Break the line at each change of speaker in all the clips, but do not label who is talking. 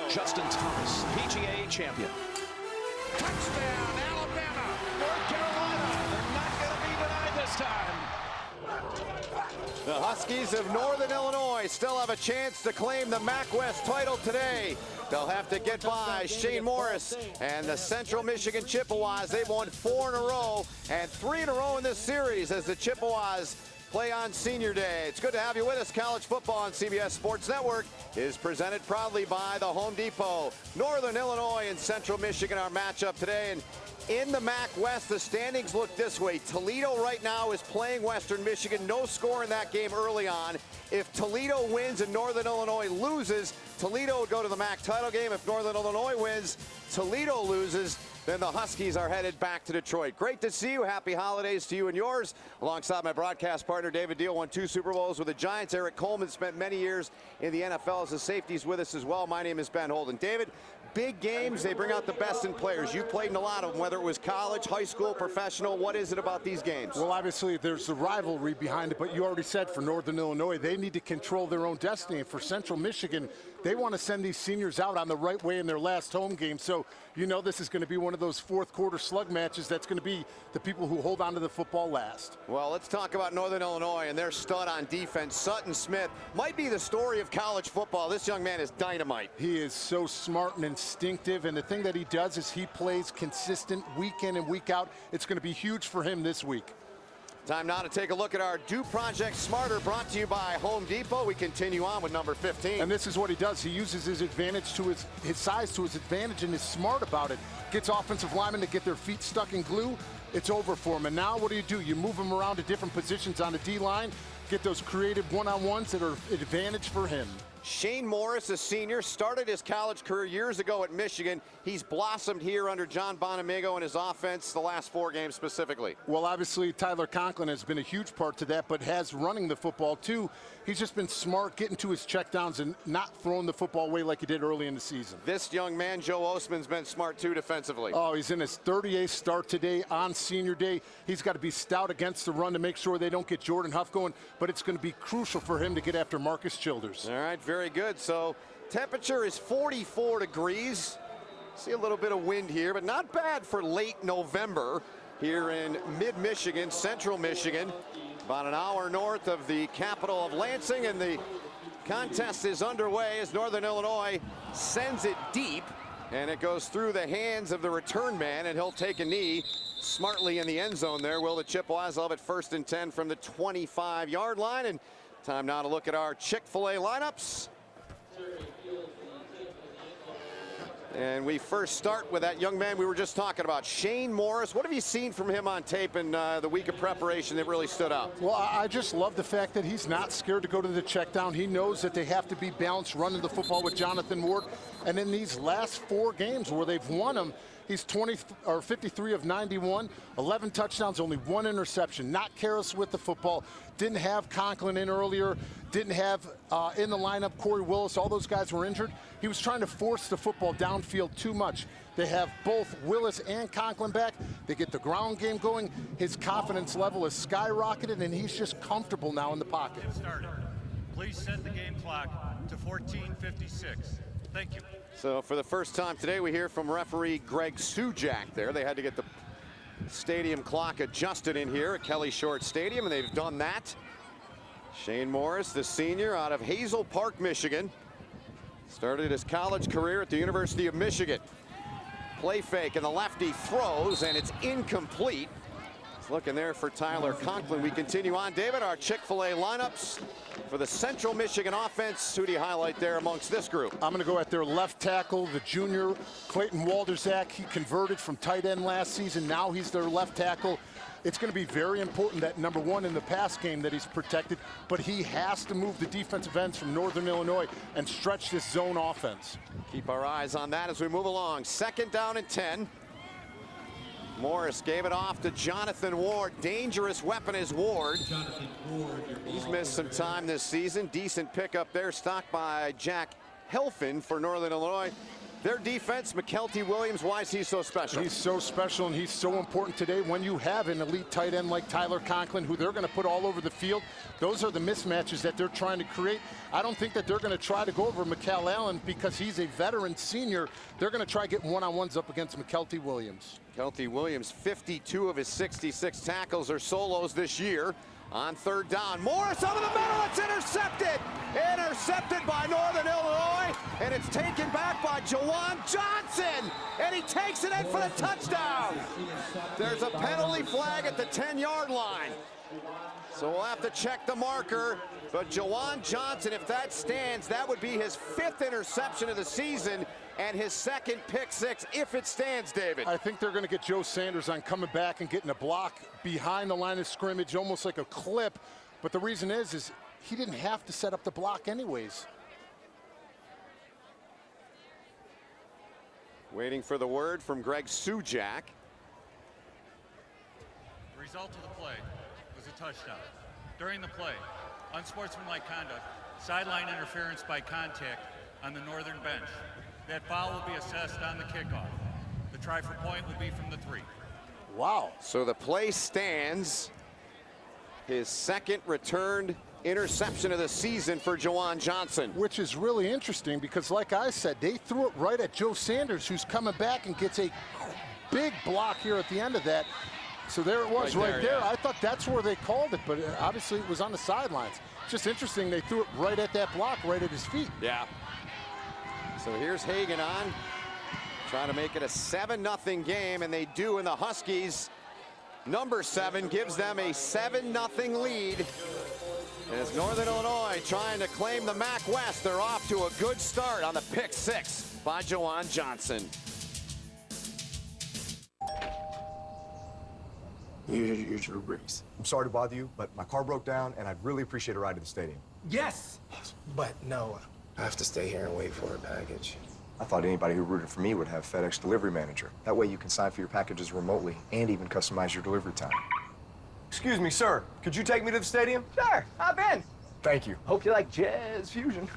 Justin Thomas, PGA champion.
Touchdown, Alabama.
North Carolina, they're not going to be denied this time.
The Huskies of Northern Illinois still have a chance to claim the MAC West title today. They'll have to get by Shane Morris and the Central Michigan Chippewas. They've won 4 in a row and 3 in a row in this series as the Chippewas play on Senior Day. It's good to have you with us. College football on CBS Sports Network is presented proudly by the Home Depot. Northern Illinois and Central Michigan, our matchup today. And in the MAC West, the standings look this way. Toledo right now is playing Western Michigan. No score in that game early on. If Toledo wins and Northern Illinois loses, Toledo would go to the MAC title game. If Northern Illinois wins, Toledo loses, then the Huskies are headed back to Detroit. Great to see you. Happy holidays to you and yours. Alongside my broadcast partner, David Deal, won 2 Super Bowls with the Giants. Eric Coleman spent many years in the NFL as a safety. He's with us as well. My name is Ben Holden. David, big games, they bring out the best in players. You played in a lot of them, whether it was college, high school, professional. What is it about these games?
Well, obviously, there's the rivalry behind it, but you already said for Northern Illinois, they need to control their own destiny. And for Central Michigan, they want to send these seniors out on the right way in their last home game. So, you know, this is going to be one of those fourth quarter slug matches. That's going to be the people who hold on to the football last.
Well, let's talk about Northern Illinois and their stud on defense. Sutton Smith might be the story of college football. This young man is dynamite.
He is so smart and instinctive, and the thing that he does is he plays consistent week in and week out. It's going to be huge for him this week.
Time now to take a look at our Do Project Smarter, brought to you by Home Depot. We continue on with number 15.
And this is what he does. He uses his advantage to his size to his advantage and is smart about it. Gets offensive linemen to get their feet stuck in glue. It's over for him. And now what do? You move him around to different positions on the D-line, get those creative one-on-ones that are an advantage for him.
Shane Morris, a senior, started his college career years ago at Michigan. He's blossomed here under John Bonamigo and his offense the last 4 games specifically.
Well, obviously, Tyler Conklin has been a huge part to that, but has running the football too. He's just been smart getting to his checkdowns and not throwing the football away like he did early in the season.
This young man, Joe Osman's been smart too defensively.
Oh, he's in his 38th start today on Senior Day. He's got to be stout against the run to make sure they don't get Jordan Huff going, but it's going to be crucial for him to get after Marcus Childers.
All right, very good. So temperature is 44 degrees. See a little bit of wind here, but not bad for late November here in mid-Michigan, central Michigan. About an hour north of the capital of Lansing, and the contest is underway as Northern Illinois sends it deep, and it goes through the hands of the return man, and he'll take a knee smartly in the end zone there. Will the Chippewas have it 1st and 10 from the 25-yard line? And time now to look at our Chick-fil-A lineups. And we first start with that young man we were just talking about, Shane Morris. What have you seen from him on tape in the week of preparation that really stood out?
Well, I just love the fact that he's not scared to go to the check down. He knows that they have to be balanced running the football with Jonathan Ward. And in these last 4 games where they've won them, he's 53 of 91, 11 touchdowns, only 1 interception. Not careless with the football. Didn't have Conklin in earlier. Didn't have in the lineup Corey Willis. All those guys were injured. He was trying to force the football downfield too much. They have both Willis and Conklin back. They get the ground game going. His confidence level is skyrocketed, and he's just comfortable now in the pocket.
Get started. Please set the game clock to 14:56. Thank you.
So for the first time today, we hear from referee Greg Sujak there. They had to get the stadium clock adjusted in here at Kelly Short Stadium, and they've done that. Shane Morris, the senior out of Hazel Park, Michigan. Started his college career at the University of Michigan. Play fake, and the lefty throws, and it's incomplete. It's looking there for Tyler Conklin. We continue on, David, our Chick-fil-A lineups for the Central Michigan offense. Who do you highlight there amongst this group?
I'm going to go at their left tackle, the junior Clayton Walderzak. He converted from tight end last season. Now he's their left tackle. It's going to be very important that, number one, in the pass game that he's protected, but he has to move the defensive ends from Northern Illinois and stretch this zone offense.
Keep our eyes on that as we move along. 2nd down and 10. Morris gave it off to Jonathan Ward. Dangerous weapon is Ward. He's missed some time this season. Decent pickup there, stocked by Jack Helfin for Northern Illinois. their defense, McKelty Williams, why is he so special?
He's so special, and he's so important today when you have an elite tight end like Tyler Conklin, who they're going to put all over the field. Those are the mismatches that they're trying to create. I don't think that they're going to try to go over McCall Allen because he's a veteran senior. They're going to try getting one-on-ones up against McKelty Williams.
McKelty Williams, 52 of his 66 tackles are solos this year. On third down, Morris over the middle, it's intercepted! Intercepted by Northern Illinois, and it's taken back by Jawan Johnson, and he takes it in for the touchdown! There's a penalty flag at the 10-yard line. So we'll have to check the marker, but Jawan Johnson, if that stands, that would be his 5th interception of the season, and his 2nd pick six, if it stands, David.
I think they're going to get Joe Sanders on coming back and getting a block behind the line of scrimmage, almost like a clip. But the reason is he didn't have to set up the block anyways.
Waiting for the word from Greg Sujak.
The result of the play was a touchdown. During the play, unsportsmanlike conduct, sideline interference by contact on the northern bench. That foul will be assessed on the kickoff. The try for point will be from the 3.
Wow.
So the play stands. His 2nd returned interception of the season for Jawan Johnson.
Which is really interesting because, like I said, they threw it right at Joe Sanders, who's coming back and gets a big block here at the end of that. So there it was right there.
Yeah.
I thought that's where they called it, but obviously it was on the sidelines. It's just interesting they threw it right at that block, right at his feet.
Yeah. So here's Hagan on, trying to make it a 7-0 game, and they do, and the Huskies, number 7, gives them a 7-0 lead. As Northern Illinois trying to claim the MAC West, they're off to a good start on the pick 6 by Jawan Johnson.
You're Drew Brees. I'm sorry to bother you, but my car broke down, and I'd really appreciate a ride to the stadium.
Yes, but no, I have to stay here and wait for a package.
I thought anybody who rooted for me would have FedEx Delivery Manager. That way you can sign for your packages remotely and even customize your delivery time. Excuse me, sir. Could you take me to the stadium?
Sure, hop in.
Thank you.
Hope you like jazz fusion.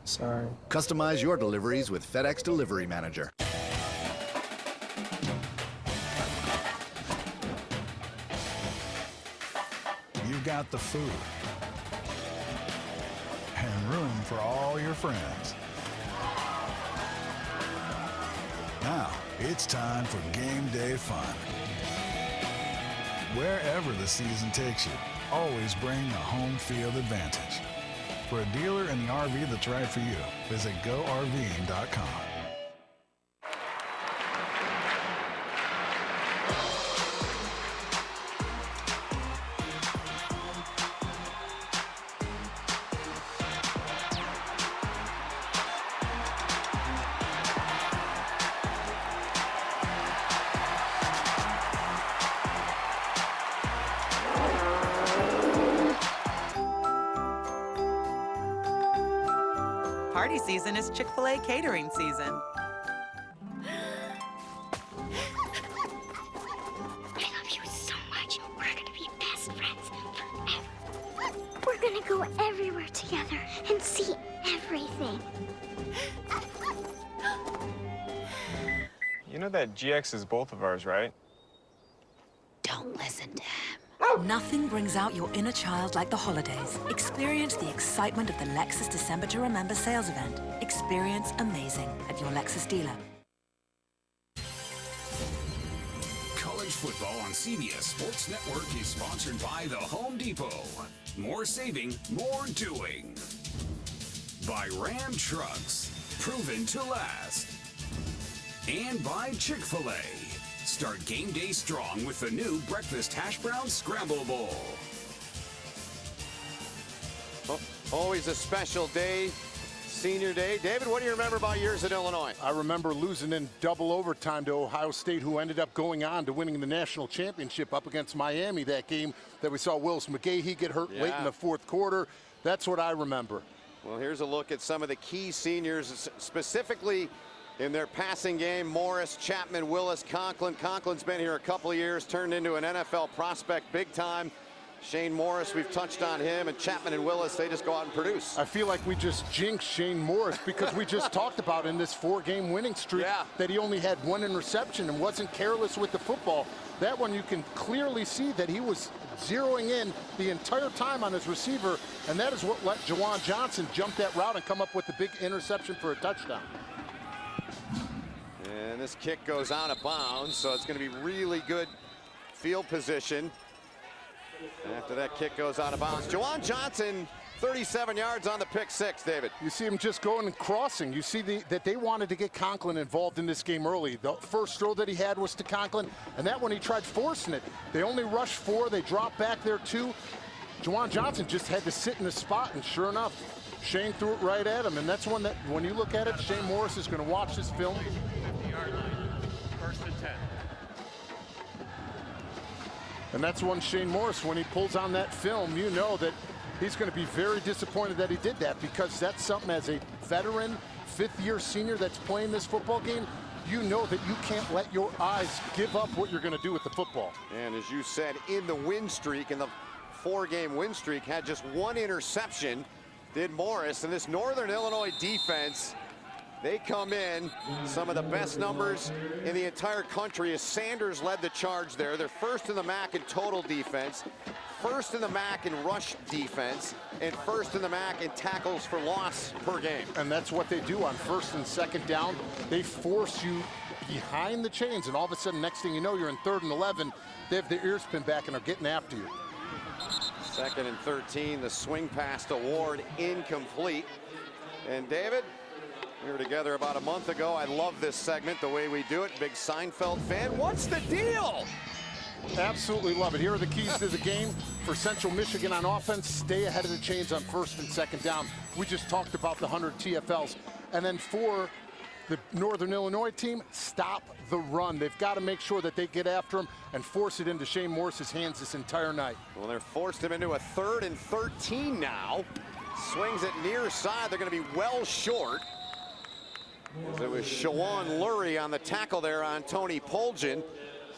Sorry.
Customize your deliveries with FedEx Delivery Manager.
You got the food and room for all your friends. Now it's time for game day fun. Wherever the season takes you, always bring the home field advantage. For a dealer in the RV that's right for you, visit GoRVing.com.
Party season is Chick-fil-A catering season.
I love you so much. We're gonna be best friends forever. We're gonna go everywhere together and see everything.
You know that GX is both of ours, right?
Don't listen to him.
Nothing brings out your inner child like the holidays. Experience the excitement of the Lexus December to Remember sales event. Experience amazing at your Lexus dealer.
College football on CBS Sports Network is sponsored by The Home Depot. More saving, more doing. By Ram Trucks, proven to last. And by Chick-fil-A. Start game day strong with the new Breakfast Hash Brown Scramble Bowl.
Always a special day, senior day. David, what do you remember about years at Illinois?
I remember losing in double overtime to Ohio State, who ended up going on to winning the national championship up against Miami. That game that we saw Willis McGahee get hurt late in the fourth quarter. That's what I remember.
Well, here's a look at some of the key seniors, specifically in their passing game. Morris, Chapman, Willis, Conklin. Conklin's been here a couple of years, turned into an NFL prospect big time. Shane Morris, we've touched on him, and Chapman and Willis, they just go out and produce.
I feel like we just jinxed Shane Morris because we just talked about in this 4-game winning streak that he only had 1 interception and wasn't careless with the football. That one you can clearly see that he was zeroing in the entire time on his receiver, and that is what let Juwan Johnson jump that route and come up with the big interception for a touchdown.
And this kick goes out of bounds, so it's going to be really good field position. After that kick goes out of bounds. Juwan Johnson, 37 yards on the pick six, David.
You see him just going and crossing. You see that they wanted to get Conklin involved in this game early. The first throw that he had was to Conklin, and that one he tried forcing it. They only rushed 4. They dropped back there 2. Juwan Johnson just had to sit in the spot, and sure enough, Shane threw it right at him. And that's one that, when you look at it, Shane Morris is going to watch this film.
50-yard line, 1st and 10.
And that's one Shane Morris, when he pulls on that film, you know that he's going to be very disappointed that he did that, because that's something, as a veteran, 5th-year senior that's playing this football game, you know that you can't let your eyes give up what you're going to do with the football.
And as you said, in the win streak, in the 4-game win streak, had just 1 interception, did Morris. And this Northern Illinois defense, they come in, some of the best numbers in the entire country, as Sanders led the charge there. They're 1st in the MAC in total defense, 1st in the MAC in rush defense, and 1st in the MAC in tackles for loss per game.
And that's what they do on 1st and 2nd down. They force you behind the chains, and all of a sudden, next thing you know, you're in 3rd and 11. They have their ears pinned back and are getting after you.
2nd and 13, the swing pass to Ward, incomplete. And David, we were together about a month ago. I love this segment, the way we do it. Big Seinfeld fan. What's the deal?
Absolutely love it. Here are the keys to the game for Central Michigan on offense. Stay ahead of the chains on 1st and 2nd down. We just talked about the 100 TFLs. And then for the Northern Illinois team, stop the run. They've got to make sure that they get after him and force it into Shane Morris's hands this entire night.
Well, they're forced him into a 3rd and 13 now. Swings it near side. They're going to be well short. It was Shawan Lurie on the tackle there on Tony Poljan.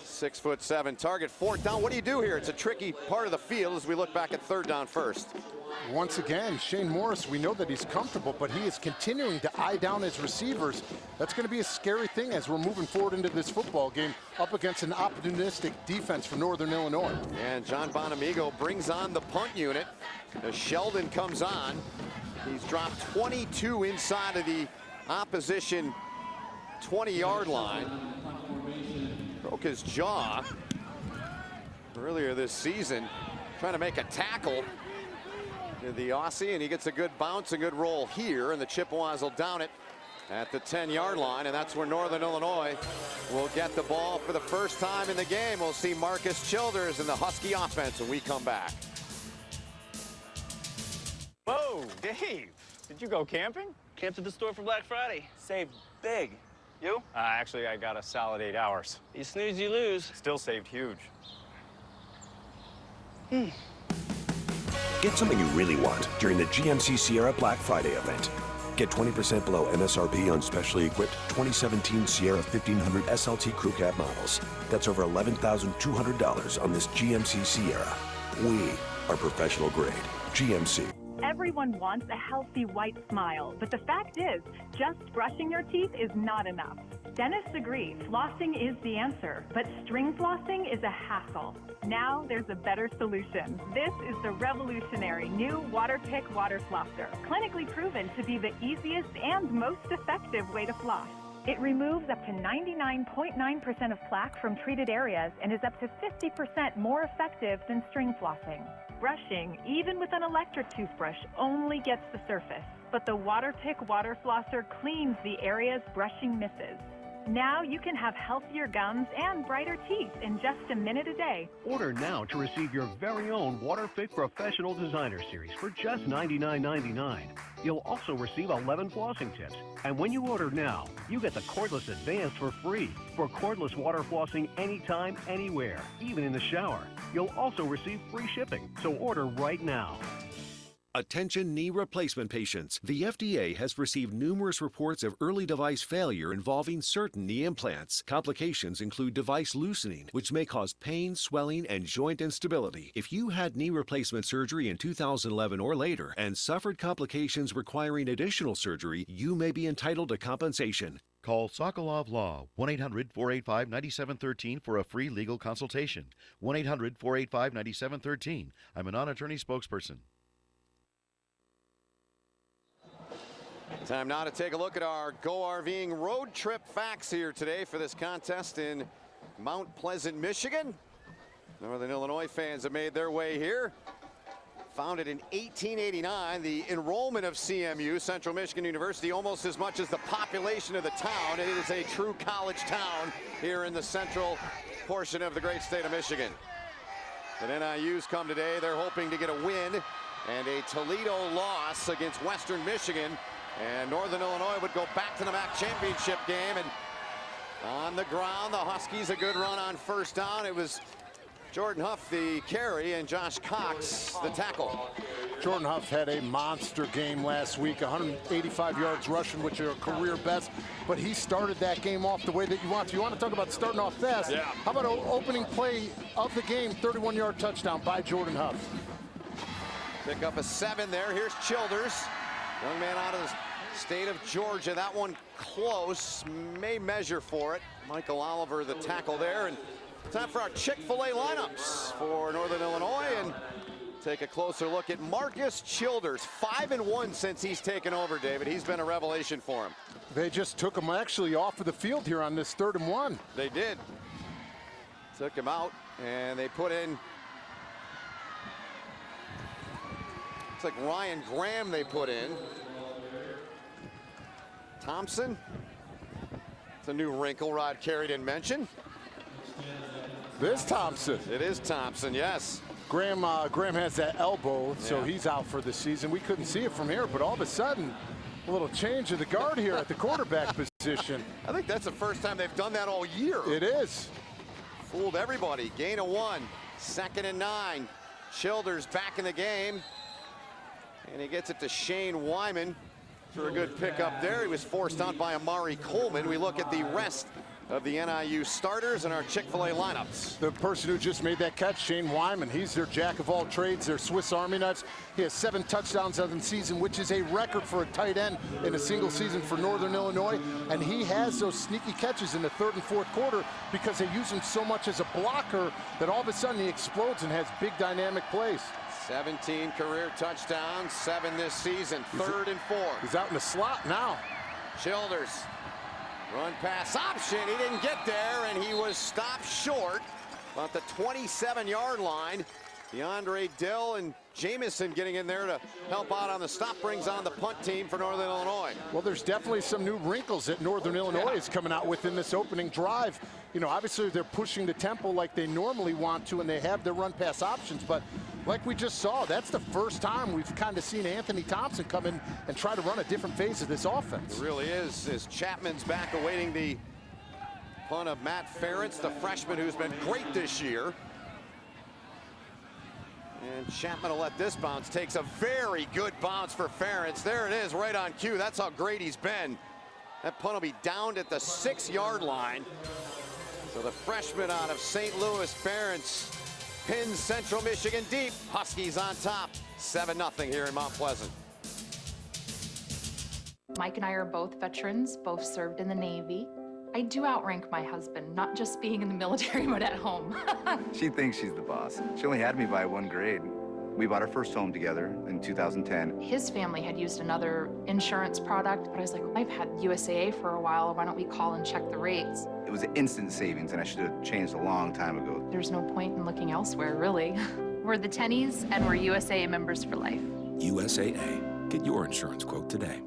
6'7" target. 4th down. What do you do here? It's a tricky part of the field as we look back at 3rd down first.
Once again, Shane Morris, we know that he's comfortable, but he is continuing to eye down his receivers. That's going to be a scary thing as we're moving forward into this football game up against an opportunistic defense for Northern Illinois.
And John Bonamigo brings on the punt unit as Sheldon comes on. He's dropped 22 inside of the opposition 20-yard line. Broke his jaw earlier this season trying to make a tackle. The Aussie, and he gets a good bounce, a good roll here, and the Chippewas will down it at the 10-yard line, and that's where Northern Illinois will get the ball for the first time in the game. We'll see Marcus Childers in the Husky offense when we come back.
Whoa, Dave, did you go camping?
Camped at the store for Black Friday. Saved big. You?
Actually, I got a solid 8 hours.
You snooze, you lose.
Still saved huge.
Get something you really want during the GMC Sierra Black Friday event. Get 20% below MSRP on specially equipped 2017 Sierra 1500 SLT Crew Cab models. That's over $11,200 on this GMC Sierra. We are professional grade. GMC.
Everyone wants a healthy white smile, but the fact is, just brushing your teeth is not enough. Dentists agree flossing is the answer, but string flossing is a hassle. Now there's a better solution. This is the revolutionary new Waterpik Water Flosser, clinically proven to be the easiest and most effective way to floss. It removes up to 99.9% of plaque from treated areas and is up to 50% more effective than string flossing. Brushing, even with an electric toothbrush, only gets the surface, but the Waterpik Water Flosser cleans the areas brushing misses. Now you can have healthier gums and brighter teeth in just a minute a day.
Order now to receive your very own Waterpik Professional Designer Series for just $99.99. You'll also receive 11 flossing tips. And when you order now, you get the Cordless Advanced for free for cordless water flossing anytime, anywhere, even in the shower. You'll also receive free shipping, so order right now.
Attention knee replacement patients. The FDA has received numerous reports of early device failure involving certain knee implants. Complications include device loosening, which may cause pain, swelling, and joint instability. If you had knee replacement surgery in 2011 or later and suffered complications requiring additional surgery, you may be entitled to compensation.
Call Sokolov Law, 1-800-485-9713 for a free legal consultation. 1-800-485-9713. I'm a non-attorney spokesperson.
Time now to take a look at our Go RVing road trip facts here today for this contest in Mount Pleasant, Michigan. Northern Illinois fans have made their way here. Founded in 1889, the enrollment of CMU, Central Michigan University, almost as much as the population of the town. It is a true college town here in the central portion of the great state of Michigan. The NIU's come today. They're hoping to get a win and a Toledo loss against Western Michigan. And Northern Illinois would go back to the MAC championship game. And on the ground, the Huskies a good run on first down. It was Jordan Huff the carry and Josh Cox the tackle.
Jordan Huff had a monster game last week, 185 yards rushing, which are a career best, but he started that game off the way that you want to. You want to talk about starting off fast?
Yeah.
How about opening play of the game, 31-yard touchdown by Jordan Huff.
Pick up a 7 there. Here's Childers. Young man out of the state of Georgia. That one close, may measure for it. Michael Oliver the tackle there. And time for our Chick-fil-A lineups for Northern Illinois, and take a closer look at Marcus Childers. 5-1 since he's taken over, David. He's been a revelation for him.
They just took him actually off of the field here on this 3rd and 1.
They did. Took him out, and they put in, looks like Ryan Graham they put in. Thompson. It's a new wrinkle Rod Carey didn't mention.
This Thompson.
It is Thompson, yes.
Graham has that elbow, so he's out for the season. We couldn't see it from here, but all of a sudden, a little change of the guard here at the quarterback position.
I think that's the first time they've done that all year.
It is.
Fooled everybody. Gain of 1. 2nd and 9. Childers back in the game. And he gets it to Shane Wyman for a good pickup there. He was forced out by Amari Coleman. We look at the rest of the NIU starters and our Chick-fil-A lineups.
The person who just made that catch, Shane Wyman, he's their jack of all trades, their Swiss Army knives. He has 7 touchdowns on the season, which is a record for a tight end in a single season for Northern Illinois. And he has those sneaky catches in the 3rd and 4th quarter because they use him so much as a blocker that all of a sudden he explodes and has big dynamic plays.
17 career touchdowns, 7 this season, 3rd and 4.
He's out in the slot now.
Childers, run pass option. He didn't get there, and he was stopped short about the 27-yard line. DeAndre Dill and Jamison getting in there to help out on the stop, brings on the punt team for Northern Illinois.
Well, there's definitely some new wrinkles that Northern Illinois is coming out with in this opening drive. You know, obviously they're pushing the tempo like they normally want to, and they have their run pass options, but like we just saw, that's the first time we've kind of seen Anthony Thompson come in and try to run a different phase of this offense.
It really is, as Chapman's back awaiting the punt of Matt Ferentz, the freshman who's been great this year. And Chapman will let this bounce. Takes a very good bounce for Ferentz. There it is, right on cue. That's how great he's been. That punt will be downed at the 6-yard line. So the freshman out of St. Louis, Ferentz, pins Central Michigan deep. Huskies on top, 7-0 here in Mount Pleasant.
Mike and I are both veterans, both served in the Navy. I do outrank my husband, not just being in the military, but at home.
She thinks she's the boss. She only had me by 1 grade. We bought our first home together in 2010.
His family had used another insurance product, but I was like, I've had USAA for a while. Why don't we call and check the rates?
It was an instant savings, and I should have changed a long time ago.
There's no point in looking elsewhere, really. We're the Tennies, and we're USAA members for life.
USAA. Get your insurance quote today.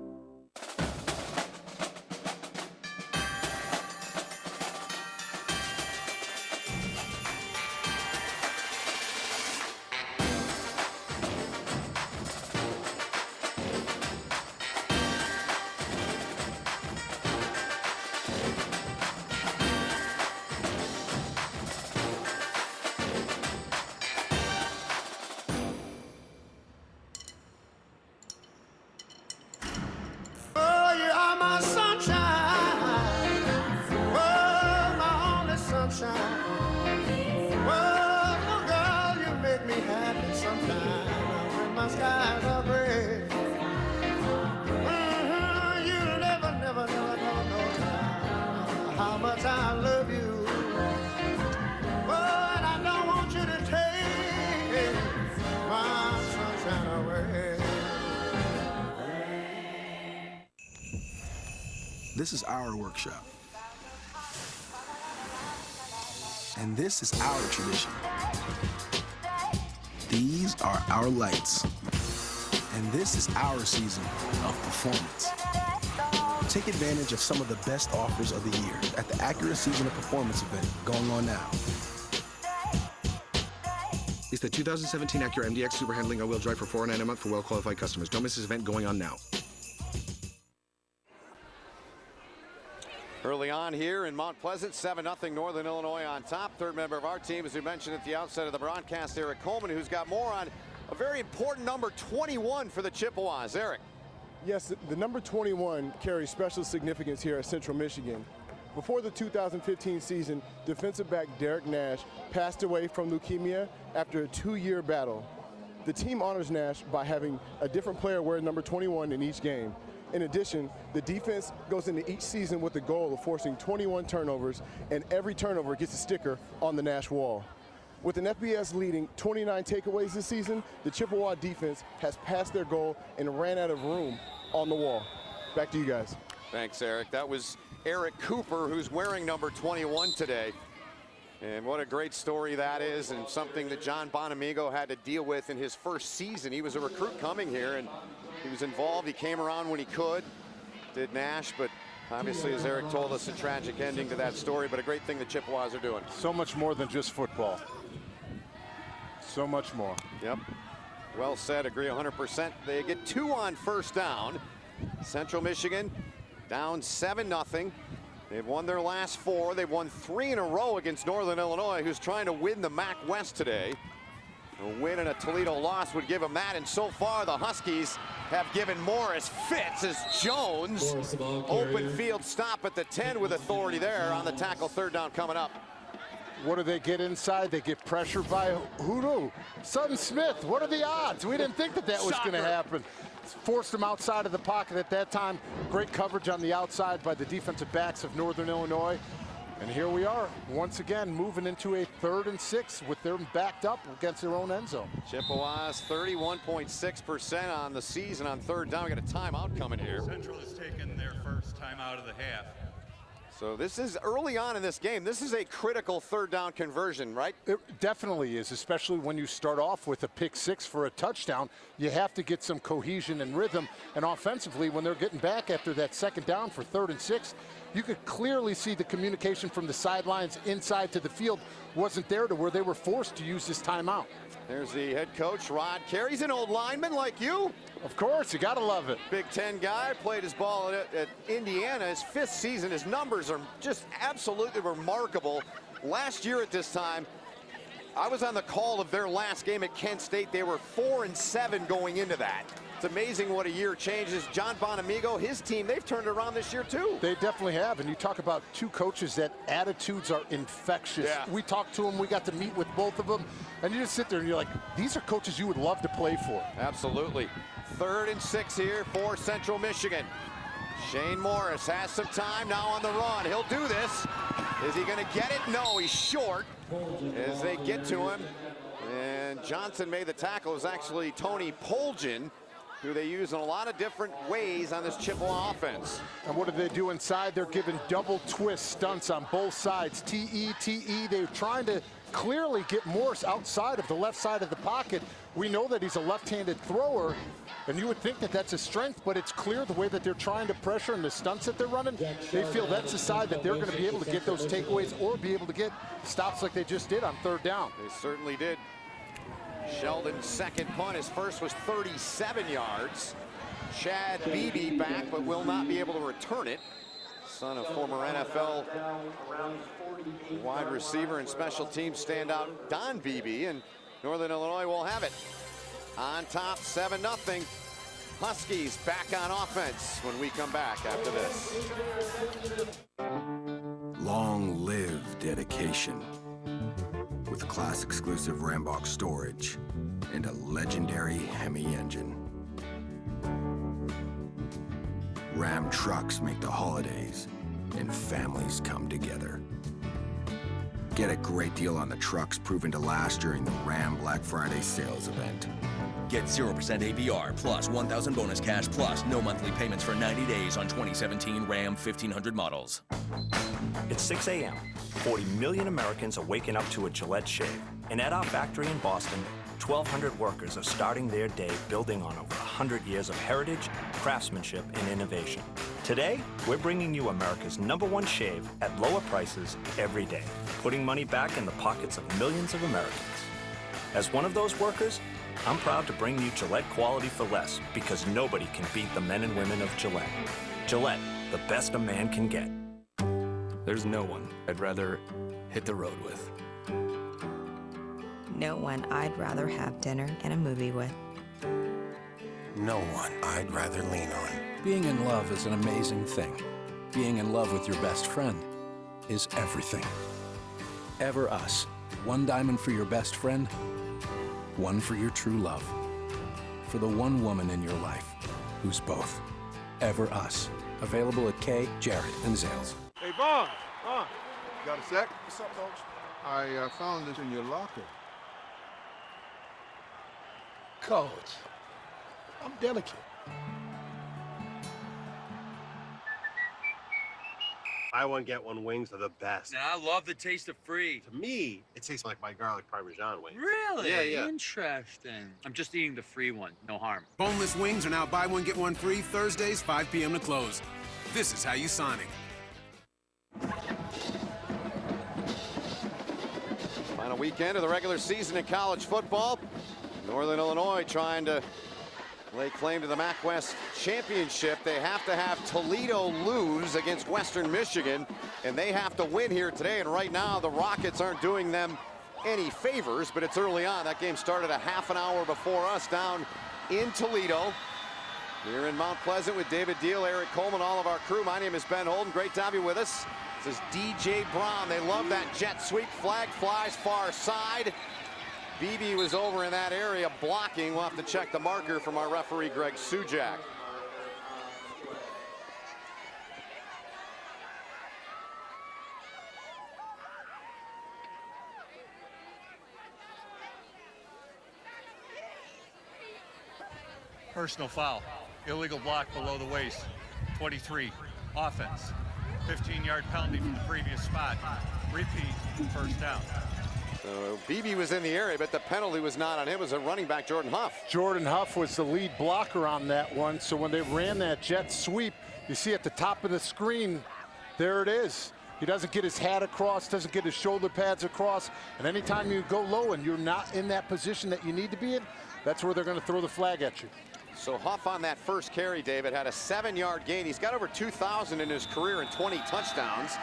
Well, little girl, you make me happy sometimes when my skies are gray. You never know how much I love you. But I don't want you to take my sunshine away.
This is our workshop. And this is our tradition. These are our lights. And this is our season of performance. Take advantage of some of the best offers of the year at the Acura Season of Performance event going on now.
It's the 2017 Acura MDX Super Handling all-wheel drive for $499 a month for well-qualified customers. Don't miss this event going on now.
Early on here in Mount Pleasant, 7-0 Northern Illinois on top. Third member of our team, as we mentioned at the outset of the broadcast, Eric Coleman, who's got more on a very important number 21 for the Chippewas. Eric.
Yes, the number 21 carries special significance here at Central Michigan. Before the 2015 season, defensive back Derek Nash passed away from leukemia after a 2-year battle. The team honors Nash by having a different player wear number 21 in each game. In addition, the defense goes into each season with the goal of forcing 21 turnovers, and every turnover gets a sticker on the Nash wall. With an FBS leading 29 takeaways this season, the Chippewa defense has passed their goal and ran out of room on the wall. Back to you guys.
Thanks, Eric. That was Eric Cooper, who's wearing number 21 today. And what a great story that is, and something that John Bonamigo had to deal with in his first season. He was a recruit coming here, and he was involved. He came around when he could, did Nash, but obviously, as Eric told us, a tragic ending to that story, but a great thing the Chippewas are doing.
So much more than just football. So much more.
Yep. Well said. Agree 100%. They get 2 on first down. Central Michigan down 7-0. They've won their last 4. They've won 3 in a row against Northern Illinois, who's trying to win the MAC West today. A win and a Toledo loss would give them that, and so far the Huskies have given Morris fits as Jones, open field stop at the 10 with authority there on the tackle. Third down coming up.
What do they get inside? They get pressured by who knew? Sutton Smith. What are the odds? We didn't think that was going to happen. Forced him outside of the pocket at that time. Great coverage on the outside by the defensive backs of Northern Illinois. And here we are, once again, moving into a 3rd and 6 with them backed up against their own end zone.
Chippewas 31.6% on the season on third down. We got a timeout coming here.
Central has taken their first timeout of the half.
So this is early on in this game. This is a critical third down conversion, right?
It definitely is, especially when you start off with a pick 6 for a touchdown. You have to get some cohesion and rhythm. And offensively, when they're getting back after that second down for 3rd and 6, you could clearly see the communication from the sidelines inside to the field wasn't there to where they were forced to use this timeout.
There's the head coach, Rod Carey. He's an old lineman like you.
Of course, you got to love it.
Big Ten guy, played his ball at Indiana. His 5th season, his numbers are just absolutely remarkable. Last year at this time, I was on the call of their last game at Kent State. They were 4-7 going into that. It's amazing what a year changes. John Bonamigo, his team, they've turned around this year too.
They definitely have, and you talk about 2 coaches that attitudes are infectious.
Yeah.
We talked to them, we got to meet with both of them, and you just sit there and you're like, these are coaches you would love to play for.
Absolutely. 3rd and 6 here for Central Michigan. Shane Morris has some time now on the run. He'll do this. Is he going to get it? No, he's short as they get to him. And Johnson made the tackle. It was actually Tony Poljan, who they use in a lot of different ways on this Chippewa offense.
And what do they do inside? They're giving double twist stunts on both sides. T-E. They're trying to clearly get Morris outside of the left side of the pocket. We know that he's a left-handed thrower, and you would think that that's a strength, but it's clear the way that they're trying to pressure and the stunts that they're running, they feel that's the side that they're going to be able to get those takeaways or be able to get stops like they just did on 3rd down.
They certainly did. Sheldon's second punt, his first was 37 yards. Chad Beebe back, but will not be able to return it. Son of former NFL wide receiver and special teams standout Don Beebe, and Northern Illinois will have it. On top, 7-0. Huskies back on offense when we come back after this.
Long live dedication.
with class-exclusive Ram box storage and a legendary Hemi engine. Ram trucks make the holidays and families come together. Get a great deal on the trucks proven to last during the Ram Black Friday sales event.
Get 0% APR plus 1,000 bonus cash plus no monthly payments for 90 days on 2017 Ram 1500 models.
It's 6 a.m. 40 million Americans are waking up to a Gillette shave. And at our factory in Boston, 1,200 workers are starting their day building on over 100 years of heritage, craftsmanship, and innovation. Today, we're bringing you America's #1 shave at lower prices every day, putting money back in the pockets of millions of Americans. As one of those workers, I'm proud to bring you Gillette quality for less, because nobody can beat the men and women of Gillette. Gillette, the best a man can get.
There's no one I'd rather hit the road with.
No one I'd rather have dinner and a movie with.
No one I'd rather lean on.
Being in love is an amazing thing. Being in love with your best friend is everything. Ever Us. One diamond for your best friend, one for your true love. For the one woman in your life who's both. Ever Us. Available at Kay, Jared, and Zales.
Hey, Vaughn. Got a sec? What's up, Coach? I found this in your locker.
Coach, I'm delicate.
Buy one, get one wings are the best.
Now, I love the taste of free.
To me, it tastes like my garlic Parmesan wings.
Really?
Yeah.
Interesting. I'm just eating the free one. No harm.
Boneless wings are now buy one, get one free Thursdays, 5 p.m. to close. This is how you Sonic.
Final weekend of the regular season in college football. Northern Illinois trying to lay claim to the MAC West championship. They have to have Toledo lose against Western Michigan, and they have to win here today. And right now, the Rockets aren't doing them any favors, but it's early on. That game started a half an hour before us down in Toledo. Here in Mount Pleasant with David Deal, Eric Coleman, all of our crew. My name is Ben Holden. Great to have you with us. This is DJ Brown. They love that jet sweep. Flag flies far side. BB was over in that area blocking. We'll have to check the marker from our referee, Greg Sujak.
Personal foul. Illegal block below the waist. 23. Offense. 15-yard penalty from the previous spot. Repeat. First down.
So BB was in the area, but the penalty was not on him. It was a running back, Jordan Huff.
Jordan Huff was the lead blocker on that one. So when they ran that jet sweep, you see at the top of the screen, there it is. He doesn't get his hat across, doesn't get his shoulder pads across. And anytime you go low and you're not in that position that you need to be in, that's where they're going to throw the flag at you.
So Huff on that first carry, David, had a 7-yard gain. He's got over 2,000 in his career and 20 touchdowns.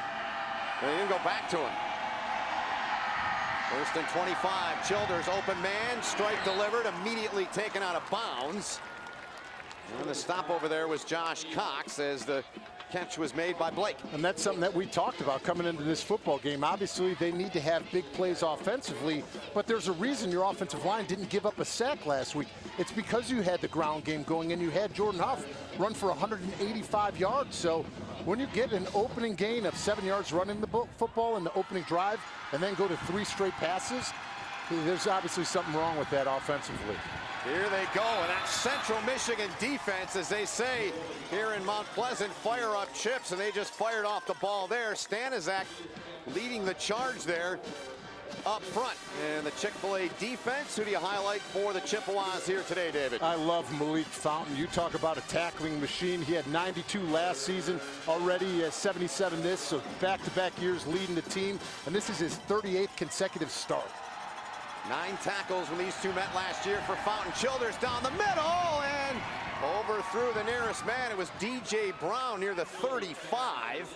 And they didn't go back to him. First and 25. Childers, open man, strike delivered, immediately taken out of bounds. And the stop over there was Josh Cox as the catch was made by Blake.
And that's something that we talked about coming into this football game. Obviously, they need to have big plays offensively, but there's a reason your offensive line didn't give up a sack last week. It's because you had the ground game going and you had Jordan Huff run for 185 yards. So when you get an opening gain of 7 yards running the football in the opening drive and then go to 3 straight passes, there's obviously something wrong with that offensively.
Here they go, and that Central Michigan defense, as they say here in Mount Pleasant, fire up chips, and they just fired off the ball there. Stanizak leading the charge there up front. And the Chick-fil-A defense, who do you highlight for the Chippewas here today, David?
I love Malik Fountain. You talk about a tackling machine. He had 92 last season. Already he has 77 this, so back-to-back years leading the team. And this is his 38th consecutive start.
9 tackles when these two met last year for Fountain. Childers down the middle and overthrew the nearest man. It was DJ Brown near the 35.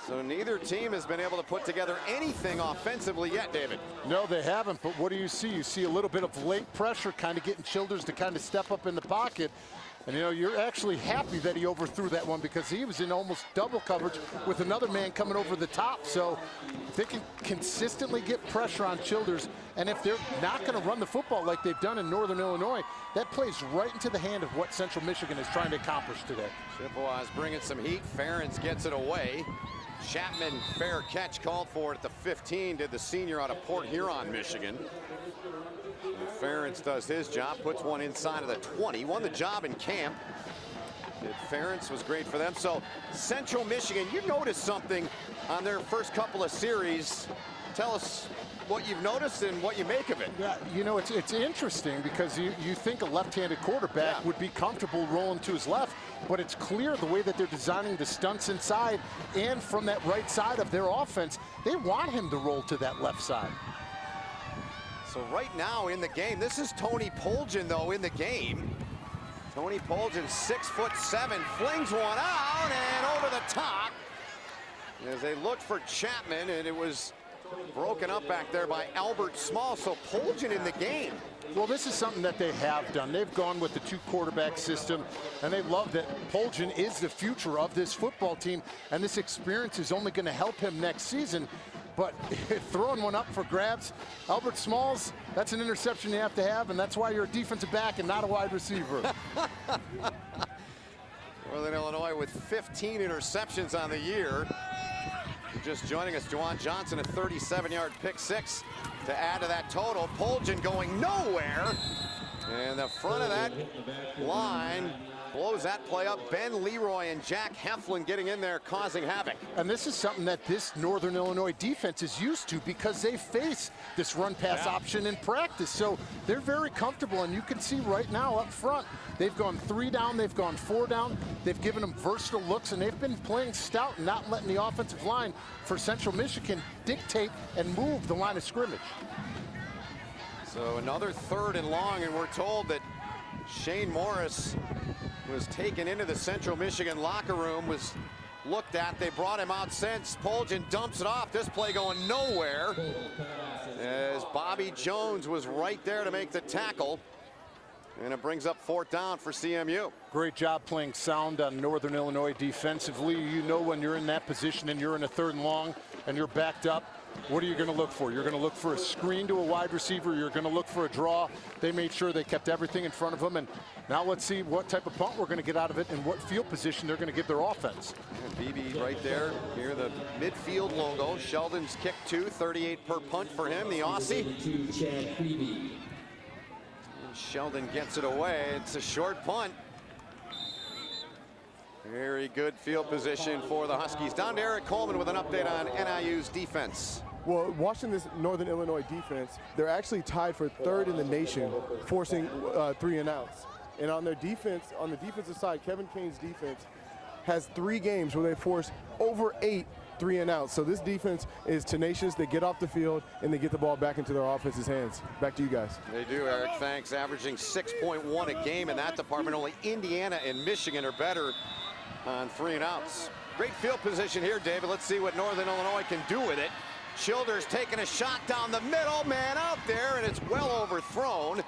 So neither team has been able to put together anything offensively yet, David.
No, they haven't, but what do you see? You see a little bit of late pressure, kind of getting Childers to kind of step up in the pocket. And you know, you're actually happy that he overthrew that one because he was in almost double coverage with another man coming over the top. So if they can consistently get pressure on Childers, and if they're not going to run the football like they've done in Northern Illinois, that plays right into the hand of what Central Michigan is trying to accomplish today.
Chippewas bringing some heat. Ferentz gets it away. Chapman, fair catch called for it at the 15, did the senior out of Port Huron, Michigan. And Ferentz does his job, puts one inside of the 20, won the job in camp. Ferentz was great for them. So Central Michigan, you noticed something on their first couple of series. Tell us what you've noticed and what you make of it.
Yeah, you know, it's interesting because you think a left-handed quarterback would be comfortable rolling to his left, but it's clear the way that they're designing the stunts inside and from that right side of their offense, they want him to roll to that left side.
So right now in the game, this is Tony Poljan though in the game. Tony Poljan, 6'7", flings one out and over the top as they looked for Chapman, and it was broken up back there by Albert Small. So Poljan in the game.
Well, this is something that they have done. They've gone with the 2 quarterback system, and they love that Poljan is the future of this football team, and this experience is only going to help him next season. But throwing one up for grabs, Albert Smalls, that's an interception you have to have, and that's why you're a defensive back and not a wide receiver.
Northern Illinois with 15 interceptions on the year. Just joining us, Juwan Johnson, a 37-yard pick 6 to add to that total. Poljan going nowhere. And the front of that line blows that play up. Ben Leroy and Jack Heflin getting in there, causing havoc.
And this is something that this Northern Illinois defense is used to because they face this run-pass option in practice. So they're very comfortable, and you can see right now up front, they've gone 3 down, they've gone 4 down. They've given them versatile looks, and they've been playing stout and not letting the offensive line for Central Michigan dictate and move the line of scrimmage.
So another 3rd and long, and we're told that Shane Morris was taken into the Central Michigan locker room, was looked at. They brought him out since. Poljan dumps it off. This play going nowhere as Bobby Jones was right there to make the tackle. And it brings up 4th down for CMU.
Great job playing sound on Northern Illinois defensively. You know when you're in that position and you're in a 3rd and long and you're backed up, what are you going to look for? You're going to look for a screen to a wide receiver. You're going to look for a draw. They made sure they kept everything in front of them. And now let's see what type of punt we're going to get out of it and what field position they're going to give their offense.
And BB right there, near the midfield logo. Sheldon's kick 2, 38 per punt for him, the Aussie. And Sheldon gets it away. It's a short punt. Very good field position for the Huskies. Down to Eric Coleman with an update on NIU's defense.
Well, watching this Northern Illinois defense, they're actually tied for 3rd in the nation, forcing 3 and outs. And on their defense, on the defensive side, Kevin Kane's defense has 3 games where they force over 8 3 and outs. So this defense is tenacious. They get off the field and they get the ball back into their offense's hands. Back to you guys.
They do, Eric. Thanks. Averaging 6.1 a game in that department. Only Indiana and Michigan are better on 3 and outs. Great field position here, David. Let's see what Northern Illinois can do with it. Childers taking a shot down the middle, man out there, and it's well overthrown.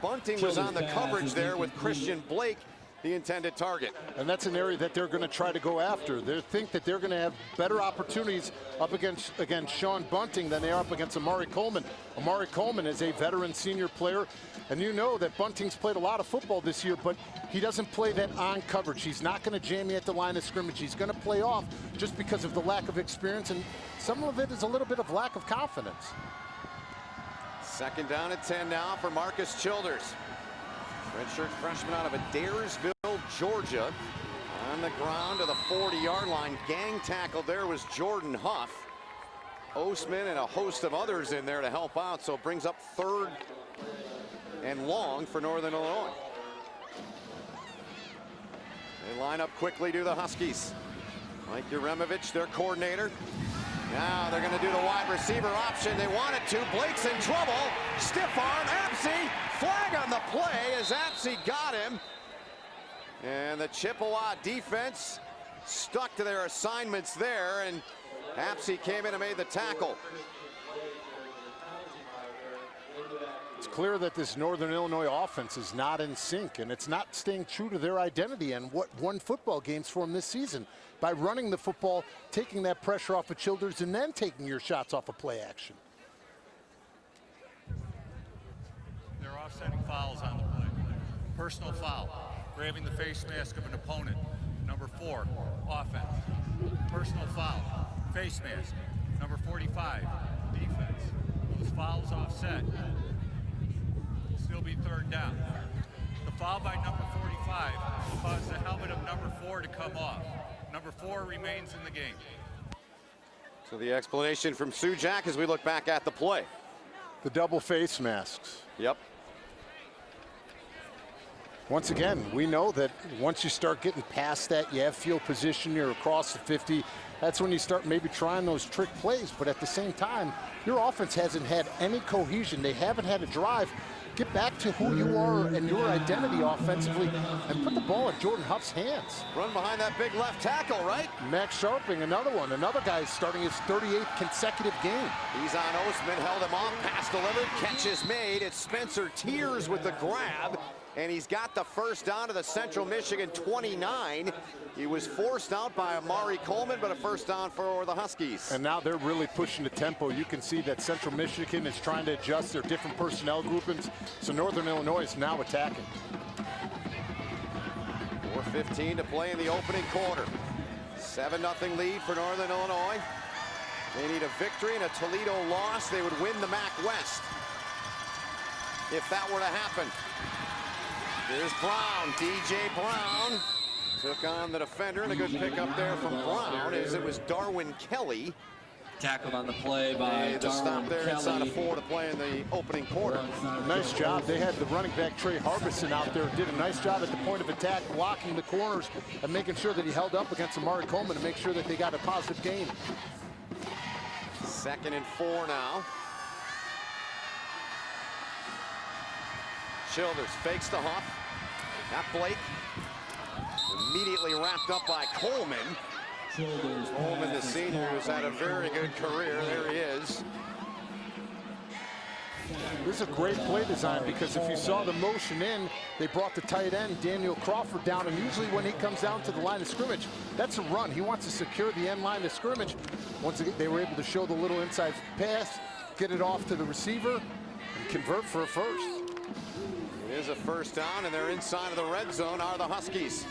Bunting was on the coverage there with Christian Blake, the intended target.
And that's an area that they're going to try to go after. They think that they're going to have better opportunities up against Sean Bunting than they are up against Amari Coleman. Amari Coleman is a veteran senior player, and you know that Bunting's played a lot of football this year, but he doesn't play that on coverage. He's not going to jam you at the line of scrimmage. He's going to play off just because of the lack of experience, and some of it is a little bit of lack of confidence.
2nd down and 10 now for Marcus Childers. Redshirt freshman out of Adairsville, Georgia. On the ground to the 40-yard line. Gang tackle there was Jordan Huff. Osman and a host of others in there to help out, so it brings up 3rd and long for Northern Illinois. They line up quickly to the Huskies. Mike Uremovich, their coordinator. Now they're going to do the wide receiver option. They wanted to. Blake's in trouble. Stiff arm. Apsey. Flag on the play as Apsey got him. And the Chippewa defense stuck to their assignments there, and Apsey came in and made the tackle.
it's clear that this Northern Illinois offense is not in sync, and it's not staying true to their identity and what won football games for them this season. By running the football, taking that pressure off of Childers, and then taking your shots off of play action.
They're offsetting fouls on the play. Personal foul, grabbing the face mask of an opponent. Number 4, offense. Personal foul, face mask. Number 45, defense. Those fouls offset. Still be third down. The foul by number 45 caused the helmet of number 4 to come off. Number 4 remains in the game.
So the explanation from Sujak as we look back at the play.
The double face masks.
Yep.
Once again, we know that once you start getting past that, you have field position, you're across the 50, that's when you start maybe trying those trick plays. But at the same time, your offense hasn't had any cohesion. They haven't had a drive. Get back to who you are and your identity offensively and put the ball in Jordan Huff's hands.
Run behind that big left tackle, right?
Max Sharping, another one. Another guy starting his 38th consecutive game.
He's on Osman, held him off, pass delivered, catch is made. It's Spencer Tears with the grab, and he's got the first down to the Central Michigan 29. He was forced out by Amari Coleman, but a first down for the Huskies.
And now they're really pushing the tempo. You can see that Central Michigan is trying to adjust their different personnel groupings. So Northern Illinois is now attacking.
4:15 to play in the opening quarter. 7-0 lead for Northern Illinois. They need a victory and a Toledo loss. They would win the MAC West if that were to happen. Here's Brown, DJ Brown. Took on the defender, and a good pickup there from Brown as it was Darwin Kelly.
Tackled on the play by
the stop there inside of 4 to play in the opening quarter.
Nice job. They had the running back Trey Harbison out there. Did a nice job at the point of attack, blocking the corners and making sure that he held up against Amari Coleman to make sure that they got a positive gain.
2nd and 4 now. Childers fakes to Huff. Not Blake. Immediately wrapped up by Coleman. Coleman, the senior, who's had a very good career. There he is.
This is a great play design because if you saw the motion in, they brought the tight end, Daniel Crawford, down. And usually when he comes down to the line of scrimmage, that's a run. He wants to secure the end line of scrimmage. Once again, they were able to show the little inside pass, get it off to the receiver, and convert for a first.
It is a first down, and they're inside of the red zone are the Huskies.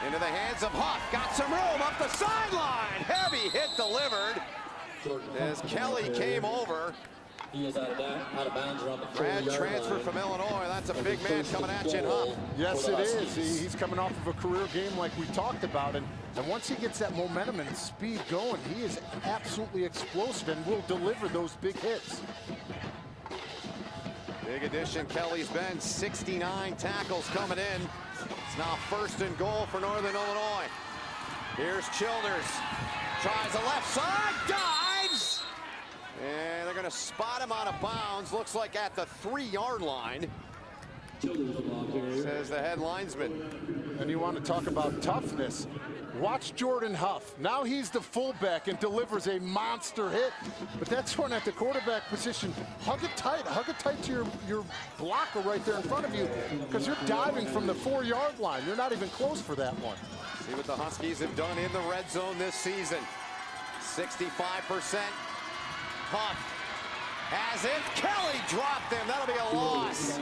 Into the hands of Huff. Got some room up the sideline. Heavy hit delivered as Kelly came over.
He is out of bounds around the
Brad transfer from Illinois. That's a big man coming at you in Huff.
Yes, it is. He's coming off of a career game like we talked about. And once he gets that momentum and speed going, he is absolutely explosive and will deliver those big hits.
Big addition, Kelly's been 69 tackles coming in. It's now 1st and goal for Northern Illinois. Here's Childers. Tries the left side, dives! And they're going to spot him out of bounds. Looks like at the 3-yard line, says the head linesman.
And you want to talk about toughness. Watch Jordan Huff. Now he's the fullback and delivers a monster hit. But that's when at the quarterback position, hug it tight to your blocker right there in front of you, because you're diving from the 4-yard line. You're not even close for that one.
See what the Huskies have done in the red zone this season. 65%. Huff has it. Kelly dropped him. That'll be a loss.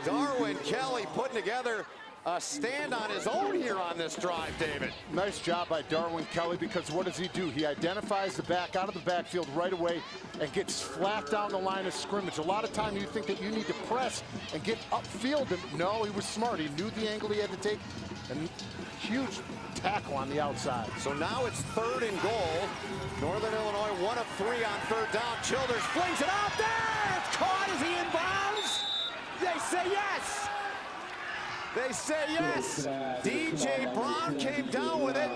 Darwin Kelly putting together a stand on his own here on this drive, David.
Nice job by Darwin Kelly, because what does he do? He identifies the back out of the backfield right away and gets flat down the line of scrimmage. A lot of time you think that you need to press and get upfield. And no, he was smart. He knew the angle he had to take, and huge tackle on the outside.
So now it's 3rd and goal. Northern Illinois 1 of 3 on 3rd down. Childers flings it out there. It's caught. Is he in bounds? They say yes. They say yes. DJ Brown came down with it.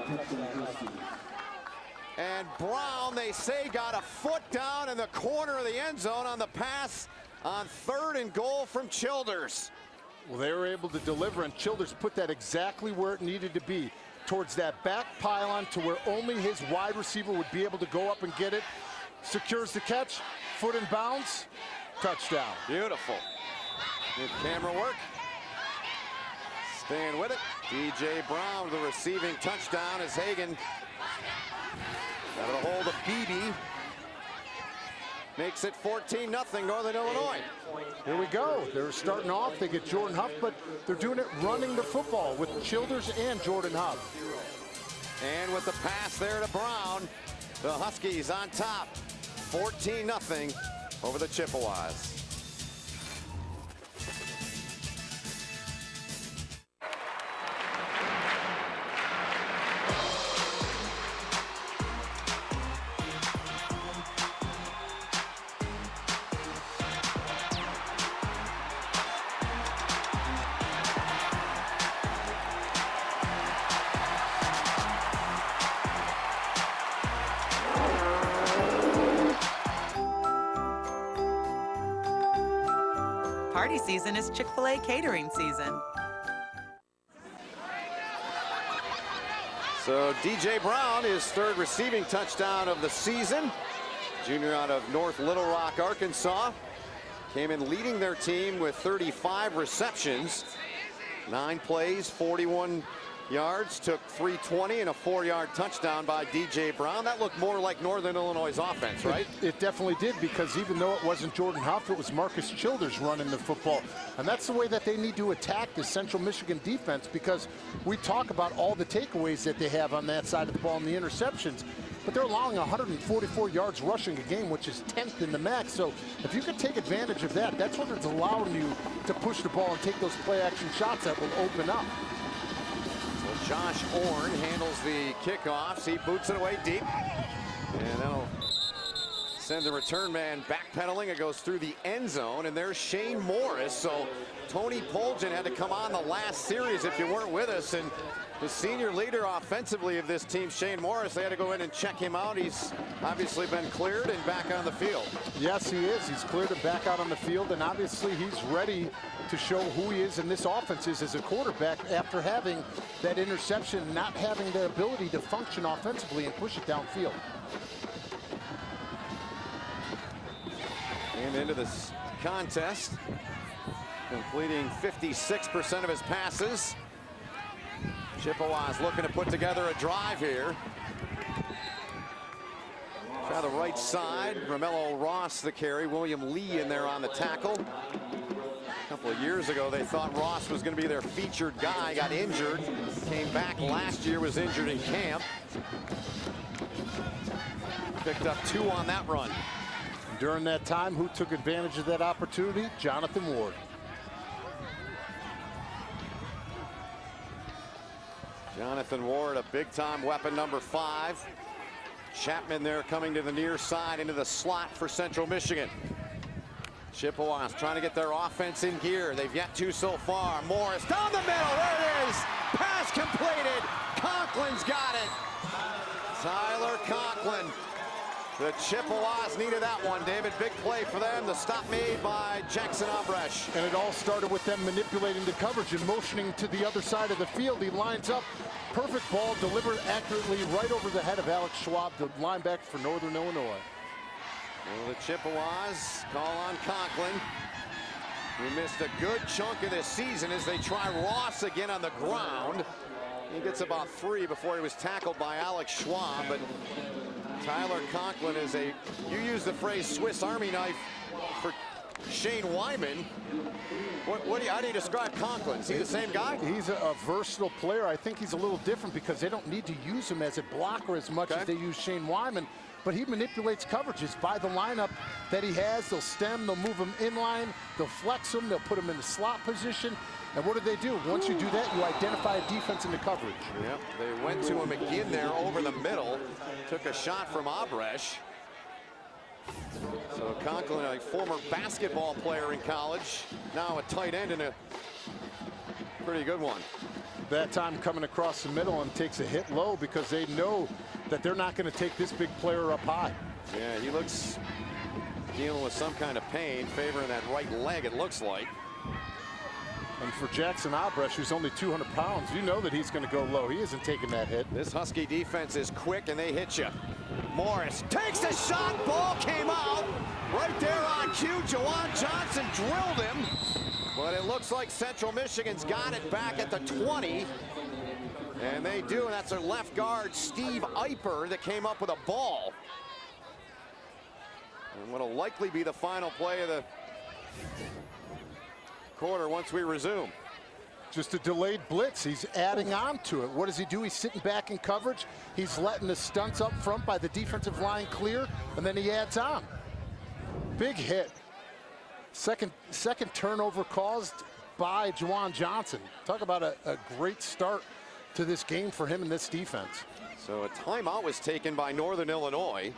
And Brown, they say, got a foot down in the corner of the end zone on the pass on 3rd and goal from Childers.
Well, they were able to deliver, and Childers put that exactly where it needed to be, towards that back pylon to where only his wide receiver would be able to go up and get it. Secures the catch, foot in bounds, touchdown.
Beautiful. Good camera work. Staying with it. DJ Brown, the receiving touchdown as Hagan out of the hold of Beebe. Makes it 14-0 Northern Illinois.
Here we go. They're starting off. They get Jordan Huff, but they're doing it running the football with Childers and Jordan Huff.
And with the pass there to Brown, the Huskies on top. 14-0 over the Chippewas.
Party season is Chick-fil-A catering season.
So DJ Brown, his third receiving touchdown of the season. Junior out of North Little Rock, Arkansas. Came in leading their team with 35 receptions. 9 plays, 41 yards, took 320 and a 4-yard touchdown by DJ Brown. That looked more like Northern Illinois' offense, right?
It definitely did, because even though it wasn't Jordan Huff, it was Marcus Childers running the football. And that's the way that they need to attack the Central Michigan defense, because we talk about all the takeaways that they have on that side of the ball and the interceptions, but they're allowing 144 yards rushing a game, which is 10th in the MAC. So if you can take advantage of that, that's what it's allowing you to push the ball and take those play-action shots that will open up.
Josh Orn handles the kickoffs. He boots it away deep. And that'll send the return man backpedaling. It goes through the end zone. And there's Shane Morris. So Tony Poljan had to come on the last series if you weren't with us. And the senior leader offensively of this team, Shane Morris, they had to go in and check him out. He's obviously been cleared and back on the field.
Yes, he is. He's cleared and back out on the field. And obviously he's ready to show who he is in this offense is as a quarterback after having that interception, not having the ability to function offensively and push it downfield.
And into this contest, completing 56% of his passes. Chippewas looking to put together a drive here. Try the right side. Romello Ross the carry. William Lee in there on the tackle. A couple of years ago, they thought Ross was going to be their featured guy. Got injured. Came back last year, was injured in camp. Picked up 2 on that run.
During that time, who took advantage of that opportunity? Jonathan Ward.
Jonathan Ward, a big-time weapon, number 5. Chapman there coming to the near side into the slot for Central Michigan. Chippewas trying to get their offense in gear. They've yet to so far. Morris down the middle. There it is. Pass completed. Conklin's got it. Tyler Conklin. The Chippewas needed that one, David. Big play for them. The stop made by Jackson Abresh.
And it all started with them manipulating the coverage and motioning to the other side of the field. He lines up. Perfect ball delivered accurately right over the head of Alex Schwab, the linebacker for Northern Illinois.
Well, the Chippewas call on Conklin, who missed a good chunk of this season as they try Ross again on the ground. He gets about 3 before he was tackled by Alex Schwab, but Tyler Conklin is you use the phrase Swiss Army knife for Shane Wyman. How do you describe Conklin? Is he the same guy?
He's a versatile player. I think he's a little different because they don't need to use him as a blocker as much as they use Shane Wyman. But he manipulates coverages by the lineup that he has. They'll stem, they'll move him in line, they'll flex him, they'll put him in the slot position. And what do? Once you do that, you identify a defense in the coverage.
Yep, they went to him again there over the middle. Took a shot from Abresh. So Conklin, a former basketball player in college, now a tight end and a pretty good one.
That time coming across the middle and takes a hit low because they know that they're not going to take this big player up high.
Yeah, he looks dealing with some kind of pain, favoring that right leg, it looks like.
And for Jackson Abresh, who's only 200 pounds, you know that he's going to go low. He isn't taking that hit.
This Husky defense is quick, and they hit you. Morris takes the shot. Ball came out right there on cue. Jawan Johnson drilled him, but it looks like Central Michigan's got it back at the 20. And they do, and that's their left guard, Steve Eiper, that came up with a ball. And what'll likely be the final play of the quarter once we resume.
Just a delayed blitz. He's adding on to it. What does he do? He's sitting back in coverage. He's letting the stunts up front by the defensive line clear, and then he adds on. Big hit. Second turnover caused by Jawan Johnson. Talk about a great start to this game for him in this defense.
So a timeout was taken by Northern Illinois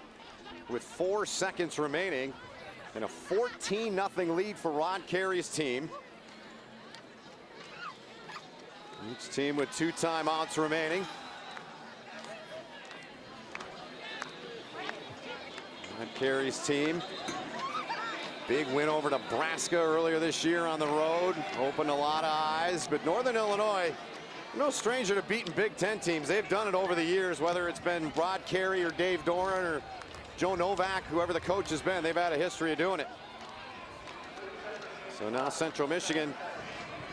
with 4 seconds remaining and a 14-0 lead for Rod Carey's team. Each team with 2 timeouts remaining. Rod Carey's team. Big win over Nebraska earlier this year on the road. Opened a lot of eyes, but Northern Illinois, no stranger to beating Big Ten teams. They've done it over the years, whether it's been Rod Carey or Dave Doran or Joe Novak, whoever the coach has been, they've had a history of doing it. So now Central Michigan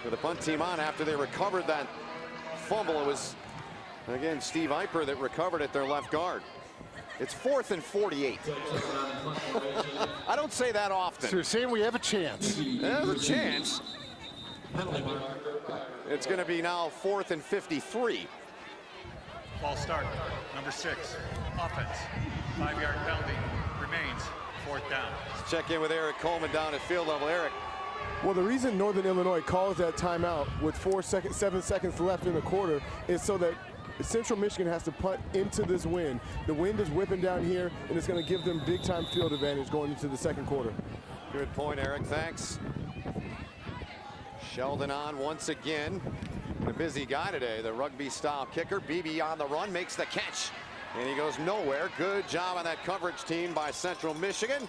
with the punt team on after they recovered that fumble. It was, again, Steve Eiper that recovered at their left guard. It's 4th and 48. I don't say that often.
So you're saying we have a chance?
There's a chance. It's going to be now 4th and 53.
Ball start, number 6, offense. 5-yard penalty remains, 4th down.
Let's check in with Eric Coleman down at field level. Eric.
Well, the reason Northern Illinois calls that timeout with 7 seconds left in the quarter is so that Central Michigan has to punt into this wind. The wind is whipping down here, and it's going to give them big-time field advantage going into the second quarter.
Good point, Eric. Thanks. Sheldon on once again. A busy guy today, the rugby-style kicker. BB on the run, makes the catch, and he goes nowhere. Good job on that coverage team by Central Michigan.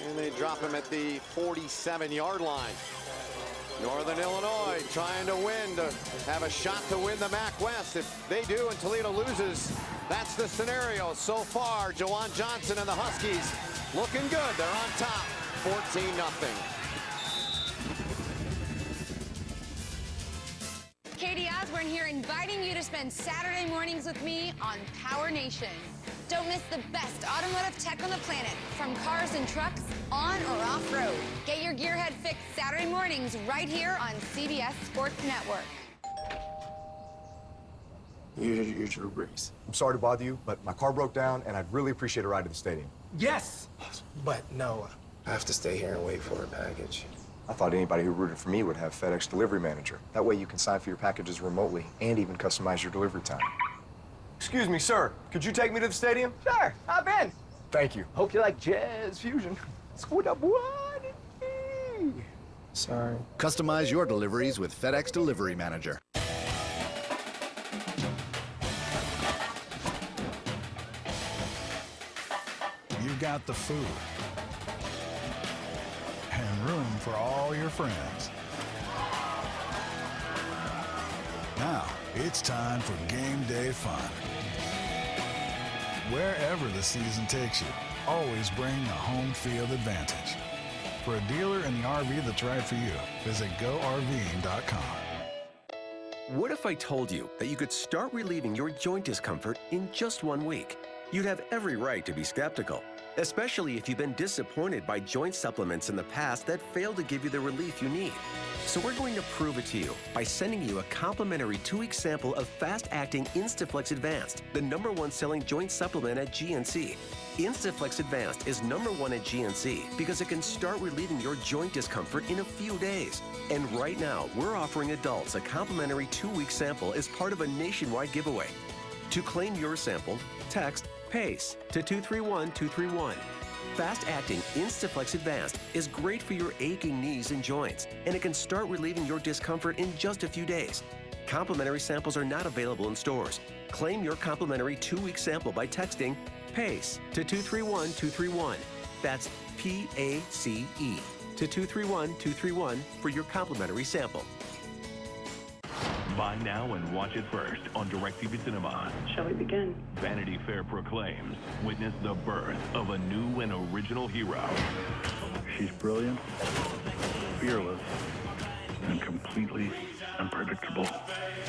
And they drop him at the 47-yard line. Northern Illinois trying to win, to have a shot to win the MAC West. If they do and Toledo loses, that's the scenario. So far, Jawan Johnson and the Huskies looking good. They're on top, 14-0.
Katie Osborne here, inviting you to spend Saturday mornings with me on Power Nation. Don't miss the best automotive tech on the planet, from cars and trucks, on or off-road. Get your gearhead fixed Saturday mornings right here on CBS Sports Network.
You're Drew Brees. I'm sorry to bother you, but my car broke down, and I'd really appreciate a ride to the stadium.
Yes! But no, I have to stay here and wait for a package.
I thought anybody who rooted for me would have FedEx Delivery Manager. That way you can sign for your packages remotely and even customize your delivery time. Excuse me, sir. Could you take me to the stadium?
Sure, hop in.
Thank you.
Hope you like jazz fusion.
Sorry.
Customize your deliveries with FedEx Delivery Manager.
You got the food and room for all your friends. Now, it's time for game day fun. Wherever the season takes you, always bring a home field advantage. For a dealer in the RV that's right for you, visit GoRVing.com.
What if I told you that you could start relieving your joint discomfort in just 1 week? You'd have every right to be skeptical, especially if you've been disappointed by joint supplements in the past that failed to give you the relief you need. So we're going to prove it to you by sending you a complimentary 2-week sample of fast-acting Instaflex Advanced, the #1 selling joint supplement at GNC. Instaflex Advanced is #1 at GNC because it can start relieving your joint discomfort in a few days. And right now, we're offering adults a complimentary 2-week sample as part of a nationwide giveaway. To claim your sample, text PACE to 231-231. Fast-acting Instaflex Advanced is great for your aching knees and joints, and it can start relieving your discomfort in just a few days. Complimentary samples are not available in stores. Claim your complimentary 2-week sample by texting PACE to 231-231. That's PACE to 231-231 for your complimentary sample.
Buy now and watch it first on DirecTV Cinema.
Shall we begin?
Vanity Fair proclaims, witness the birth of a new and original hero.
She's brilliant, fearless, and completely unpredictable.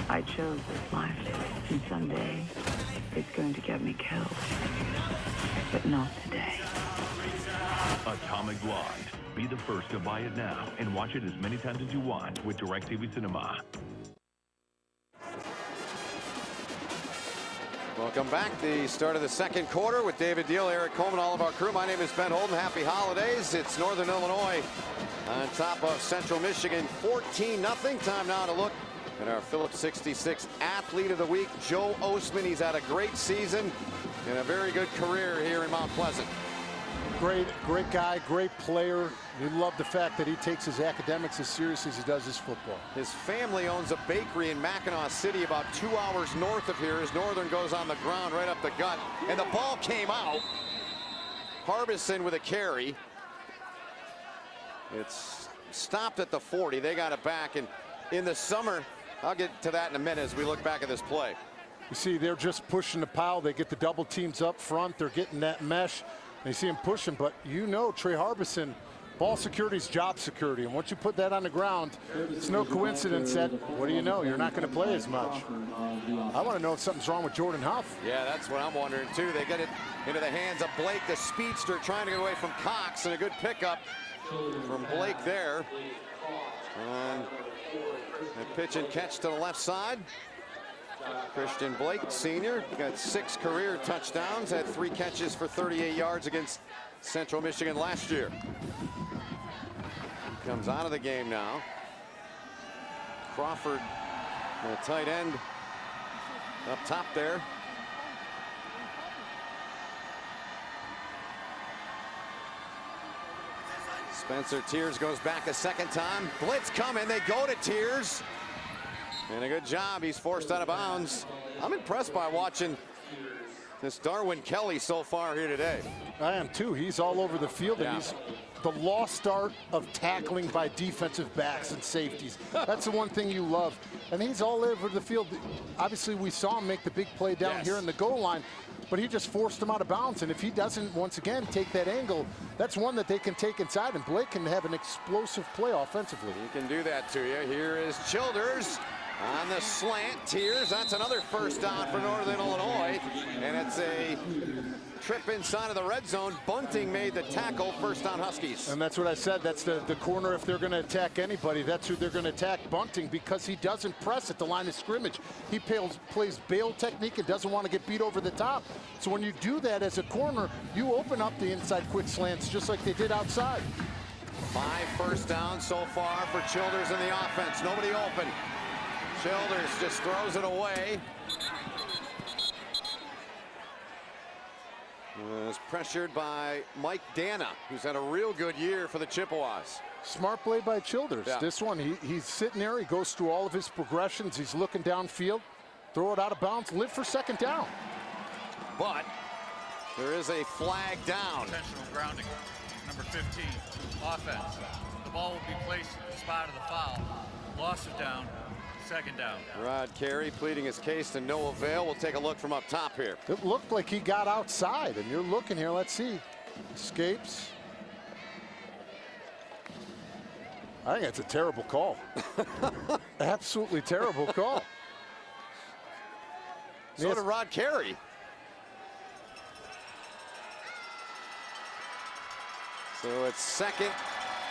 I chose this life, and someday it's going to get me killed. But not today.
Atomic Blonde. Be the first to buy it now and watch it as many times as you want with DirecTV Cinema.
Welcome back. The start of the second quarter with David Deal, Eric Coleman, all of our crew. My name is Ben Holden. Happy holidays. It's Northern Illinois on top of Central Michigan, 14-0. Time now to look at our Phillips 66 Athlete of the Week, Joe Osman. He's had a great season and a very good career here in Mount Pleasant.
Great guy, great player. We love the fact that he takes his academics as seriously as he does his football.
His family owns a bakery in Mackinac City, about 2 hours north of here, as Northern goes on the ground right up the gut. And the ball came out. Harbison with a carry. It's stopped at the 40. They got it back. And in the summer, I'll get to that in a minute as we look back at this play.
You see, they're just pushing the pile. They get the double teams up front. They're getting that mesh. You see him pushing, but you know Trey Harbison, ball security is job security. And once you put that on the ground, it's no coincidence that, what do you know, you're not going to play as much. I want to know if something's wrong with Jordan Huff.
Yeah, that's what I'm wondering, too. They get it into the hands of Blake, the speedster, trying to get away from Cox, and a good pickup from Blake there. And a pitch and catch to the left side. Christian Blake, senior, got 6 career touchdowns, had 3 catches for 38 yards against Central Michigan last year. Comes out of the game now. Crawford, the tight end, up top there. Spencer Tears goes back a second time. Blitz coming, they go to Tears. And a good job, he's forced out of bounds. I'm impressed by watching this Darwin Kelly so far here today.
I am too. He's all over the field, and he's the lost art of tackling by defensive backs and safeties. That's the one thing you love. And he's all over the field. Obviously, we saw him make the big play down here in the goal line, but he just forced him out of bounds. And if he doesn't, once again, take that angle, that's one that they can take inside, and Blake can have an explosive play offensively.
He can do that to you. Here is Childers. On the slant, Tears, that's another first down for Northern Illinois. And it's a trip inside of the red zone. Bunting made the tackle, first down Huskies.
And that's what I said, that's the corner. If they're going to attack anybody, that's who they're going to attack, Bunting, because he doesn't press at the line of scrimmage. He plays bail technique and doesn't want to get beat over the top. So when you do that as a corner, you open up the inside quick slants just like they did outside.
5 first downs so far for Childers in the offense. Nobody open. Childers just throws it away. Was pressured by Mike Dana, who's had a real good year for the Chippewas.
Smart play by Childers.
Yeah.
This one, he's sitting there. He goes through all of his progressions. He's looking downfield. Throw it out of bounds. Live for second down.
But there is a flag down.
Intentional grounding. Number 15, offense. The ball will be placed at the spot of the foul. Loss of down. Second down.
Rod Carey pleading his case to no avail. We'll take a look from up top here.
It looked like he got outside, and you're looking here. Let's see. Escapes. I think that's a terrible call. Absolutely terrible call.
So did Rod Carey. So it's second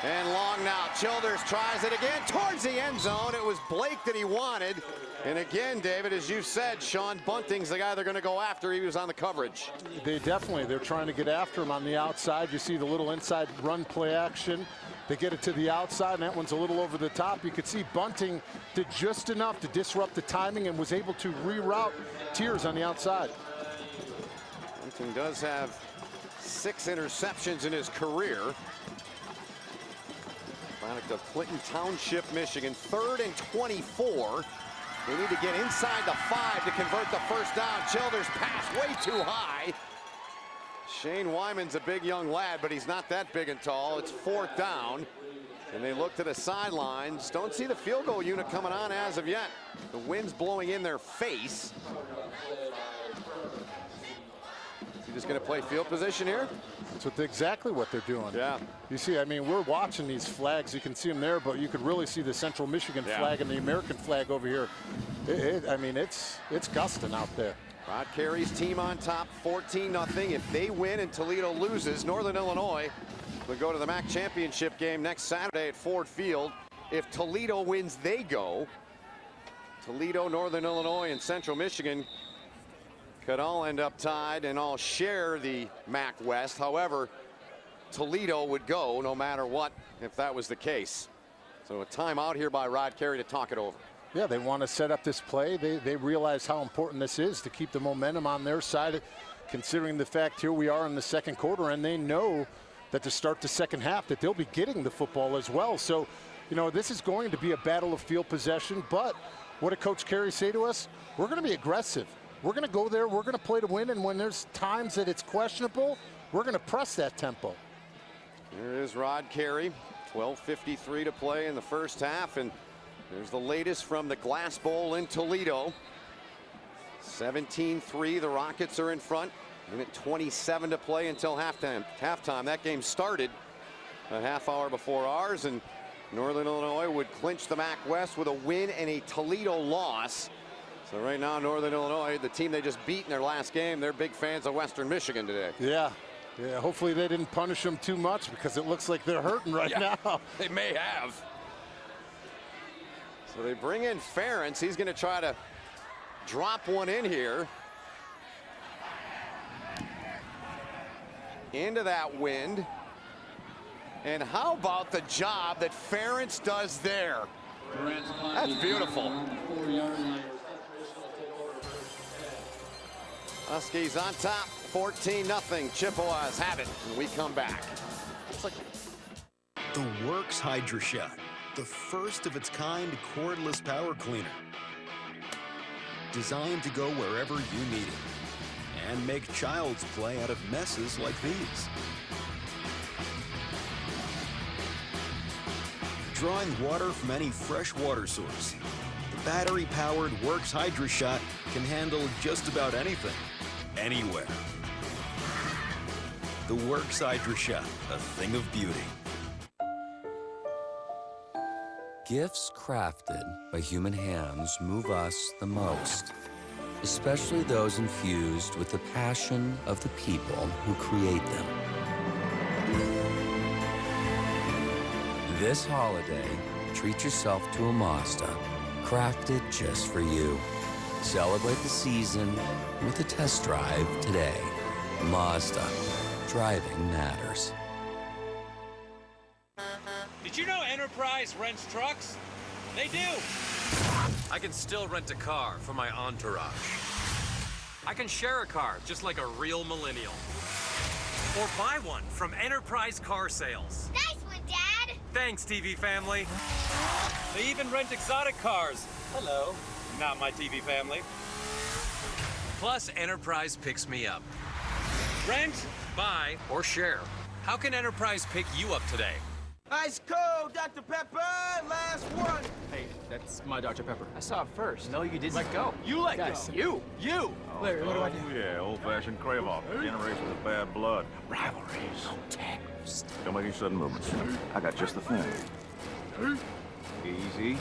and long now. Childers tries it again towards the end zone. It was Blake that he wanted. And again, David, as you said, Sean Bunting's the guy they're going to go after. He was on the coverage.
They're trying to get after him on the outside. You see the little inside run play action. They get it to the outside, and that one's a little over the top. You could see Bunting did just enough to disrupt the timing and was able to reroute Tears on the outside.
Bunting does have 6 interceptions in his career. Product of Clinton Township, Michigan. 3rd and 24. They need to get inside the 5 to convert the first down. Childers pass way too high. Shane Wyman's a big young lad, but he's not that big and tall. It's 4th down. And they look to the sidelines. Don't see the field goal unit coming on as of yet. The wind's blowing in their face. Is he just going to play field position here?
That's exactly what they're doing.
Yeah.
You see, I mean, we're watching these flags. You can see them there, but you could really see the Central Michigan flag and the American flag over here. I mean, it's gusting out there.
Rod Carey's team on top, 14-0. If they win and Toledo loses, Northern Illinois will go to the MAC championship game next Saturday at Ford Field. If Toledo wins, they go. Toledo, Northern Illinois, and Central Michigan could all end up tied and all share the MAC West. However, Toledo would go no matter what if that was the case. So a timeout here by Rod Carey to talk it over.
Yeah, they want to set up this play. They realize how important this is to keep the momentum on their side, considering the fact here we are in the second quarter, and they know that to start the second half that they'll be getting the football as well. So, you know, this is going to be a battle of field possession, but what did Coach Carey say to us? We're going to be aggressive. We're going to go there. We're going to play to win, and when there's times that it's questionable, we're going to press that tempo.
Here is Rod Carey, 12:53 to play in the first half, and there's the latest from the Glass Bowl in Toledo. 17-3, the Rockets are in front. Minute 27 to play until halftime. That game started a half hour before ours, and Northern Illinois would clinch the MAC West with a win and a Toledo loss. So right now, Northern Illinois, the team they just beat in their last game, they're big fans of Western Michigan today.
Yeah, hopefully they didn't punish them too much because it looks like they're hurting right now.
They may have. So they bring in Ferentz. He's going to try to drop one in here. Into that wind. And how about the job that Ferentz does there? That's beautiful. Huskies on top, 14-0. Chippewas have it when we come back.
The Works Hydro Shot, the first of its kind cordless power cleaner. Designed to go wherever you need it and make child's play out of messes like these. Drawing water from any fresh water source, the battery-powered Works Hydro Shot can handle just about anything, anywhere. The Works Hydro Shot, a thing of beauty.
Gifts crafted by human hands move us the most, especially those infused with the passion of the people who create them. This holiday, treat yourself to a Mazda, crafted just for you. Celebrate the season with a test drive today. Mazda, driving matters.
Did you know Enterprise rents trucks? They do. I can still rent a car for my entourage. I can share a car just like a real millennial. Or buy one from Enterprise Car Sales.
Nice one, Dad.
Thanks, TV family. They even rent exotic cars. Hello. Not my TV family. Plus, Enterprise picks me up. Rent, buy, or share. How can Enterprise pick you up today?
Ice cold, Dr. Pepper, last one.
Hey, that's my Dr. Pepper. I saw it first.
No, you didn't.
Let go.
You let
Guys,
go. You.
Larry, what do I do?
Yeah, old-fashioned crave-off. Generations of bad blood. Rivalries. Don't make any sudden movements. I got just the thing. Easy.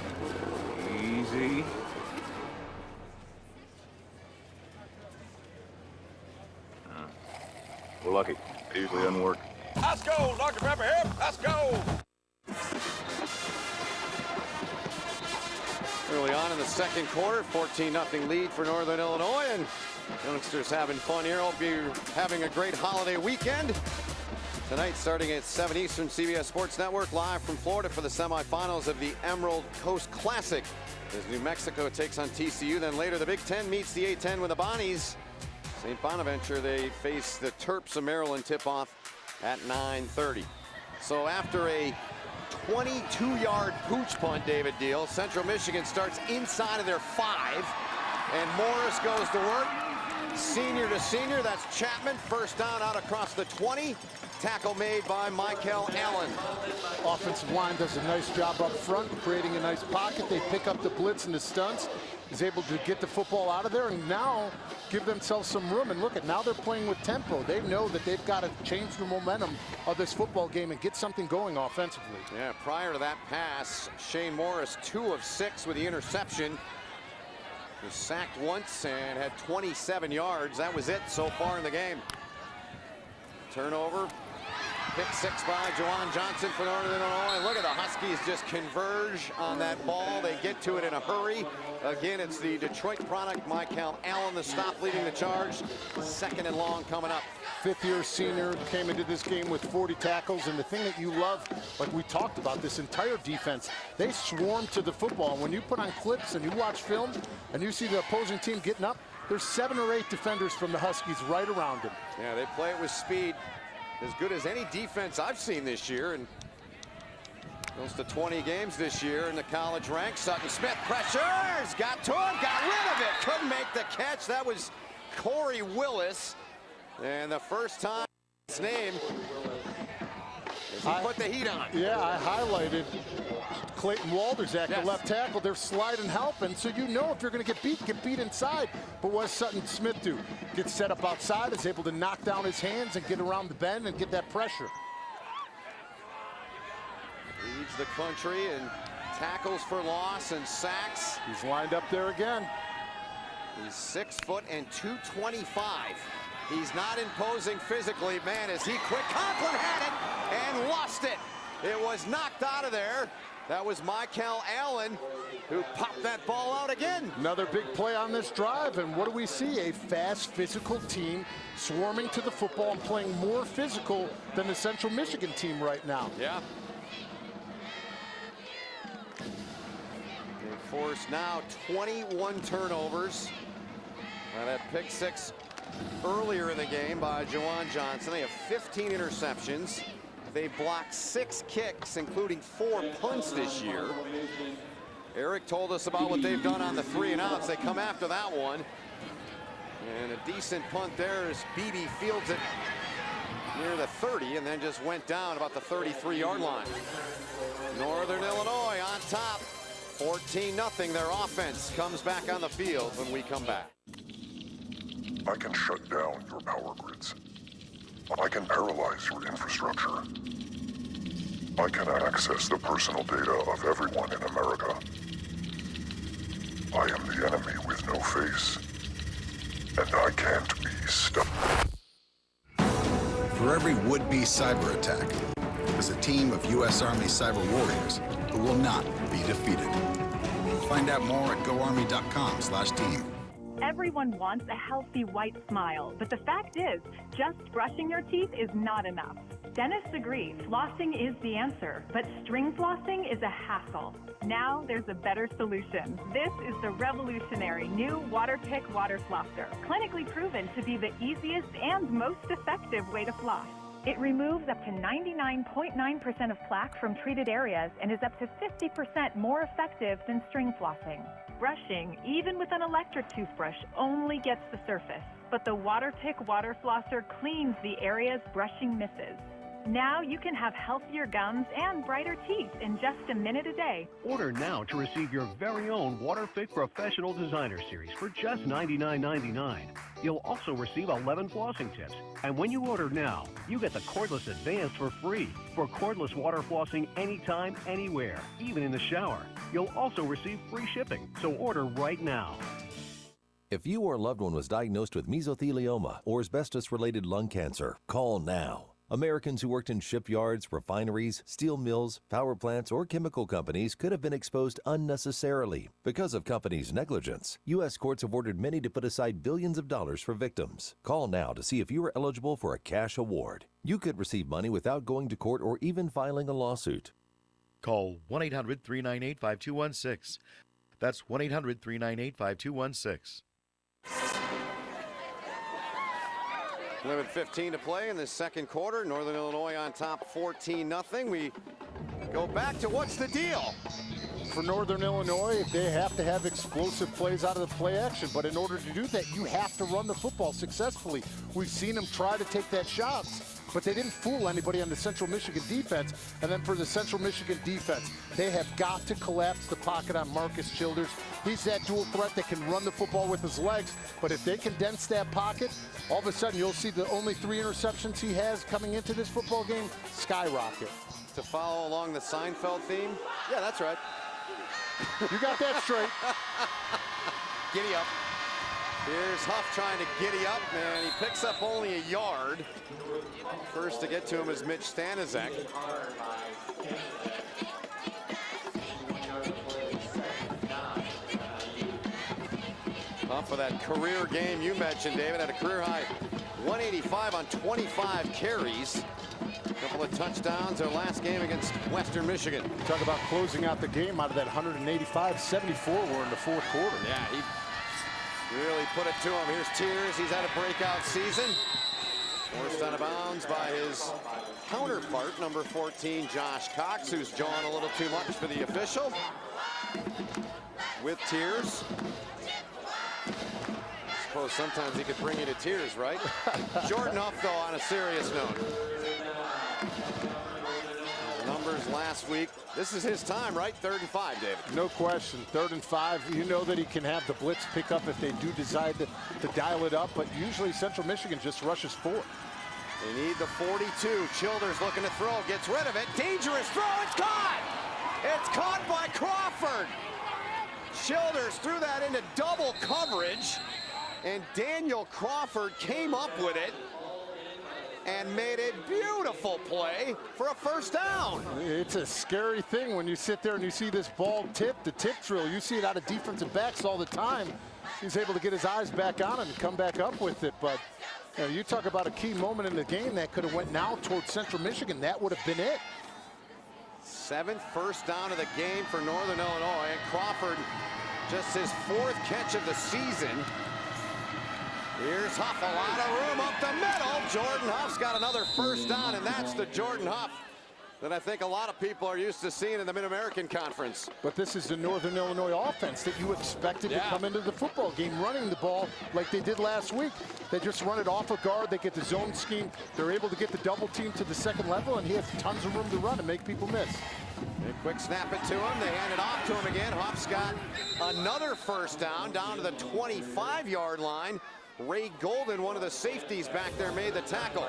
Easy. We're lucky. It usually doesn't work.
Let's go, Dr. Pepper, here. Let's go.
Early on in the second quarter, 14-0 lead for Northern Illinois, and youngsters having fun here. Hope you're having a great holiday weekend. Tonight, starting at 7 Eastern, CBS Sports Network, live from Florida for the semifinals of the Emerald Coast Classic, as New Mexico takes on TCU. Then later, the Big Ten meets the A-10 with the Bonnies. St. Bonaventure, they face the Terps of Maryland tip-off at 9:30. So after a 22-yard pooch punt, David Deal, Central Michigan starts inside of their 5, and Morris goes to work. Senior to senior, that's Chapman. First down out across the 20. Tackle made by Michael Allen.
Offensive line does a nice job up front, creating a nice pocket. They pick up the blitz and the stunts. Is able to get the football out of there and now give themselves some room. And look at, now they're playing with tempo. They know that they've got to change the momentum of this football game and get something going offensively.
Yeah, prior to that pass, Shane Morris 2 of 6 with the interception. Was sacked once and had 27 yards. That was it so far in the game. Turnover. Pick 6 by Juwan Johnson for Northern Illinois. Look at the Huskies just converge on that ball. They get to it in a hurry. Again, it's the Detroit product, Michael Allen, the stop leading the charge. 2nd and long coming up.
5th-year senior came into this game with 40 tackles, and the thing that you love, like we talked about, this entire defense, they swarm to the football. When you put on clips and you watch film and you see the opposing team getting up, there's 7 or 8 defenders from the Huskies right around them.
Yeah, they play it with speed. As good as any defense I've seen this year, and close to 20 games this year in the college ranks. Sutton Smith pressures, got to him, got rid of it, couldn't make the catch. That was Corey Willis, and the first time his name as he put the heat on.
Yeah, I highlighted Clayton Walderzak, the left tackle. They're sliding helping, so you know if you're going to get beat inside. But what does Sutton Smith do? Gets set up outside, is able to knock down his hands and get around the bend and get that pressure.
Leads the country in tackles for loss and sacks.
He's lined up there again.
He's 6 foot and 225. He's not imposing physically. Man, is he quick. Conklin had it and lost it. It was knocked out of there. That was Michael Allen who popped that ball out again.
Another big play on this drive, and what do we see? A fast, physical team swarming to the football and playing more physical than the Central Michigan team right now.
Yeah. They force now 21 turnovers. That pick 6 earlier in the game by Juwan Johnson. They have 15 interceptions. They blocked 6 kicks, including 4 punts this year. Eric told us about what they've done on the 3 and outs. They come after that one. And a decent punt there as Beebe fields it near the 30 and then just went down about the 33-yard line. Northern Illinois on top. 14-0. Their offense comes back on the field when we come back.
I can shut down your power grids. I can paralyze your infrastructure. I can access the personal data of everyone in America. I am the enemy with no face, and I can't be stopped.
For every would-be cyber attack, there's a team of U.S. Army cyber warriors who will not be defeated. Find out more at goarmy.com/team.
Everyone wants a healthy white smile, but the fact is, just brushing your teeth is not enough. Dentists agree flossing is the answer, but string flossing is a hassle. Now there's a better solution. This is the revolutionary new Waterpik Water Flosser, clinically proven to be the easiest and most effective way to floss. It removes up to 99.9% of plaque from treated areas and is up to 50% more effective than string flossing. Brushing, even with an electric toothbrush, only gets the surface, but the Waterpik Water Flosser cleans the areas brushing misses. Now you can have healthier gums and brighter teeth in just a minute a day.
Order now to receive your very own Waterpik Professional Designer Series for just $99.99. You'll also receive 11 flossing tips. And when you order now, you get the Cordless Advanced for free for cordless water flossing anytime, anywhere, even in the shower. You'll also receive free shipping, so order right now.
If you or a loved one was diagnosed with mesothelioma or asbestos-related lung cancer, call now. Americans who worked in shipyards, refineries, steel mills, power plants, or chemical companies could have been exposed unnecessarily. Because of companies' negligence, U.S. courts have ordered many to put aside billions of dollars for victims. Call now to see if you are eligible for a cash award. You could receive money without going to court or even filing a lawsuit.
Call 1-800-398-5216. That's 1-800-398-5216.
11:15 to play in the second quarter. Northern Illinois on top 14-0. We go back to what's the deal?
for Northern Illinois, they have to have explosive plays out of the play action. But in order to do that, you have to run the football successfully. We've seen them try to take that shots, but they didn't fool anybody on the Central Michigan defense. And then for the Central Michigan defense, they have got to collapse the pocket on Marcus Childers. He's that dual threat that can run the football with his legs, but if they condense that pocket, all of a sudden you'll see the only 3 interceptions he has coming into this football game skyrocket.
To follow along the Seinfeld theme? Yeah, that's right.
You got that straight.
Giddy up. Here's Huff trying to giddy up, and he picks up only a yard. First to get to him is Mitch Stanizek. Huff for that career game you mentioned, David, had a career high 185 on 25 carries. Couple of touchdowns, their last game against Western Michigan.
Talk about closing out the game out of that 185, 74 were in the fourth quarter.
Yeah, he really put it to him. Here's Tears, he's had a breakout season. Forced out of bounds by his counterpart, number 14, Josh Cox, who's jawing a little too much for the official. With Tears. I suppose sometimes he could bring you to tears, right? Jordan Huff, though, on a serious note. Numbers last week. This is his time, right? 3rd and 5, David.
No question. 3rd and 5. You know that he can have the blitz pick up if they do decide to dial it up, but usually Central Michigan just rushes 4.
They need the 42. Childers looking to throw, gets rid of it. Dangerous throw, it's caught! It's caught by Crawford. Childers threw that into double coverage, and Daniel Crawford came up with it and made a beautiful play for a first down.
It's a scary thing when you sit there and you see this ball tip, the tip drill. You see it out of defensive backs all the time. He's able to get his eyes back on it and come back up with it. But you talk about a key moment in the game that could have went now towards Central Michigan. That would have been it.
7th first down of the game for Northern Illinois. And Crawford, just his 4th catch of the season. Here's Huff, a lot of room up the middle. Jordan Huff's got another first down, and that's the Jordan Huff that I think a lot of people are used to seeing in the Mid-American Conference.
But this is the Northern Illinois offense that you expected to come into the football game running the ball like they did last week. They just run it off a guard. They get the zone scheme. They're able to get the double team to the second level, and he has tons of room to run and make people miss.
A quick snap it to him. They hand it off to him again. Huff's got another first down to the 25-yard line. Ray Golden, one of the safeties back there, made the tackle.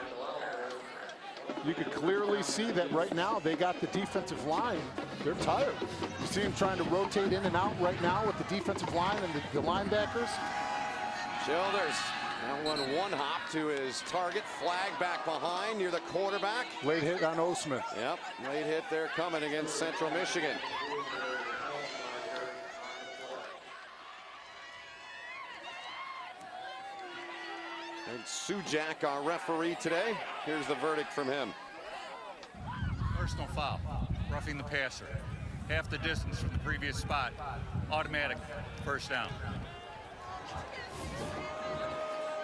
You could clearly see that right now they got the defensive line. They're tired. You see him trying to rotate in and out right now with the defensive line and the linebackers.
Childers, that one hop to his target. Flag back behind near the quarterback.
Late hit on Osman.
Yep, late hit there coming against Central Michigan. And Sujak, our referee today. Here's the verdict from him.
Personal foul, roughing the passer. Half the distance from the previous spot. Automatic first down.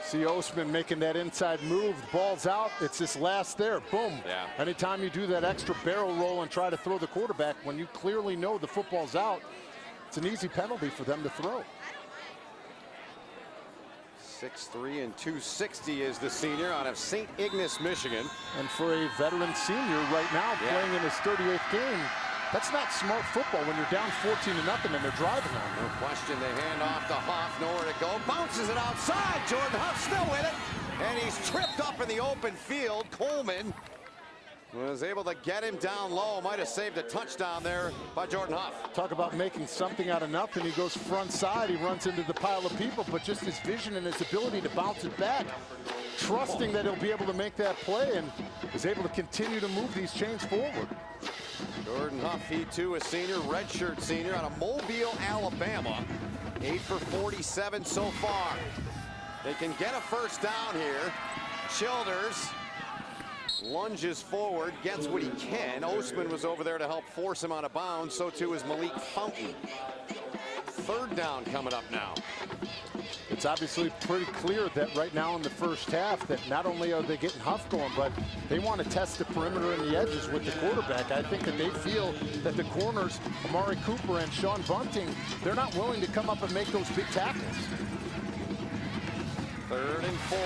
See Osman making that inside move. The ball's out. It's this last there. Boom.
Yeah.
Anytime you do that extra barrel roll and try to throw the quarterback, when you clearly know the football's out, it's an easy penalty for them to throw.
6'3" and 260 is the senior out of St. Ignace, Michigan.
And for a veteran senior right now playing in his 38th game, that's not smart football when you're down 14-0 and they're driving on you.
No question, they hand off to Huff, nowhere to go. Bounces it outside. Jordan Huff still with it. And he's tripped up in the open field. Coleman was able to get him down low. Might have saved a touchdown there by Jordan Huff.
Talk about making something out of nothing. He goes front side. He runs into the pile of people, but just his vision and his ability to bounce it back, trusting that he'll be able to make that play, and is able to continue to move these chains forward.
Jordan Huff, he too a senior, redshirt senior out of Mobile, Alabama. 8 for 47 so far. They can get a first down here. Childers lunges forward, gets what he can. Osman was over there to help force him out of bounds. So too is Malik Fountain. 3rd down coming up now.
It's obviously pretty clear that right now in the first half that not only are they getting Huff going, but they want to test the perimeter and the edges with the quarterback. I think that they feel that the corners, Amari Cooper and Sean Bunting, they're not willing to come up and make those big tackles.
3rd and 4.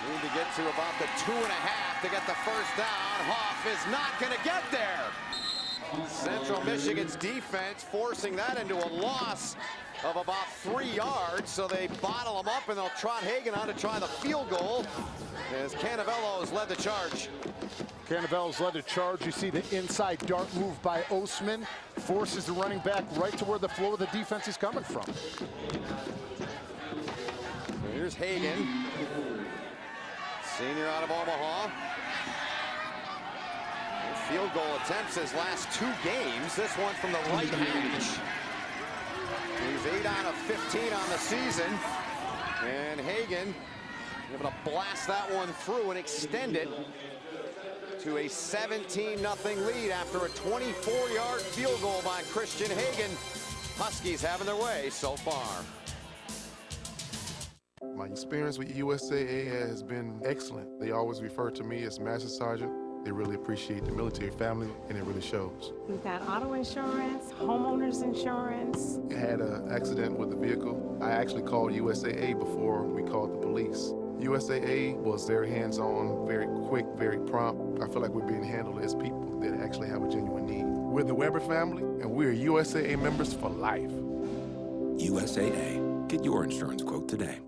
Need to get to about the 2.5 to get the first down. Huff is not going to get there. Central Michigan's defense forcing that into a loss of about 3 yards, so they bottle him up and they'll trot Hagan on to try the field goal as Cannavella has led the charge.
Cannavella's led the charge. You see the inside dart move by Osman, forces the running back right to where the flow of the defense is coming from.
Here's Hagan, senior out of Omaha. Field goal attempts his last 2 games. This one from the right hash. He's 8 out of 15 on the season. And Hagan able to blast that one through and extend it to a 17-0 lead after a 24-yard field goal by Christian Hagan. Huskies having their way so far.
My experience with USAA has been excellent. They always refer to me as Master Sergeant. They really appreciate the military family, and it really shows.
We've got auto insurance, homeowners insurance.
I had an accident with the vehicle. I actually called USAA before we called the police. USAA was very hands-on, very quick, very prompt. I feel like we're being handled as people that actually have a genuine need. We're the Weber family, and we're USAA members for life.
USAA. Get your insurance quote today.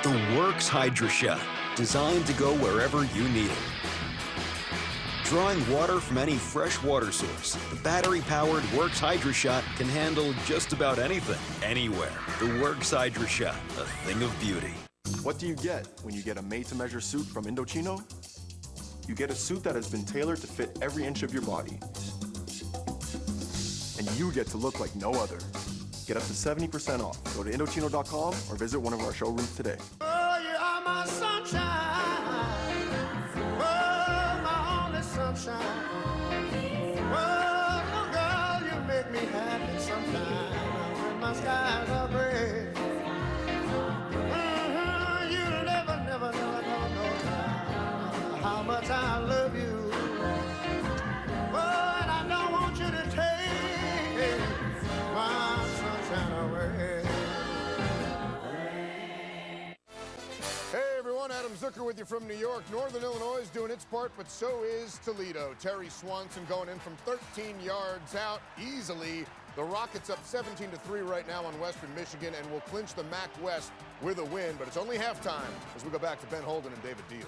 The Works Hydra Shot, designed to go wherever you need it. Drawing water from any fresh water source, the battery-powered Works Hydra Shot can handle just about anything, anywhere. The Works Hydra Shot, a thing of beauty.
What do you get when you get a made-to-measure suit from Indochino? You get a suit that has been tailored to fit every inch of your body. And you get to look like no other. Get up to 70% off. Go to Indochino.com or visit one of our showrooms today.
Oh, you are my sunshine. Oh, my only sunshine. Oh, girl, you make me happy sometimes when my skies are gray. You never know how much I love you. Oh, and I don't want you to take my sunshine away.
Hey everyone, Adam Zucker with you from New York. Northern Illinois is doing its part, but so is Toledo. Terry Swanson going in from 13 yards out easily. The Rockets up 17-3 right now on Western Michigan and will clinch the MAC West with a win, but it's only halftime as we go back to Ben Holden and David Deal.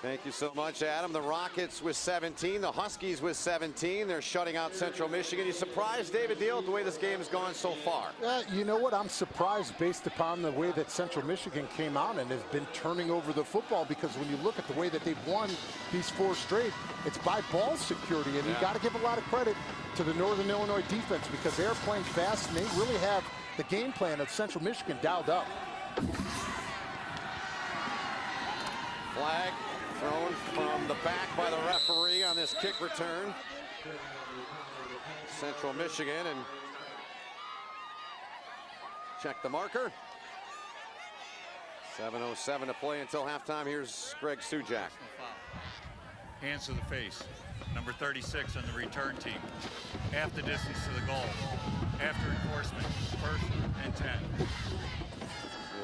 Thank you so much, Adam. The Rockets with 17, the Huskies with 17. They're shutting out Central Michigan. You surprised, David Deal, the way this game has gone so far?
You know what? I'm surprised based upon the way that Central Michigan came out and has been turning over the football, because when you look at the way that they've won these 4 straight, it's by ball security, and you got to give a lot of credit to the Northern Illinois defense, because they're playing fast and they really have the game plan of Central Michigan dialed up.
Flag thrown from the back by the referee on this kick return. Central Michigan, and check the marker. 7:07 to play until halftime. Here's Greg Sujak.
Hands to the face. Number 36 on the return team. Half the distance to the goal. After enforcement, 1st and 10.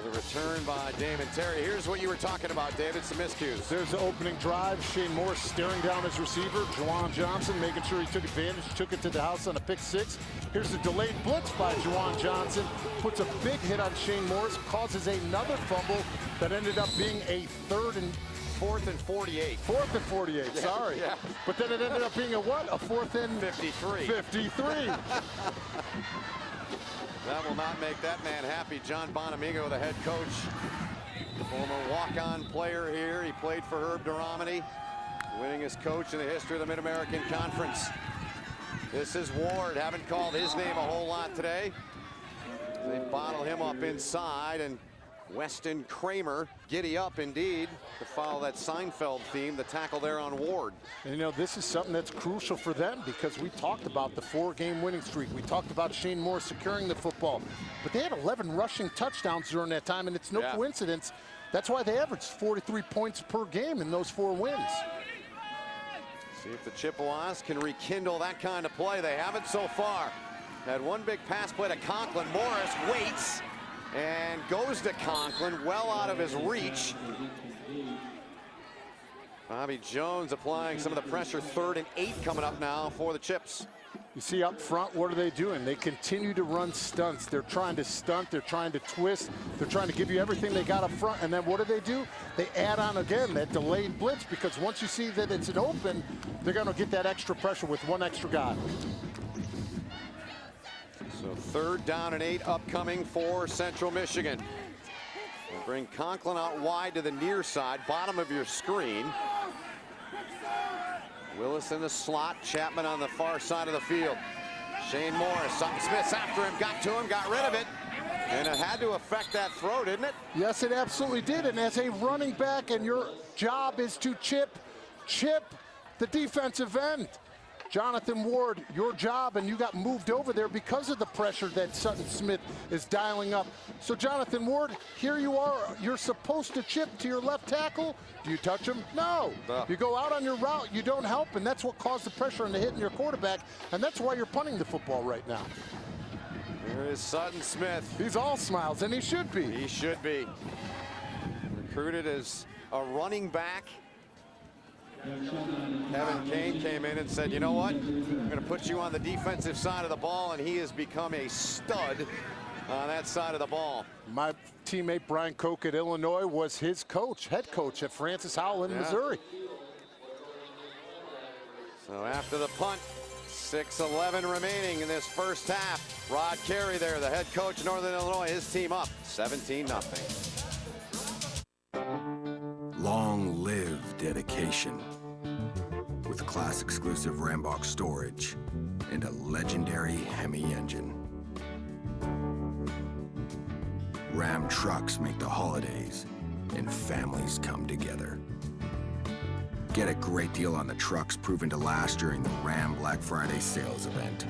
The return by Damon Terry. Here's what you were talking about, David. Some miscues.
There's the opening drive. Shane Morris staring down his receiver. Juwan Johnson making sure he took advantage. Took it to the house on a pick 6. Here's the delayed blitz by Juwan Johnson. Puts a big hit on Shane Morris. Causes another fumble that ended up being a 3rd and
4th and 48.
4th and 48,
Yeah,
sorry.
yeah.
But then it ended up being a what? A 4th and
53.
53.
That will not make that man happy. John Bonamigo, the head coach, former walk-on player here. He played for Herb Duramity, winningest coach in the history of the Mid-American Conference. This is Ward. Haven't called his name a whole lot today. They bottle him up inside, and Weston Kramer, giddy up indeed, to follow that Seinfeld theme, the tackle there on Ward.
And you know, this is something that's crucial for them because we talked about the 4-game winning streak. We talked about Shane Morris securing the football. But they had 11 rushing touchdowns during that time, and it's no coincidence. That's why they averaged 43 points per game in those 4 wins.
See if the Chippewas can rekindle that kind of play. They haven't so far. Had one big pass play to Conklin. Morris waits and goes to Conklin, well out of his reach. Bobby Jones applying some of the pressure. 3rd and 8 coming up now for the Chips.
You see up front, what are they doing? They continue to run stunts. They're trying to stunt, they're trying to twist, they're trying to give you everything they got up front, and then what do? They add on again that delayed blitz, because once you see that it's an open, they're gonna get that extra pressure with one extra guy.
So 3rd down and 8 upcoming for Central Michigan. We'll bring Conklin out wide to the near side, bottom of your screen. Willis in the slot, Chapman on the far side of the field. Shane Morris, Sutton Smith's after him, got to him, got rid of it. And it had to affect that throw, didn't it?
Yes, it absolutely did. And as a running back, and your job is to chip the defensive end. Jonathan Ward, your job, and you got moved over there because of the pressure that Sutton Smith is dialing up. So Jonathan Ward, here you are. You're supposed to chip to your left tackle. Do you touch him? No. You go out on your route, you don't help, and that's what caused the pressure on the hitting your quarterback, and that's why you're punting the football right now.
Here is Sutton Smith.
He's all smiles, and he should be.
He should be. Recruited as a running back. Kevin Kane came in and said, you know what? I'm going to put you on the defensive side of the ball, and he has become a stud on that side of the ball.
My teammate Brian Koch at Illinois was his coach, head coach at Francis Howell in Missouri.
So after the punt, 6:11 remaining in this first half. Rod Carey there, the head coach of Northern Illinois, his team up 17-0.
Long live dedication. With class exclusive Rambock storage and a legendary Hemi engine. Ram trucks make the holidays and families come together. Get a great deal on the trucks proven to last during the Ram Black Friday sales event.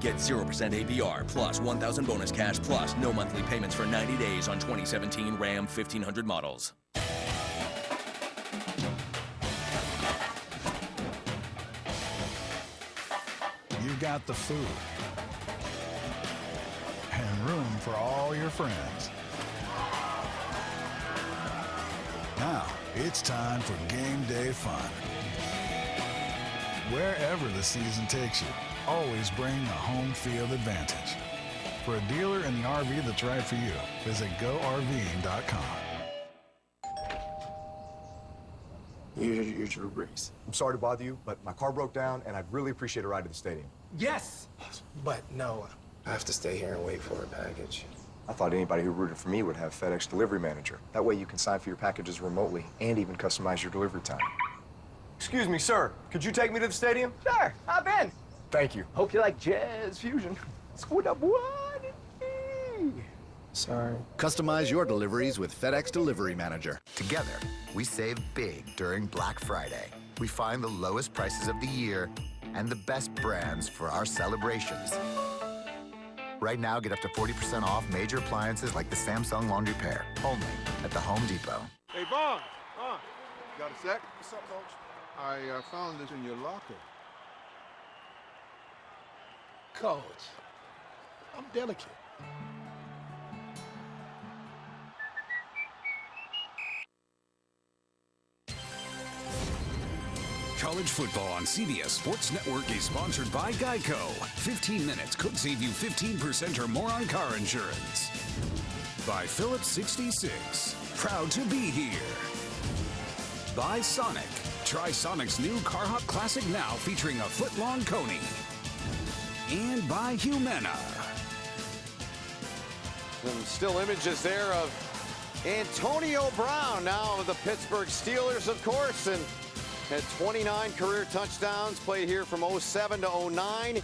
Get 0% APR plus 1,000 bonus cash plus no monthly payments for 90 days on 2017 Ram 1500 models.
You got the food and room for all your friends. Now it's time for game day fun. Wherever the season takes you, always bring a home field advantage. For a dealer in the RV that's right for you, visit GoRVing.com.
You're Drew Brees. I'm sorry to bother you, but my car broke down, and I'd really appreciate a ride to the stadium.
Yes! But no, I have to stay here and wait for a package.
I thought anybody who rooted for me would have FedEx Delivery Manager. That way you can sign for your packages remotely and even customize your delivery time. Excuse me, sir. Could you take me to the stadium?
Sure, hop in.
Thank you.
Hope you like jazz fusion. Scoot up one. Sorry.
Customize your deliveries with FedEx Delivery Manager. Together, we save big during Black Friday. We find the lowest prices of the year and the best brands for our celebrations. Right now, get up to 40% off major appliances like the Samsung Laundry Pair, only at the Home Depot.
Hey, Vaughn. Got a sec? What's up, Coach? I found this in your locker.
Coach, I'm delicate.
College football on CBS Sports Network is sponsored by Geico. 15 minutes could save you 15% or more on car insurance. By Phillips 66. Proud to be here. by Sonic. Try Sonic's new Car Hop Classic now, featuring a foot-long Coney. And by Humana.
Some still images there of Antonio Brown, now of the Pittsburgh Steelers, of course, and had 29 career touchdowns, played here from 07 to 09.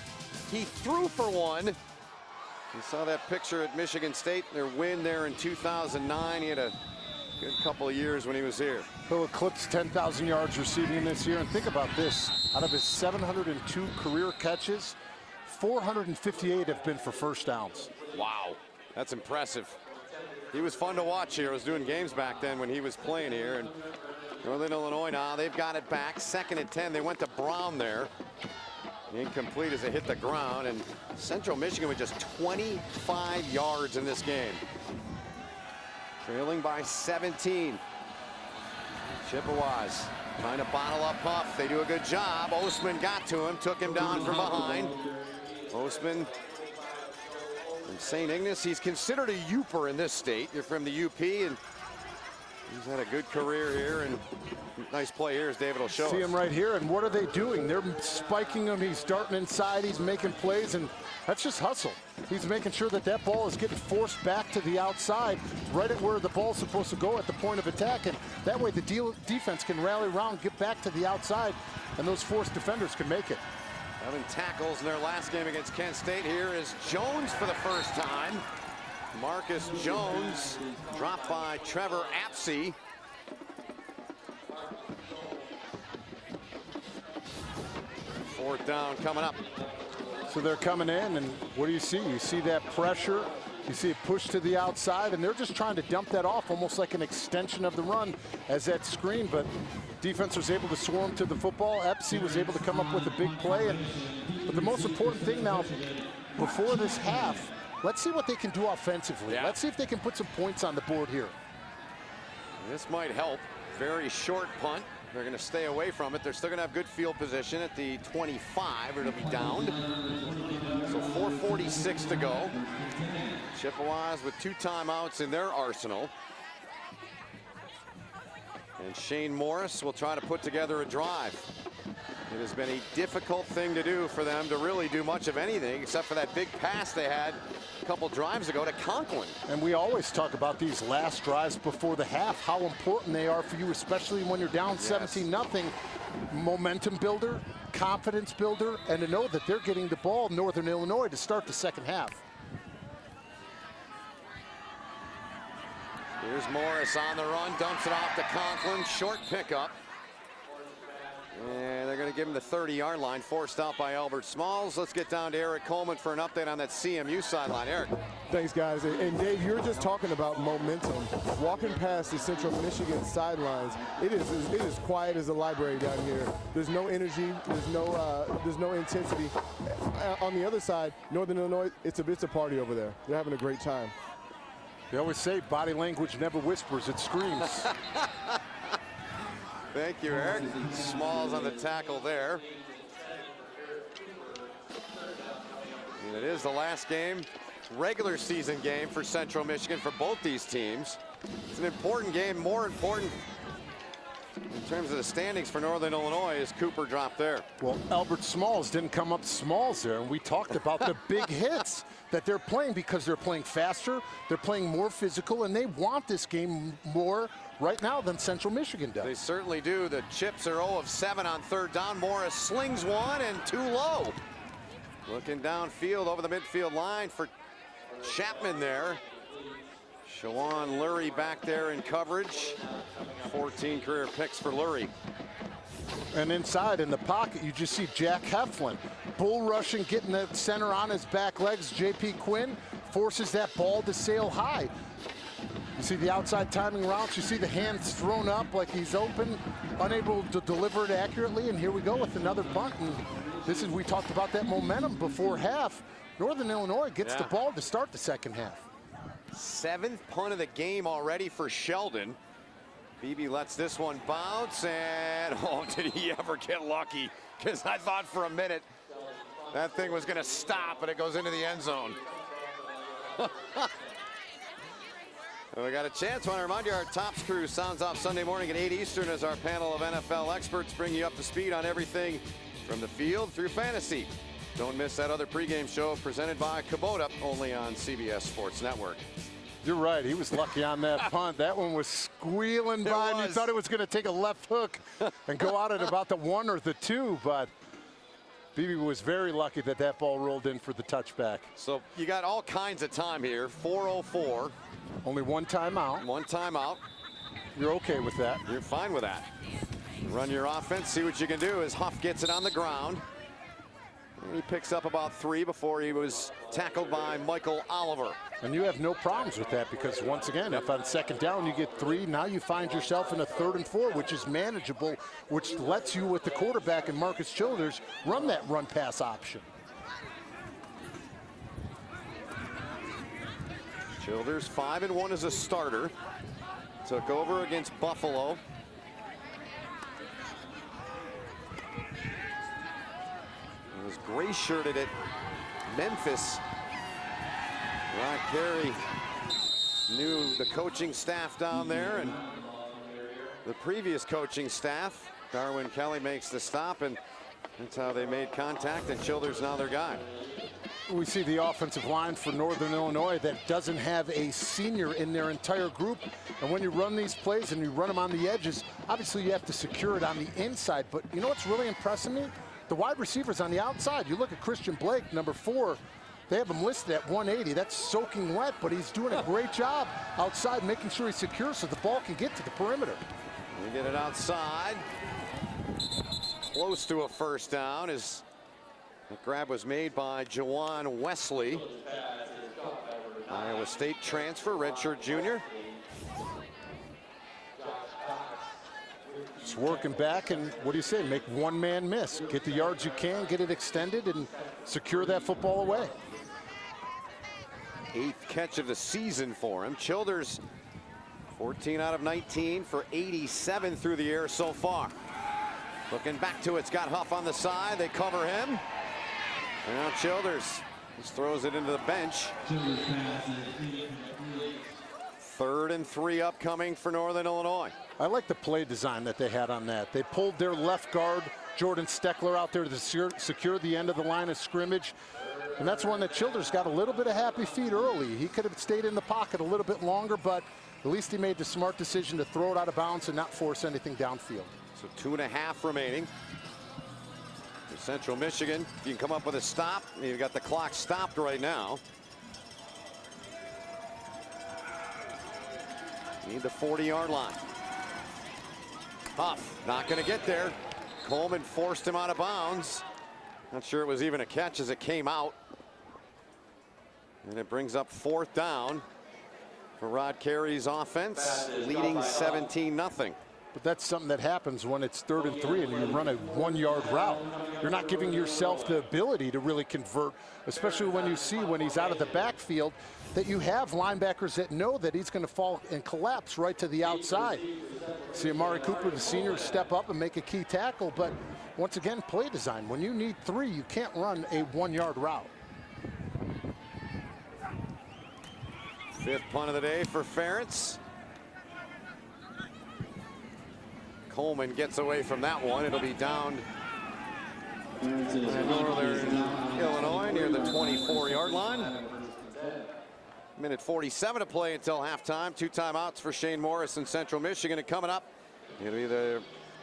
He threw for one. You saw that picture at Michigan State, their win there in 2009. He had a good couple of years when he was here.
He'll eclipse 10,000 yards receiving this year. And think about this, out of his 702 career catches, 458 have been for first downs.
Wow, that's impressive. He was fun to watch here. I was doing games back then when he was playing here. And Northern Illinois now, they've got it back. 2nd and 10. They went to Brown there. Incomplete as they hit the ground. And Central Michigan with just 25 yards in this game. Trailing by 17. Chippewas trying to bottle up Huff. They do a good job. Osman got to him, took him down from behind. Osman from St. Ignace. He's considered a Youper in this state. You're from the UP, and he's had a good career here. And nice play here as David will show us.
See him right here, and what are they doing? They're spiking him. He's darting inside. He's making plays, and that's just hustle. He's making sure that that ball is getting forced back to the outside, right at where the ball's supposed to go at the point of attack, and that way the defense can rally around, get back to the outside, and those forced defenders can make it.
7 tackles in their last game against Kent State. Here is Jones for the first time. Marcus Jones dropped by Trevor Apsey. Fourth down coming up.
So they're coming in, and what do you see? You see that pressure. You see it push to the outside, and they're just trying to dump that off, almost like an extension of the run as that screen, but defense was able to swarm to the football. Epsy was able to come up with a big play. But the most important thing now, before this half, let's see what they can do offensively.
Yeah.
Let's see if they can put some points on the board here.
This might help. Very short punt. They're going to stay away from it. They're still going to have good field position at the 25. It'll be downed. So 4:46 to go. Chippewas with 2 timeouts in their arsenal. And Shane Morris will try to put together a drive. It has been a difficult thing to do for them to really do much of anything except for that big pass they had a couple drives ago to Conklin.
And we always talk about these last drives before the half, how important they are for you, especially when you're down 17-0. Momentum builder, confidence builder, and to know that they're getting the ball, Northern Illinois, to start the second half.
Here's Morris on the run, dumps it off to Conklin, short pickup. And they're going to give him the 30-yard line, forced out by Albert Smalls. Let's get down to Eric Coleman for an update on that CMU sideline. Eric.
Thanks, guys. And Dave, you're just talking about momentum. Walking past the Central Michigan sidelines, it is quiet as a library down here. There's no energy. There's no intensity. On the other side, Northern Illinois, it's a party over there. They're having a great time.
They always say body language never whispers, it screams.
Thank you, Eric. Smalls on the tackle there. And it is the last game, regular season game for Central Michigan for both these teams. It's an important game, more important in terms of the standings for Northern Illinois as Cooper dropped there.
Well, Albert Smalls didn't come up smalls there, and we talked about the big hits that they're playing because they're playing faster, they're playing more physical, and they want this game more right now than Central Michigan does.
They certainly do. The Chips are 0 of 7 on 3rd down. Morris slings one and too low. Looking downfield over the midfield line for Chapman there. Shawan Lurie back there in coverage. 14 career picks for Lurie.
And inside in the pocket, you just see Jack Heflin bull rushing, getting the center on his back legs. J.P. Quinn forces that ball to sail high. You see the outside timing routes. You see the hands thrown up like he's open, unable to deliver it accurately. And here we go with another punt. And this is, we talked about that momentum before half. Northern Illinois gets the ball to start the second half.
7th punt of the game already for Sheldon. Beebe lets this one bounce, and oh, did he ever get lucky? Because I thought for a minute that thing was going to stop, and it goes into the end zone. Well, we got a chance. I want to remind you, our Tops crew sounds off Sunday morning at 8 Eastern as our panel of NFL experts bring you up to speed on everything from the field through fantasy. Don't miss that other pregame show presented by Kubota, only on CBS Sports Network.
You're right. He was lucky on that punt. That one was squealing by, and you thought it was going to take a left hook and go out at about the 1 or the 2, but Beebe was very lucky that that ball rolled in for the touchback.
So you got all kinds of time here. 4:04.
Only one timeout.
One timeout.
You're okay with that?
You're fine with that. Run your offense, see what you can do as Huff gets it on the ground. And he picks up about 3 before he was tackled by Michael Oliver.
And you have no problems with that because, once again, if on second down you get 3, now you find yourself in a 3rd and 4, which is manageable, which lets you, with the quarterback and Marcus Childers, run that run-pass option.
Childers 5-1 as a starter. Took over against Buffalo. He was gray-shirted at Memphis. Rod Carey knew the coaching staff down there and the previous coaching staff. Darwin Kelly makes the stop, and that's how they made contact, and Childers now their guy.
We see the offensive line for Northern Illinois that doesn't have a senior in their entire group. And when you run these plays and you run them on the edges, obviously you have to secure it on the inside. But you know what's really impressing me? The wide receivers on the outside. You look at Christian Blake, number 4. They have him listed at 180. That's soaking wet, but he's doing a great job outside, making sure he's secure so the ball can get to the perimeter.
We get it outside. Close to a first down as the grab was made by Jawan Wesley. Iowa State transfer, redshirt junior.
Just working back, and what do you say? Make one man miss. Get the yards you can, get it extended, and secure that football away.
8th catch of the season for him. Childers, 14 out of 19 for 87 through the air so far. Looking back to it, it's got Huff on the side. They cover him. And now Childers just throws it into the bench. 3rd and 3 upcoming for Northern Illinois.
I like the play design that they had on that. They pulled their left guard, Jordan Steckler, out there to secure the end of the line of scrimmage. And that's one that Childers got a little bit of happy feet early. He could have stayed in the pocket a little bit longer, but at least he made the smart decision to throw it out of bounds and not force anything downfield.
So 2.5 remaining. For Central Michigan, if you can come up with a stop, you've got the clock stopped right now. Need the 40-yard line. Huff not going to get there. Coleman forced him out of bounds. Not sure it was even a catch as it came out. And it brings up 4th down for Rod Carey's offense, leading 17-0.
But that's something that happens when it's 3rd and 3 and you run a 1-yard route. You're not giving yourself the ability to really convert, especially when you see when he's out of the backfield that you have linebackers that know that he's going to fall and collapse right to the outside. See Amari Cooper, the senior, step up and make a key tackle, but once again, play design. When you need 3, you can't run a 1-yard route.
5th punt of the day for Ferentz. Coleman gets away from that one. It'll be down in Northern Illinois near the 24-yard line. Minute 47 to play until halftime. 2 timeouts for Shane Morris in Central Michigan. And coming up, it'll be the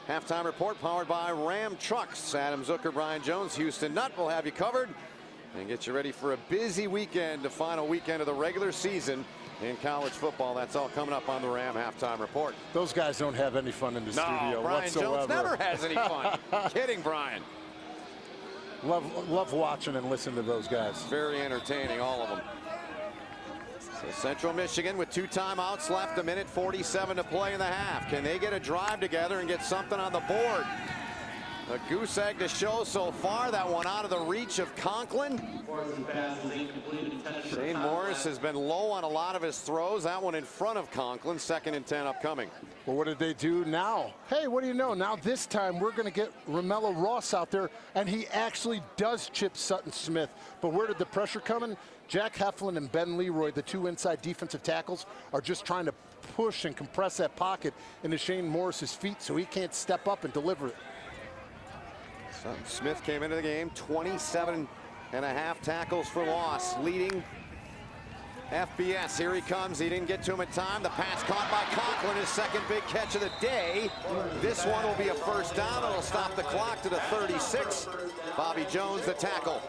halftime report powered by Ram Trucks. Adam Zucker, Brian Jones, Houston Nutt will have you covered and get you ready for a busy weekend, the final weekend of the regular season in college football. That's all coming up on the Ram halftime report.
Those guys don't have any fun in the studio
Brian
whatsoever.
Jones never has any fun. Kidding, Brian.
Love watching and listening to those guys.
Very entertaining, all of them. So Central Michigan with 2 timeouts left, 1:47 to play in the half. Can they get a drive together and get something on the board? A goose egg to show so far. That one out of the reach of Conklin. Shane Morris has been low on a lot of his throws. That one in front of Conklin. 2nd and 10 upcoming.
Well, what did they do now? Hey, what do you know? Now this time we're going to get Romello Ross out there, and he actually does chip Sutton Smith. But where did the pressure come in? Jack Heflin and Ben Leroy, the 2 inside defensive tackles, are just trying to push and compress that pocket into Shane Morris's feet so he can't step up and deliver it.
Sutton Smith came into the game, 27.5 tackles for loss, leading FBS. Here he comes. He didn't get to him in time. The pass caught by Conklin, his 2nd big catch of the day. This one will be a 1st down. It'll stop the clock to the 36. Bobby Jones, the tackle.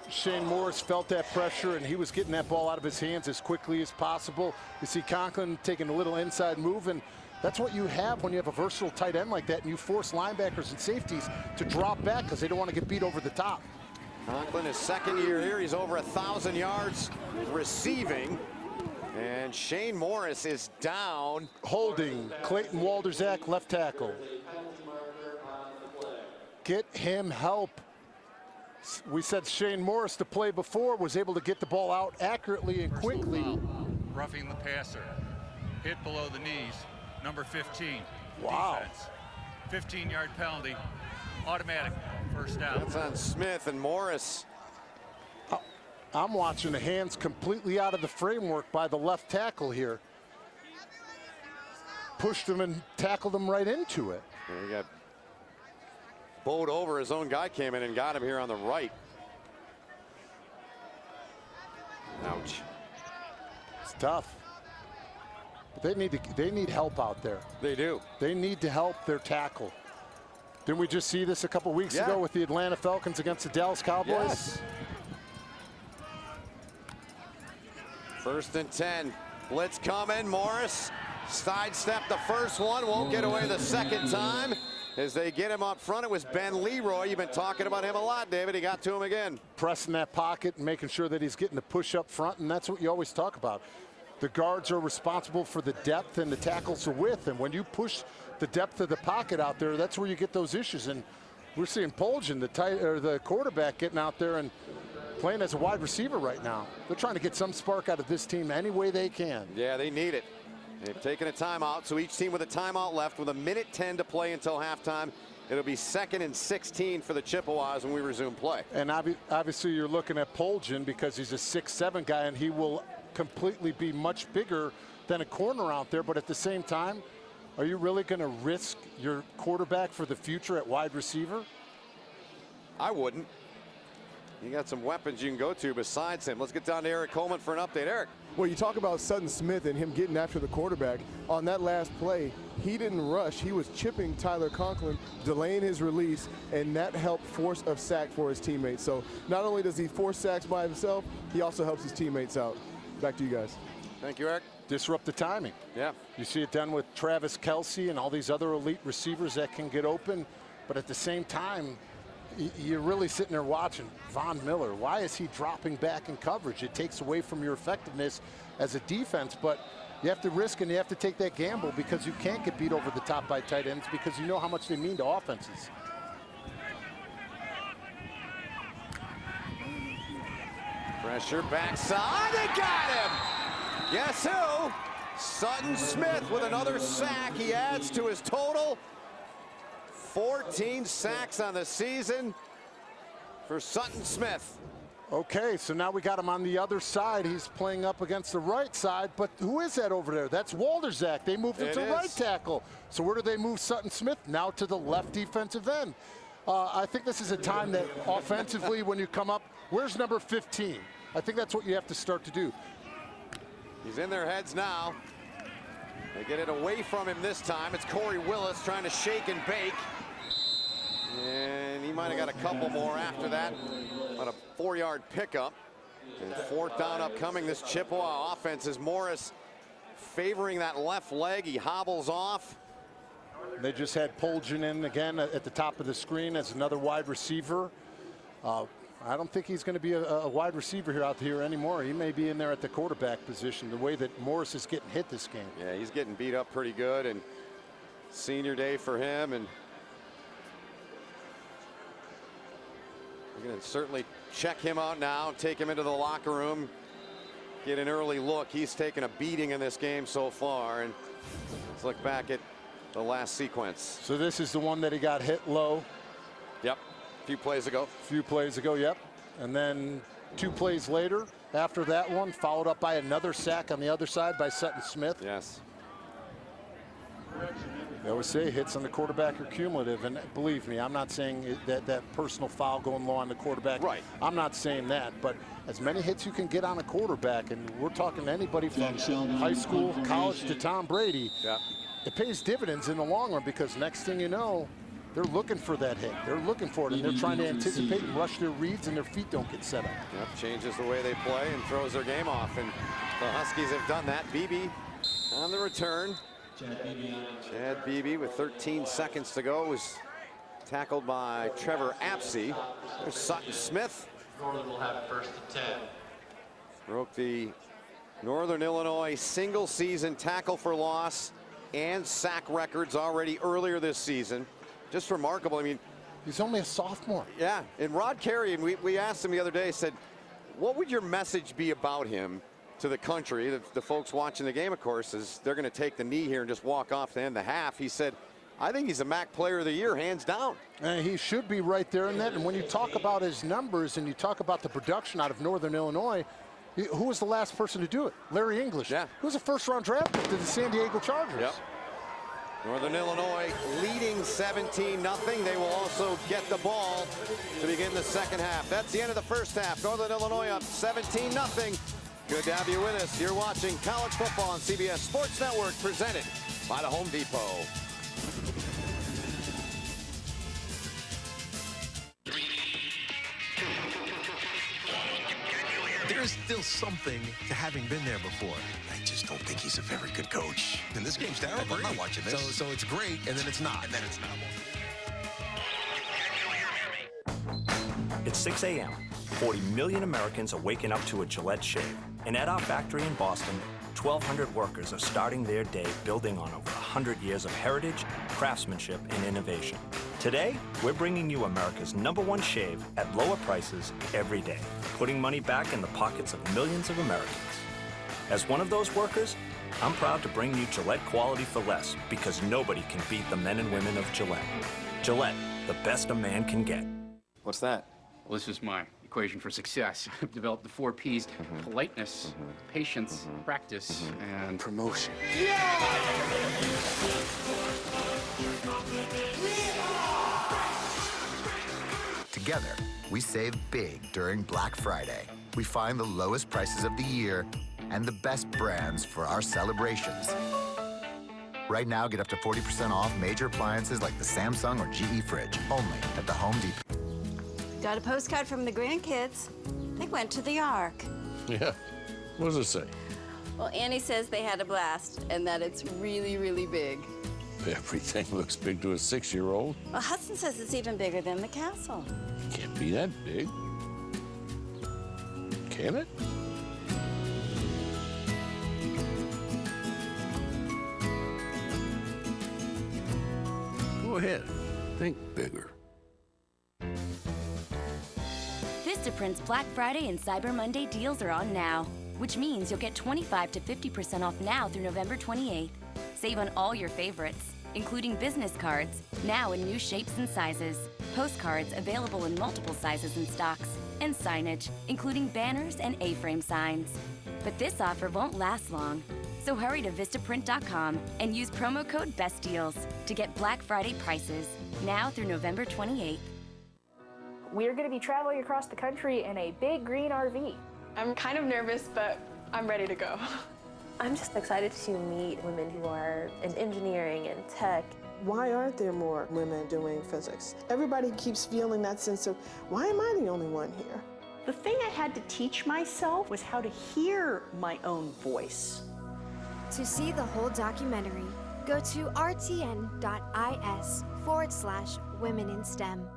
Shane Morris felt that pressure, and he was getting that ball out of his hands as quickly as possible. You see Conklin taking a little inside move, and that's what you have when you have a versatile tight end like that, and you force linebackers and safeties to drop back because they don't want to get beat over the top.
Conklin, his 2nd year here, he's over 1,000 yards receiving. And Shane Morris is down.
Holding Clayton Walderzak, left tackle. Get him help. We said Shane Morris to play before was able to get the ball out accurately and quickly.
Roughing the passer. Hit below the knees. Number 15.
Wow.
Defense. 15-yard penalty. Automatic 1st down.
That's on Smith and Morris.
I'm watching the hands completely out of the framework by the left tackle here. Pushed him and tackled him right into it.
And he got bowed over. His own guy came in and got him here on the right. Ouch.
It's tough. But they need help out there.
They do.
They need to help their tackle. Didn't we just see this a couple weeks ago with the Atlanta Falcons against the Dallas Cowboys?
Yes. 1st and 10. Blitz coming. Morris sidestepped the first one. Won't get away the 2nd time. As they get him up front, it was Ben Leroy. You've been talking about him a lot, David. He got to him again.
Pressing that pocket and making sure that he's getting the push up front, and that's what you always talk about. The guards are responsible for the depth and the tackles the width, and when you push the depth of the pocket out there, that's where you get those issues. And we're seeing Poljan, the quarterback, getting out there and playing as a wide receiver right now. They're trying to get some spark out of this team any way they can.
Yeah, they need it. They've taken a timeout, so each team with a timeout left with 1:10 to play until halftime. It'll be 2nd and 16 for the Chippewas when we resume play.
And obviously you're looking at Poljan because he's a 6'7" guy, and he will completely be much bigger than a corner out there. But at the same time, are you really going to risk your quarterback for the future at wide receiver?
I wouldn't. You got some weapons you can go to besides him. Let's get down to Eric Coleman for an update. Eric.
Well, you talk about Sutton Smith and him getting after the quarterback. On that last play, he didn't rush. He was chipping Tyler Conklin, delaying his release, and that helped force a sack for his teammates. So not only does he force sacks by himself, he also helps his teammates out. Back to you guys.
Thank you, Eric.
Disrupt the timing.
Yeah.
You see it done with Travis Kelce and all these other elite receivers that can get open. But at the same time, you're really sitting there watching Von Miller. Why is he dropping back in coverage? It takes away from your effectiveness as a defense, but you have to risk and you have to take that gamble because you can't get beat over the top by tight ends because you know how much they mean to offenses.
Pressure backside, they got him! Guess who? Sutton Smith with another sack. He adds to his total. 14 sacks on the season for Sutton Smith.
Okay, so now we got him on the other side. He's playing up against the right side, but who is that over there? That's Walderzak. They moved him to right tackle. So where do they move Sutton Smith? Now to the left defensive end. I think this is a time that offensively when you come up, where's number 15? I think that's what you have to start to do.
He's in their heads now. They get it away from him this time. It's Corey Willis trying to shake and bake. And he might have got a couple more after that. About a 4-yard pickup. And 4th down upcoming. This Chippewa offense is Morris favoring that left leg. He hobbles off.
They just had Poljan in again at the top of the screen as another wide receiver. I don't think he's going to be a wide receiver here out here anymore. He may be in there at the quarterback position, the way that Morris is getting hit this game.
Yeah, he's getting beat up pretty good, and senior day for him. And You're going to certainly check him out now, take him into the locker room, get an early look. He's taken a beating in this game so far. And let's look back at the last sequence.
So this is the one that he got hit low.
Yep, a few plays ago.
Yep. And then 2 plays later, after that one, followed up by another sack on the other side by Sutton Smith.
Yes.
They always say hits on the quarterback are cumulative, and believe me, I'm not saying that personal foul going low on the quarterback. Right. I'm not saying that, but as many hits you can get on a quarterback, and we're talking to anybody from high school, college to Tom Brady, it pays dividends in the long run, because next thing you know, they're looking for that hit. They're looking for it, and they're trying to anticipate and rush their reads, and their feet don't get set up.
Yep, changes the way they play and throws their game off, and the Huskies have done that. Beebe on the return. Chad Beebe with 13 seconds to go was tackled by Trevor Apsey. There's Sutton Smith.
Northern will have it first and 10.
Broke the Northern Illinois single season tackle for loss and sack records already earlier this season. Just remarkable. I mean,
he's only a sophomore.
Yeah, and Rod Carey, and we asked him the other day, said, what would your message be about him to the country? The folks watching the game, of course, is they're going to take the knee here and just walk off to end the half. He said, I think he's a MAC Player of the Year, hands down.
And he should be right there in that. And when you talk about his numbers and you talk about the production out of Northern Illinois, who was the last person to do it? Larry English. Yeah. Who was a first-round draft pick to the San Diego Chargers.
Yep. Northern Illinois leading 17-0. They will also get the ball to begin the second half. That's the end of the first half. Northern Illinois up 17-0. Good to have you with us. You're watching college football on CBS Sports Network, presented by the Home Depot.
There's still something to having been there before. I just don't think he's a very good coach. And this game's terrible. I'm not watching this. So it's great, and then it's not. And then it's not.
It's 6 a.m. 40 million Americans are waking up to a Gillette shave. And at our factory in Boston, 1,200 workers are starting their day building on over 100 years of heritage, craftsmanship, and innovation. Today, we're bringing you America's #1 shave at lower prices every day, putting money back in the pockets of millions of Americans. As one of those workers, I'm proud to bring you Gillette quality for less, because nobody can beat the men and women of Gillette. Gillette, the best a man can get.
What's that?
Well, this is my equation for success. I've developed the 4 Ps: politeness, patience, practice, and
promotion.
Together, we save big during Black Friday. We find the lowest prices of the year and the best brands for our celebrations. Right now, get up to 40% off major appliances like the Samsung or GE fridge, only at the Home Depot.
Got a postcard from the grandkids. They went to the Ark.
Yeah. What does it say?
Well, Annie says they had a blast and that it's really, really big.
Everything looks big to a 6-year-old.
Well, Hudson says it's even bigger than the castle.
Can't be that big. Can it? Go ahead. Think bigger.
Vistaprint's Black Friday and Cyber Monday deals are on now, which means you'll get 25 to 50% off now through November 28th. Save on all your favorites, including business cards, now in new shapes and sizes, postcards available in multiple sizes and stocks, and signage, including banners and A-frame signs. But this offer won't last long, so hurry to Vistaprint.com and use promo code BESTDEALS to get Black Friday prices, now through November 28th.
We're going to be traveling across the country in a big green RV.
I'm kind of nervous, but I'm ready to go.
I'm just excited to meet women who are in engineering and tech.
Why aren't there more women doing physics? Everybody keeps feeling that sense of, why am I the only one here?
The thing I had to teach myself was how to hear my own voice.
To see the whole documentary, go to rtn.is/Women in STEM.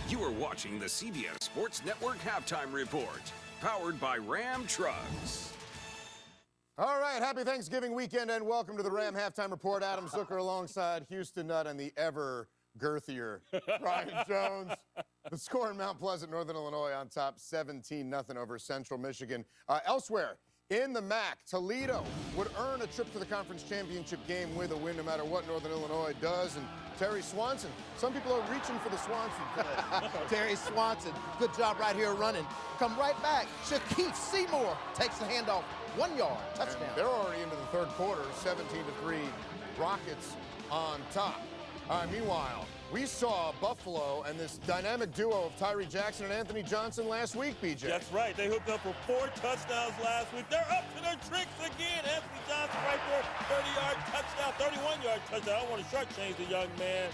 You are watching the CBS Sports Network Halftime Report, powered by Ram Trucks.
All right, happy Thanksgiving weekend and welcome to the Ram Halftime Report. Adam Zucker alongside Houston Nutt and the ever girthier Brian Jones. The score in Mount Pleasant, Northern Illinois on top 17-0 over Central Michigan. Elsewhere in the MAC, Toledo would earn a trip to the conference championship game with a win no matter what Northern Illinois does. And Terry Swanson, some people are reaching for the Swanson today.
Terry Swanson, good job right here running. Come right back. Shaquille Seymour takes the handoff. 1 yard, touchdown.
And they're already into the third quarter, 17-3, Rockets on top. Meanwhile, we saw Buffalo and this dynamic duo of Tyree Jackson and Anthony Johnson last week, BJ.
That's right. They hooked up for 4 touchdowns last week. They're up to their tricks again. Anthony Johnson right there, 30-yard touchdown, 31-yard touchdown. I don't want to shortchange the young man.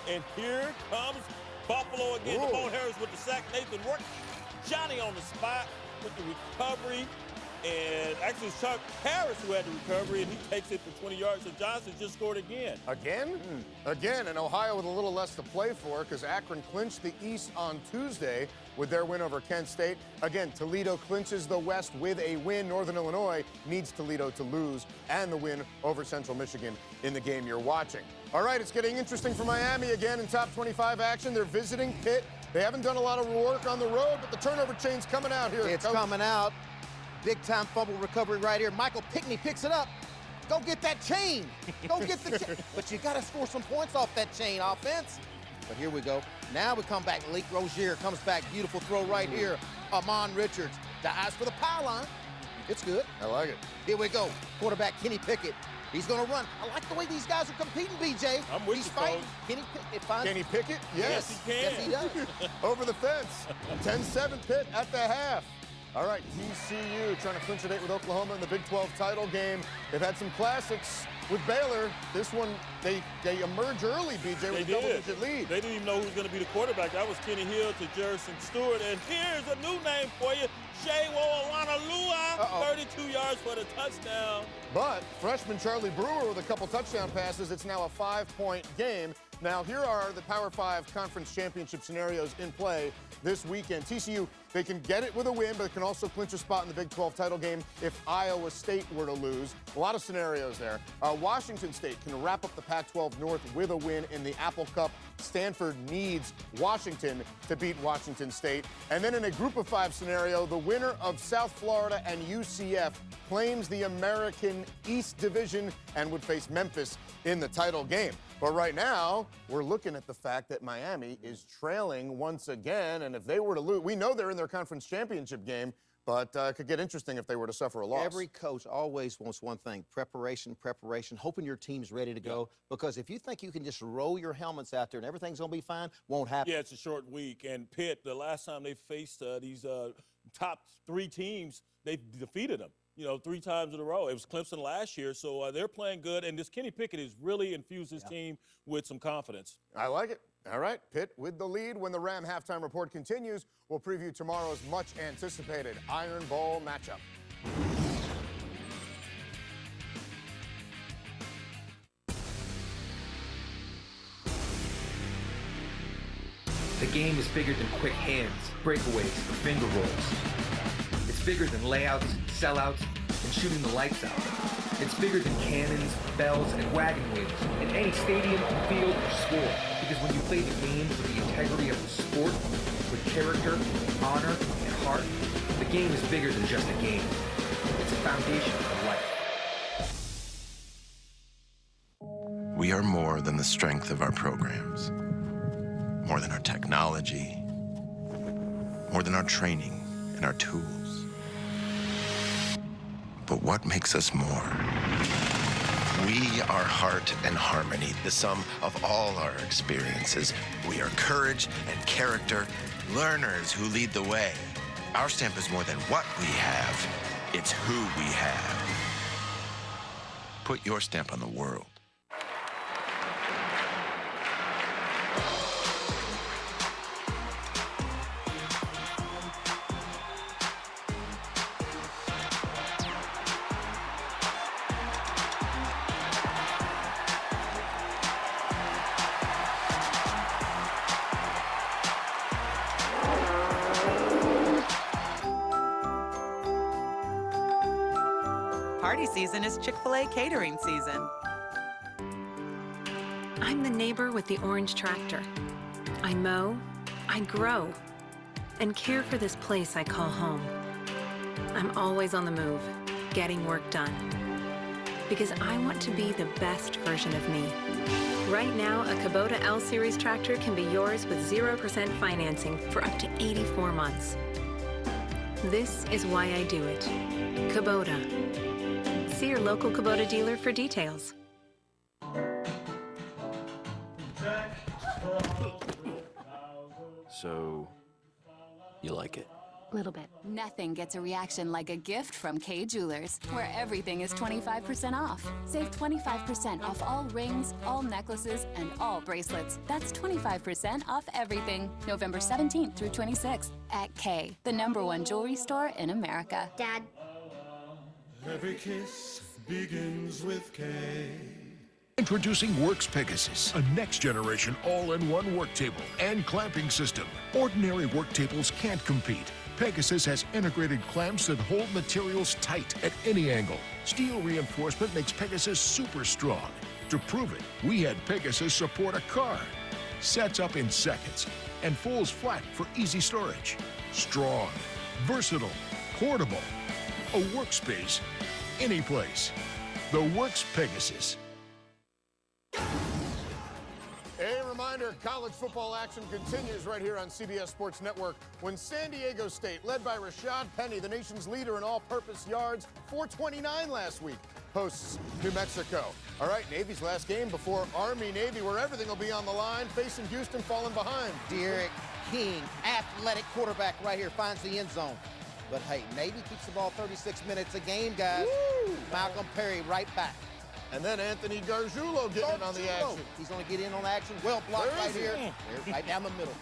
And here comes Buffalo again. Damone Harris with the sack. Nathan Work. Johnny on the spot with the recovery. And actually, it's Chuck Harris who had the recovery, and he takes it for 20 yards. So Johnson just scored again.
Again? Again, and Ohio with a little less to play for because Akron clinched the East on Tuesday with their win over Kent State. Again, Toledo clinches the West with a win. Northern Illinois needs Toledo to lose and the win over Central Michigan in the game you're watching. All right, it's getting interesting for Miami again in top 25 action. They're visiting Pitt. They haven't done a lot of work on the road, but the turnover chain's coming out here.
It's coming out. Big-time fumble recovery right here. Michael Pickney picks it up. Go get that chain. Go get the chain. But you got to score some points off that chain offense. But here we go. Now we come back. Lake Rozier comes back. Beautiful throw right here. Amon Richards dives for the pylon. It's good.
I like it.
Here we go. Quarterback Kenny Pickett. He's going to run. I like the way these guys are competing, BJ.
I'm with
He's
you,
fighting.
Coach.
Kenny Pickett? Yes.
Yes, he can.
Yes, he does.
Over the fence. 10-7 Pitt at the half. All right, TCU trying to clinch a date with Oklahoma in the Big 12 title game. They've had some classics with Baylor. This one, they emerge early, BJ, with a double-digit lead.
They didn't even know who was going to be the quarterback. That was Kenny Hill to Jerison Stewart. And here's a new name for you, Shewo Olanalua, 32 yards for the touchdown.
But freshman Charlie Brewer with a couple touchdown passes. It's now a 5-point game. Now, here are the Power 5 conference championship scenarios in play this weekend. TCU, they can get it with a win, but it can also clinch a spot in the Big 12 title game if Iowa State were to lose. A lot of scenarios there. Washington State can wrap up the Pac-12 North with a win in the Apple Cup. Stanford needs Washington to beat Washington State. And then in a group of 5 scenario, the winner of South Florida and UCF claims the American East Division and would face Memphis in the title game. But right now, we're looking at the fact that Miami is trailing once again, and if they were to lose, we know they're in their conference championship game, but it could get interesting if they were to suffer a loss.
Every coach always wants one thing, preparation, hoping your team's ready to go. Because if you think you can just roll your helmets out there and everything's going to be fine, won't happen.
Yeah, it's a short week. And Pitt, the last time they faced these top 3 teams, they defeated them. 3 times in a row. It was Clemson last year, so they're playing good. And this Kenny Pickett has really infused his team with some confidence.
I like it. All right, Pitt with the lead. When the Ram halftime report continues, we'll preview tomorrow's much-anticipated Iron Bowl matchup.
The game is bigger than quick hands, breakaways, or finger rolls. It's bigger than layouts, sellouts, and shooting the lights out. It's bigger than cannons, bells, and wagon wheels in any stadium, field, or sport. Because when you play the game with the integrity of the sport, with character, honor, and heart, the game is bigger than just a game. It's a foundation of life.
We are more than the strength of our programs, more than our technology, more than our training and our tools. But what makes us more? We are heart and harmony, the sum of all our experiences. We are courage and character, learners who lead the way. Our stamp is more than what we have, it's who we have. Put your stamp on the world.
Party season is Chick-fil-A catering season.
I'm the neighbor with the orange tractor. I mow, I grow, and care for this place I call home. I'm always on the move, getting work done. Because I want to be the best version of me. Right now, a Kubota L-Series tractor can be yours with 0% financing for up to 84 months. This is why I do it. Kubota. See your local Kubota dealer for details.
So, you like it?
Little bit. Nothing gets a reaction like a gift from Kay Jewelers, where everything is 25% off. Save 25% off all rings, all necklaces, and all bracelets. That's 25% off everything. November 17th through 26th at Kay, the #1 jewelry store in America.
Dad.
Every kiss begins with K.
Introducing Works Pegasus, a next-generation all-in-one work table and clamping system. Ordinary work tables can't compete. Pegasus has integrated clamps that hold materials tight at any angle. Steel reinforcement makes Pegasus super strong. To prove it, we had Pegasus support a car. Sets up in seconds and folds flat for easy storage. Strong, versatile, portable. A workspace, any place. The Works Pegasus.
A reminder, college football action continues right here on CBS Sports Network when San Diego State, led by Rashad Penny, the nation's leader in all-purpose yards, 429 last week, hosts New Mexico. All right, Navy's last game before Army-Navy, where everything will be on the line, facing Houston falling behind.
Derek King, athletic quarterback right here, finds the end zone. But hey, Navy keeps the ball 36 minutes a game, guys. Woo! Malcolm Perry right back.
And then Anthony Gargiulo getting in on the action.
He's going to get in on action. Well blocked right here. Right down the middle.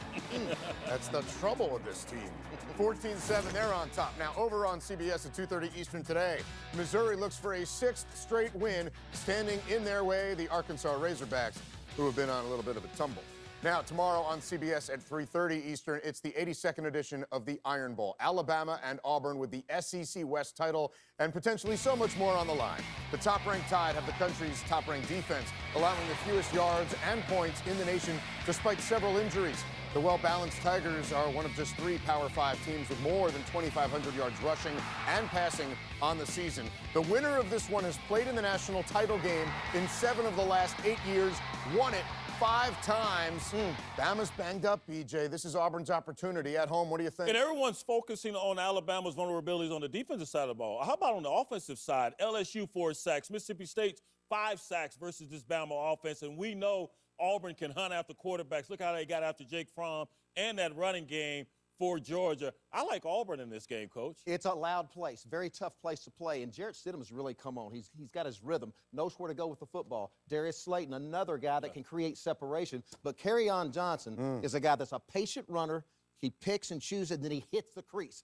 That's the trouble with this team. 14-7, they're on top. Now, over on CBS at 2:30 Eastern today, Missouri looks for a 6th straight win, standing in their way, the Arkansas Razorbacks, who have been on a little bit of a tumble. Now, tomorrow on CBS at 3:30 Eastern, it's the 82nd edition of the Iron Bowl. Alabama and Auburn with the SEC West title and potentially so much more on the line. The top-ranked Tide have the country's top-ranked defense, allowing the fewest yards and points in the nation despite several injuries. The well-balanced Tigers are one of just 3 Power 5 teams with more than 2,500 yards rushing and passing on the season. The winner of this one has played in the national title game in 7 of the last 8 years, won it 5 times. Bama's banged up, BJ. This is Auburn's opportunity at home. What do you think?
And everyone's focusing on Alabama's vulnerabilities on the defensive side of the ball. How about on the offensive side? LSU 4 sacks, Mississippi State 5 sacks versus this Bama offense. And we know Auburn can hunt after quarterbacks. Look how they got after Jake Fromm and that running game for Georgia. I like Auburn in this game, Coach.
It's a loud place, very tough place to play, and Jarrett Stidham's really come on. He's got his rhythm, knows where to go with the football. Darius Slayton, another guy that can create separation, but Kerryon Johnson is a guy that's a patient runner. He picks and chooses, and then he hits the crease.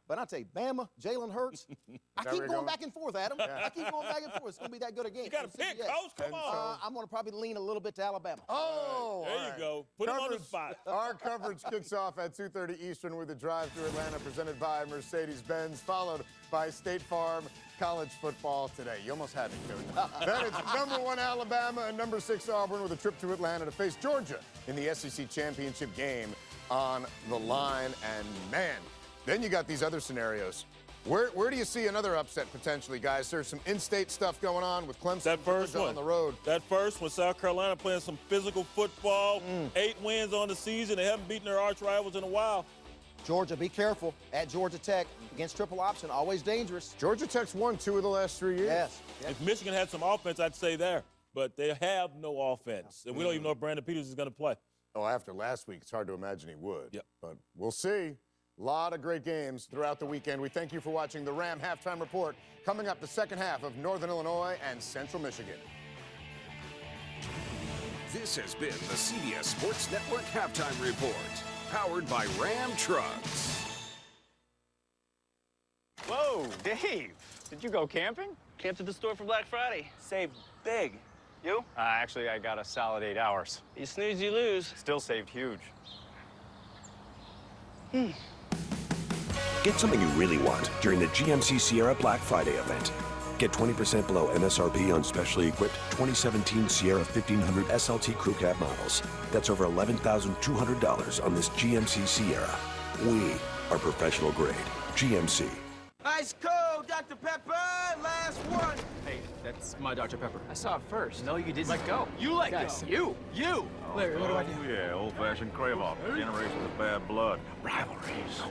But I'll tell you, Bama, Jalen Hurts, I keep going back and forth, Adam. I keep going back and forth. It's going to be that good a game.
You got to pick, Coach. Come on.
I'm going to probably lean a little bit to Alabama.
Oh,
there you go. Put him on the spot.
Our coverage kicks off at 2:30 Eastern with the Drive to Atlanta presented by Mercedes-Benz, followed by State Farm College Football Today. You almost had me, Coach. Then it's #1 Alabama and #6 Auburn with a trip to Atlanta to face Georgia in the SEC Championship game on the line. And, man, then you got these other scenarios. Where do you see another upset potentially, guys? There's some in-state stuff going on with Clemson.
That first one
on the road.
That first one, South Carolina playing some physical football. 8 wins on the season. They haven't beaten their arch rivals in a while.
Georgia, be careful at Georgia Tech against triple option. Always dangerous.
Georgia Tech's won 2 of the last 3 years.
Yes.
If Michigan had some offense, I'd say there. But they have no offense. And we don't even know if Brandon Peters is going to play.
Oh, after last week, it's hard to imagine he would. Yep. But we'll see. A lot of great games throughout the weekend. We thank you for watching the Ram Halftime Report. Coming up the second half of Northern Illinois and Central Michigan.
This has been the CBS Sports Network Halftime Report, powered by Ram Trucks.
Whoa, Dave, did you go camping?
Camped at the store for Black Friday.
Saved big.
You?
Actually, I got a solid 8 hours.
You snooze, you lose.
Still saved huge.
Get something you really want during the GMC Sierra Black Friday event.
Get 20% below MSRP on specially equipped 2017 Sierra 1500 SLT Crew Cab models. That's over $11,200 on this GMC Sierra. We are professional grade. GMC.
Ice cold, Dr. Pepper, last one.
Hey, that's my Dr. Pepper.
I saw it first.
No, you didn't.
Let go.
You let
Guys,
go. You.
Larry, what do I do?
Yeah, old-fashioned crave-off. Generations of bad blood.
Rivalries.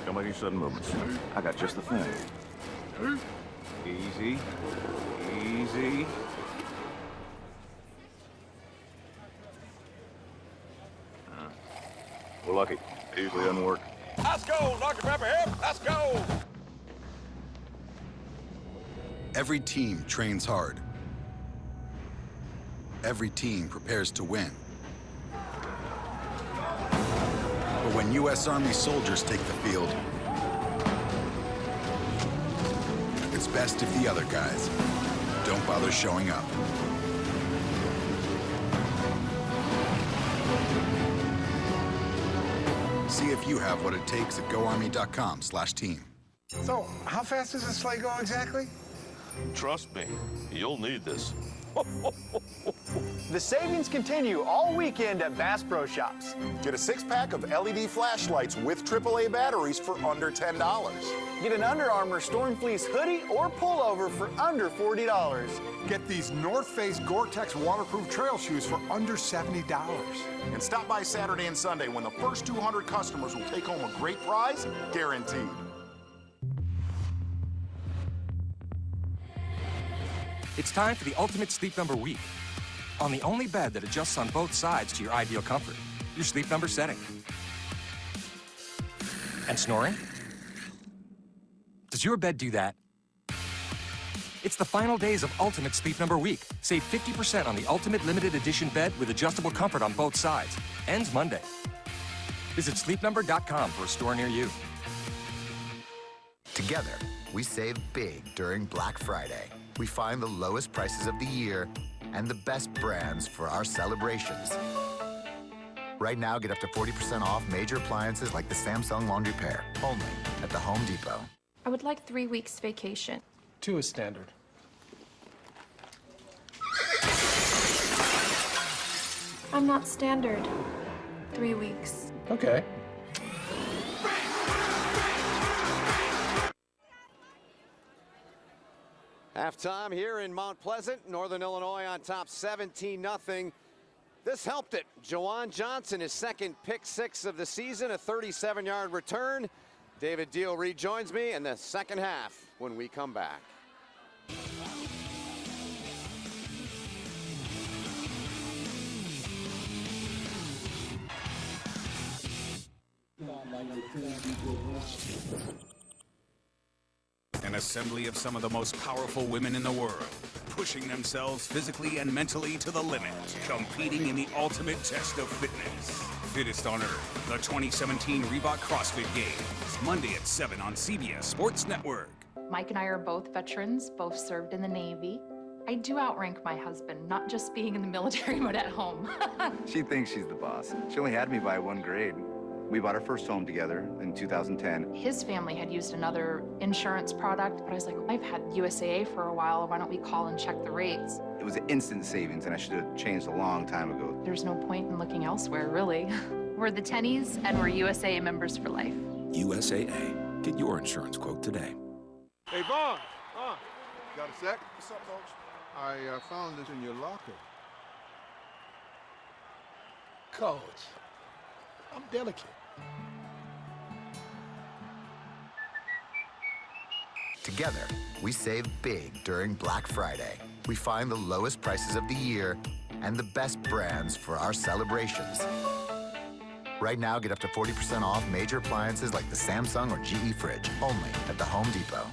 Don't make any sudden movements. I got just the thing. Easy. Easy. We're lucky. Usually doesn't work.
Let's go, Dr. Pepper, here. Let's go.
Every team trains hard. Every team prepares to win. But when U.S. Army soldiers take the field, it's best if the other guys don't bother showing up. See if you have what it takes at GoArmy.com/team.
So, how fast does the sleigh go exactly?
Trust me, you'll need this.
The savings continue all weekend at Bass Pro Shops.
Get a 6-pack of LED flashlights with AAA batteries for under $10.
Get an Under Armour Storm Fleece hoodie or pullover for under $40.
Get these North Face Gore-Tex waterproof trail shoes for under $70.
And stop by Saturday and Sunday when the first 200 customers will take home a great prize, guaranteed.
It's time for the Ultimate Sleep Number Week. On the only bed that adjusts on both sides to your ideal comfort, your Sleep Number setting. And snoring? Does your bed do that? It's the final days of Ultimate Sleep Number Week. Save 50% on the Ultimate Limited Edition bed with adjustable comfort on both sides. Ends Monday. Visit sleepnumber.com for a store near you.
Together, we save big during Black Friday. We find the lowest prices of the year and the best brands for our celebrations. Right now, get up to 40% off major appliances like the Samsung laundry pair, only at the Home Depot.
I would like 3 weeks vacation.
2 is standard.
I'm not standard. 3 weeks.
Okay.
Halftime here in Mount Pleasant, Northern Illinois on top 17-0. This helped it. Jawan Johnson, his second pick six of the season, a 37-yard return. David Deal rejoins me in the second half when we come back.
An assembly of some of the most powerful women in the world, pushing themselves physically and mentally to the limit, competing in the ultimate test of fitness. Fittest on Earth, the 2017 Reebok CrossFit Games, Monday at 7 on CBS Sports Network.
Mike and I are both veterans, both served in the Navy. I do outrank my husband, not just being in the military, but at home.
She thinks she's the boss. She only had me by 1 grade. We bought our first home together in 2010.
His family had used another insurance product, but I was like, I've had USAA for a while. Why don't we call and check the rates?
It was an instant savings, and I should have changed a long time ago.
There's no point in looking elsewhere, really. We're the Tennies, and we're USAA members for life.
USAA. Get your insurance quote today.
Hey, Vaughn. Got a sec? What's up, folks? I found this in your locker.
Coach, I'm delicate.
Together, we save big during Black Friday. We find the lowest prices of the year and the best brands for our celebrations. Right now, get up to 40% off major appliances like the Samsung or GE fridge, only at the Home Depot.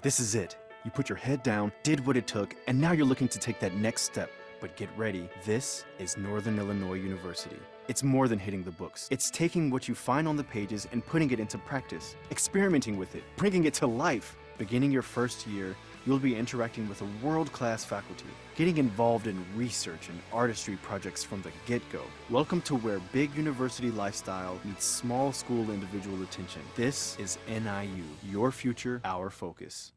This is it.
You put your head down, did what it took, and now you're looking to take that next step. But get ready, this is Northern Illinois University. It's more than hitting the books. It's taking what you find on the pages and putting it into practice, experimenting with it, bringing it to life. Beginning your first year, you'll be interacting with a world-class faculty, getting involved in research and artistry projects from the get-go. Welcome to where big university lifestyle meets small school individual attention. This is NIU, your future, our focus.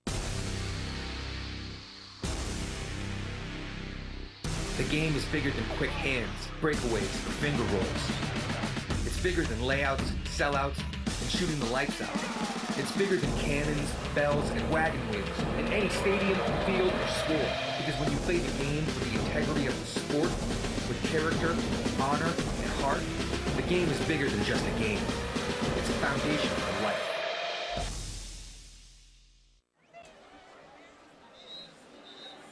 The game is bigger than quick hands, breakaways, or finger rolls. It's bigger than layouts, sellouts, and shooting the lights out. It's bigger than cannons, bells, and wagon wheels in any stadium, field, or sport. Because when you play the game with the integrity of the sport, with character, honor, and heart, the game is bigger than just a game. It's a foundation for life.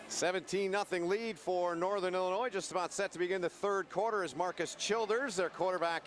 $17-0 lead for Northern Illinois. Just about set to begin the third quarter as Marcus Childers, their quarterback,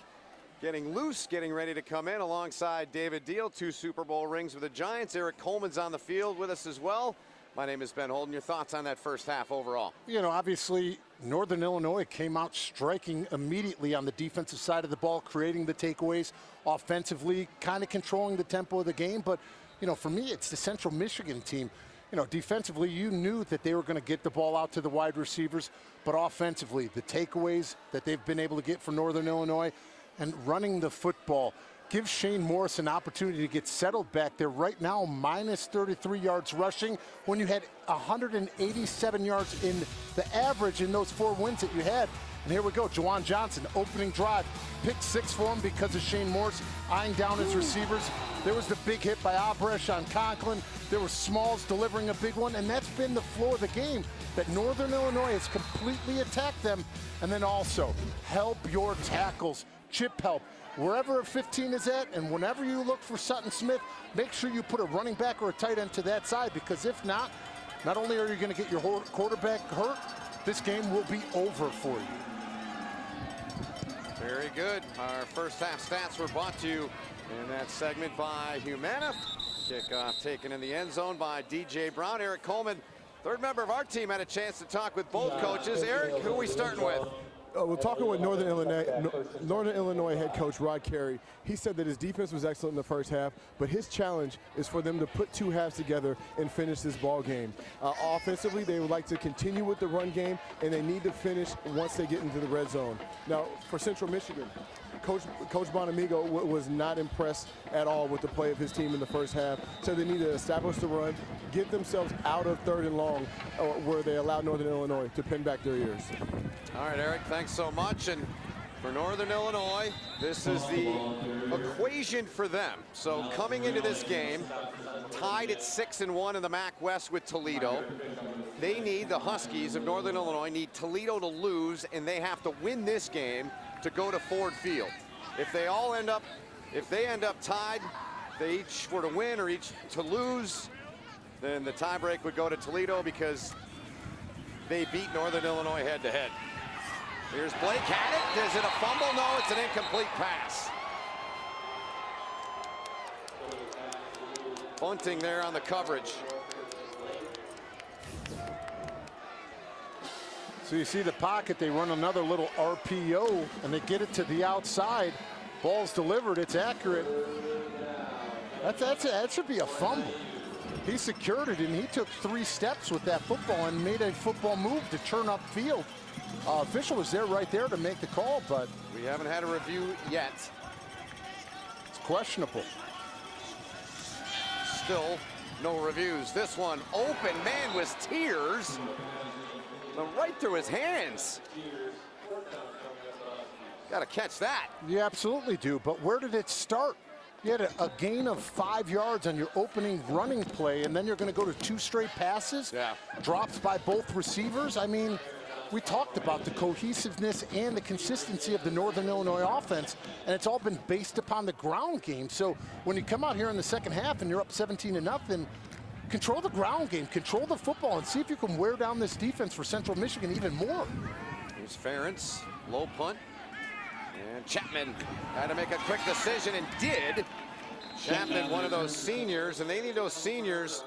getting loose, getting ready to come in alongside David Deal. 2 Super Bowl rings with the Giants. Eric Coleman's on the field with us as well. My name is Ben Holden. Your thoughts on that first half overall?
You know, obviously, Northern Illinois came out striking immediately on the defensive side of the ball, creating the takeaways, offensively, kind of controlling the tempo of the game. But, you know, for me, it's the Central Michigan team. You know, defensively, you knew that they were going to get the ball out to the wide receivers, but offensively, the takeaways that they've been able to get for Northern Illinois and running the football gives Shane Morris an opportunity to get settled back there. Right now, minus 33 yards rushing when you had 187 yards in the average in those 4 wins that you had. And here we go, Juwan Johnson, opening drive, pick 6 for him because of Shane Morris eyeing down his receivers. There was the big hit by Albrecht on Conklin. There was Smalls delivering a big one, and that's been the flow of the game, that Northern Illinois has completely attacked them. And then also, help your tackles, chip help. Wherever a 15 is at, and whenever you look for Sutton Smith, make sure you put a running back or a tight end to that side, because if not only are you going to get your quarterback hurt, this game will be over for you.
Very good. Our first half stats were brought to you in that segment by Humana. Kickoff taken in the end zone by DJ Brown. Eric Coleman, third member of our team, had a chance to talk with both coaches. Eric, who are we starting with?
We're talking with Northern Illinois head coach Rod Carey. He said that his defense was excellent in the first half, but his challenge is for them to put 2 halves together and finish this ball game. Offensively, they would like to continue with the run game, and they need to finish once they get into the red zone. Now, for Central Michigan, Coach Bonamigo was not impressed at all with the play of his team in the first half. So they need to establish the run, get themselves out of 3rd and long, where they allowed Northern Illinois to pin back their ears.
All right, Eric, thanks so much. And for Northern Illinois, this is the equation for them. So coming into this game, tied at 6-1 in the MAC West with Toledo. They need, the Huskies of Northern Illinois, need Toledo to lose, and they have to win this game to go to Ford Field. If they end up tied, they each were to win or each to lose, then the tiebreak would go to Toledo because they beat Northern Illinois head-to-head. Here's Blake, had it. Is it a fumble? No, it's an incomplete pass. Bunting there on the coverage.
So you see the pocket, they run another little RPO, and they get it to the outside. Ball's delivered, it's accurate. That should be a fumble. He secured it, and he took 3 steps with that football and made a football move to turn upfield. Official was there right there to make the call, but
we haven't had a review yet.
It's questionable.
Still no reviews. This one open, man, was tears. Right through his hands. Got to catch that.
You absolutely do, but where did it start? You had a gain of 5 yards on your opening running play, and then you're going to go to 2 straight passes?
Yeah.
Drops by both receivers? I mean, we talked about the cohesiveness and the consistency of the Northern Illinois offense, and it's all been based upon the ground game. So when you come out here in the second half and you're up 17-0, control the ground game, control the football, and see if you can wear down this defense for Central Michigan even more.
Here's Ferentz, low punt. And Chapman had to make a quick decision and did. Chapman, one of those seniors, and they need those seniors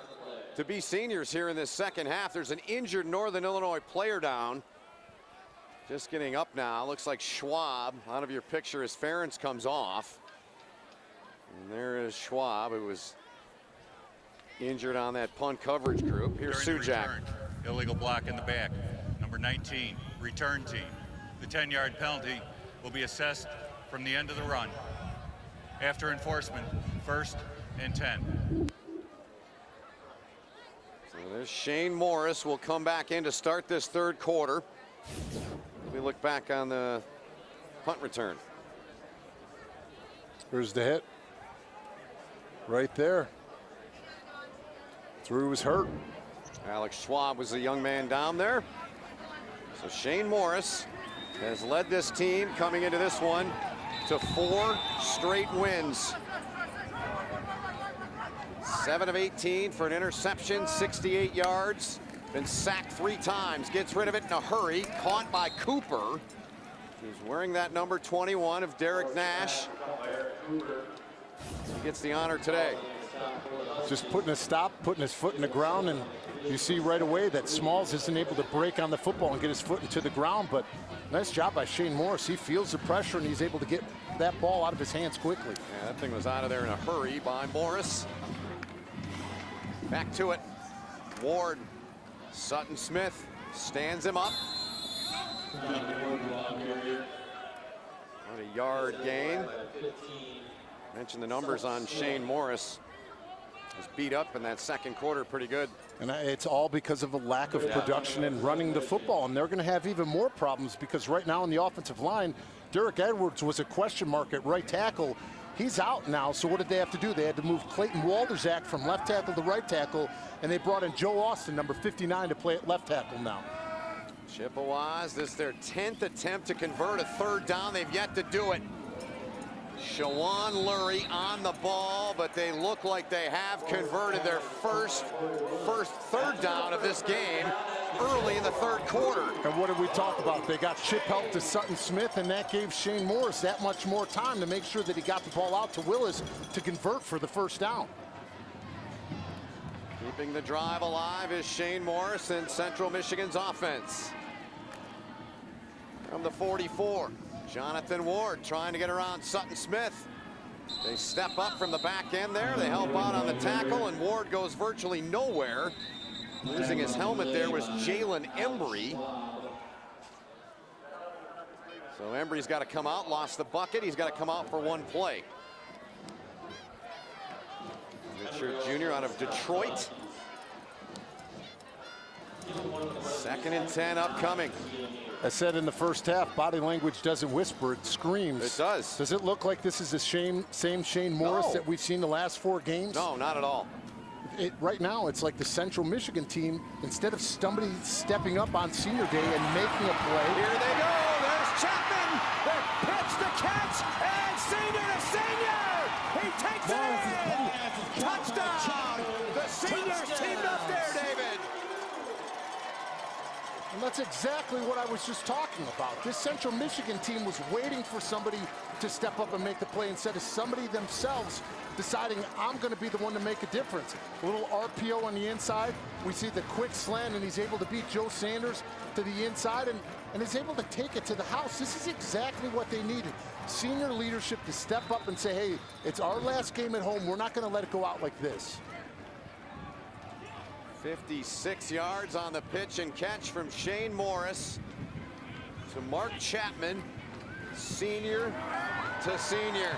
to be seniors here in this second half. There's an injured Northern Illinois player down. Just getting up now. Looks like Schwab out of your picture as Ferentz comes off. And there is Schwab, who was injured on that punt coverage group. Here's Sujak.
Illegal block in the back. Number 19, return team. The 10-yard penalty will be assessed from the end of the run. After enforcement, 1st and 10.
So there's Shane Morris will come back in to start this third quarter. We look back on the punt return.
Here's the hit. Right there. Drew was hurt.
Alex Schwab was the young man down there. So Shane Morris has led this team coming into this one to 4 straight wins. 7 of 18 for an interception, 68 yards. Been sacked 3 times, gets rid of it in a hurry. Caught by Cooper, who's wearing that number 21 of Derek Nash. He gets the honor today.
Just putting a stop, putting his foot in the ground, and you see right away that Smalls isn't able to break on the football and get his foot into the ground, but nice job by Shane Morris. He feels the pressure, and he's able to get that ball out of his hands quickly.
Yeah, that thing was out of there in a hurry by Morris. Back to it. Ward. Sutton Smith stands him up. What a yard gain. Mentioned the numbers on Shane Morris. Was beat up in that second quarter pretty good.
And it's all because of a lack of production in running the football, and they're going to have even more problems because right now on the offensive line, Derek Edwards was a question mark at right tackle. He's out now, so what did they have to do? They had to move Clayton Walderzak from left tackle to right tackle, and they brought in Joe Austin, number 59, to play at left tackle now.
Chippewas, this is their 10th attempt to convert a third down. They've yet to do it. Shawan Lurie on the ball, but they look like they have converted their first third down of this game early in the third quarter.
And what did we talk about? They got chip help to Sutton Smith, and that gave Shane Morris that much more time to make sure that he got the ball out to Willis to convert for the first down.
Keeping the drive alive is Shane Morris and Central Michigan's offense. From the 44, Jonathan Ward trying to get around Sutton Smith. They step up from the back end there. They help out on the tackle, and Ward goes virtually nowhere. Losing his helmet there was Jalen Embry. So Embry's got to come out, lost the bucket. He's got to come out for one play. Richard Jr. out of Detroit. 2nd and 10 upcoming.
I said in the first half, body language doesn't whisper, it screams.
It does.
Does it look like this is the same Shane Morris that we've seen the last 4 games?
No, not at all.
Right now, it's like the Central Michigan team, instead of somebody stepping up on senior day and making a play.
Here they go. There's Chapman. The pitch to catch. And senior to senior. He takes it in. Touchdown. The seniors teamed up there, David.
And that's exactly what I was just talking about. This Central Michigan team was waiting for somebody to step up and make the play instead of somebody themselves deciding, I'm going to be the one to make a difference. A little RPO on the inside. We see the quick slant, and he's able to beat Joe Sanders to the inside and is able to take it to the house. This is exactly what they needed. Senior leadership to step up and say, hey, it's our last game at home. We're not going to let it go out like this.
56 yards on the pitch and catch from Shane Morris to Mark Chapman, senior to senior.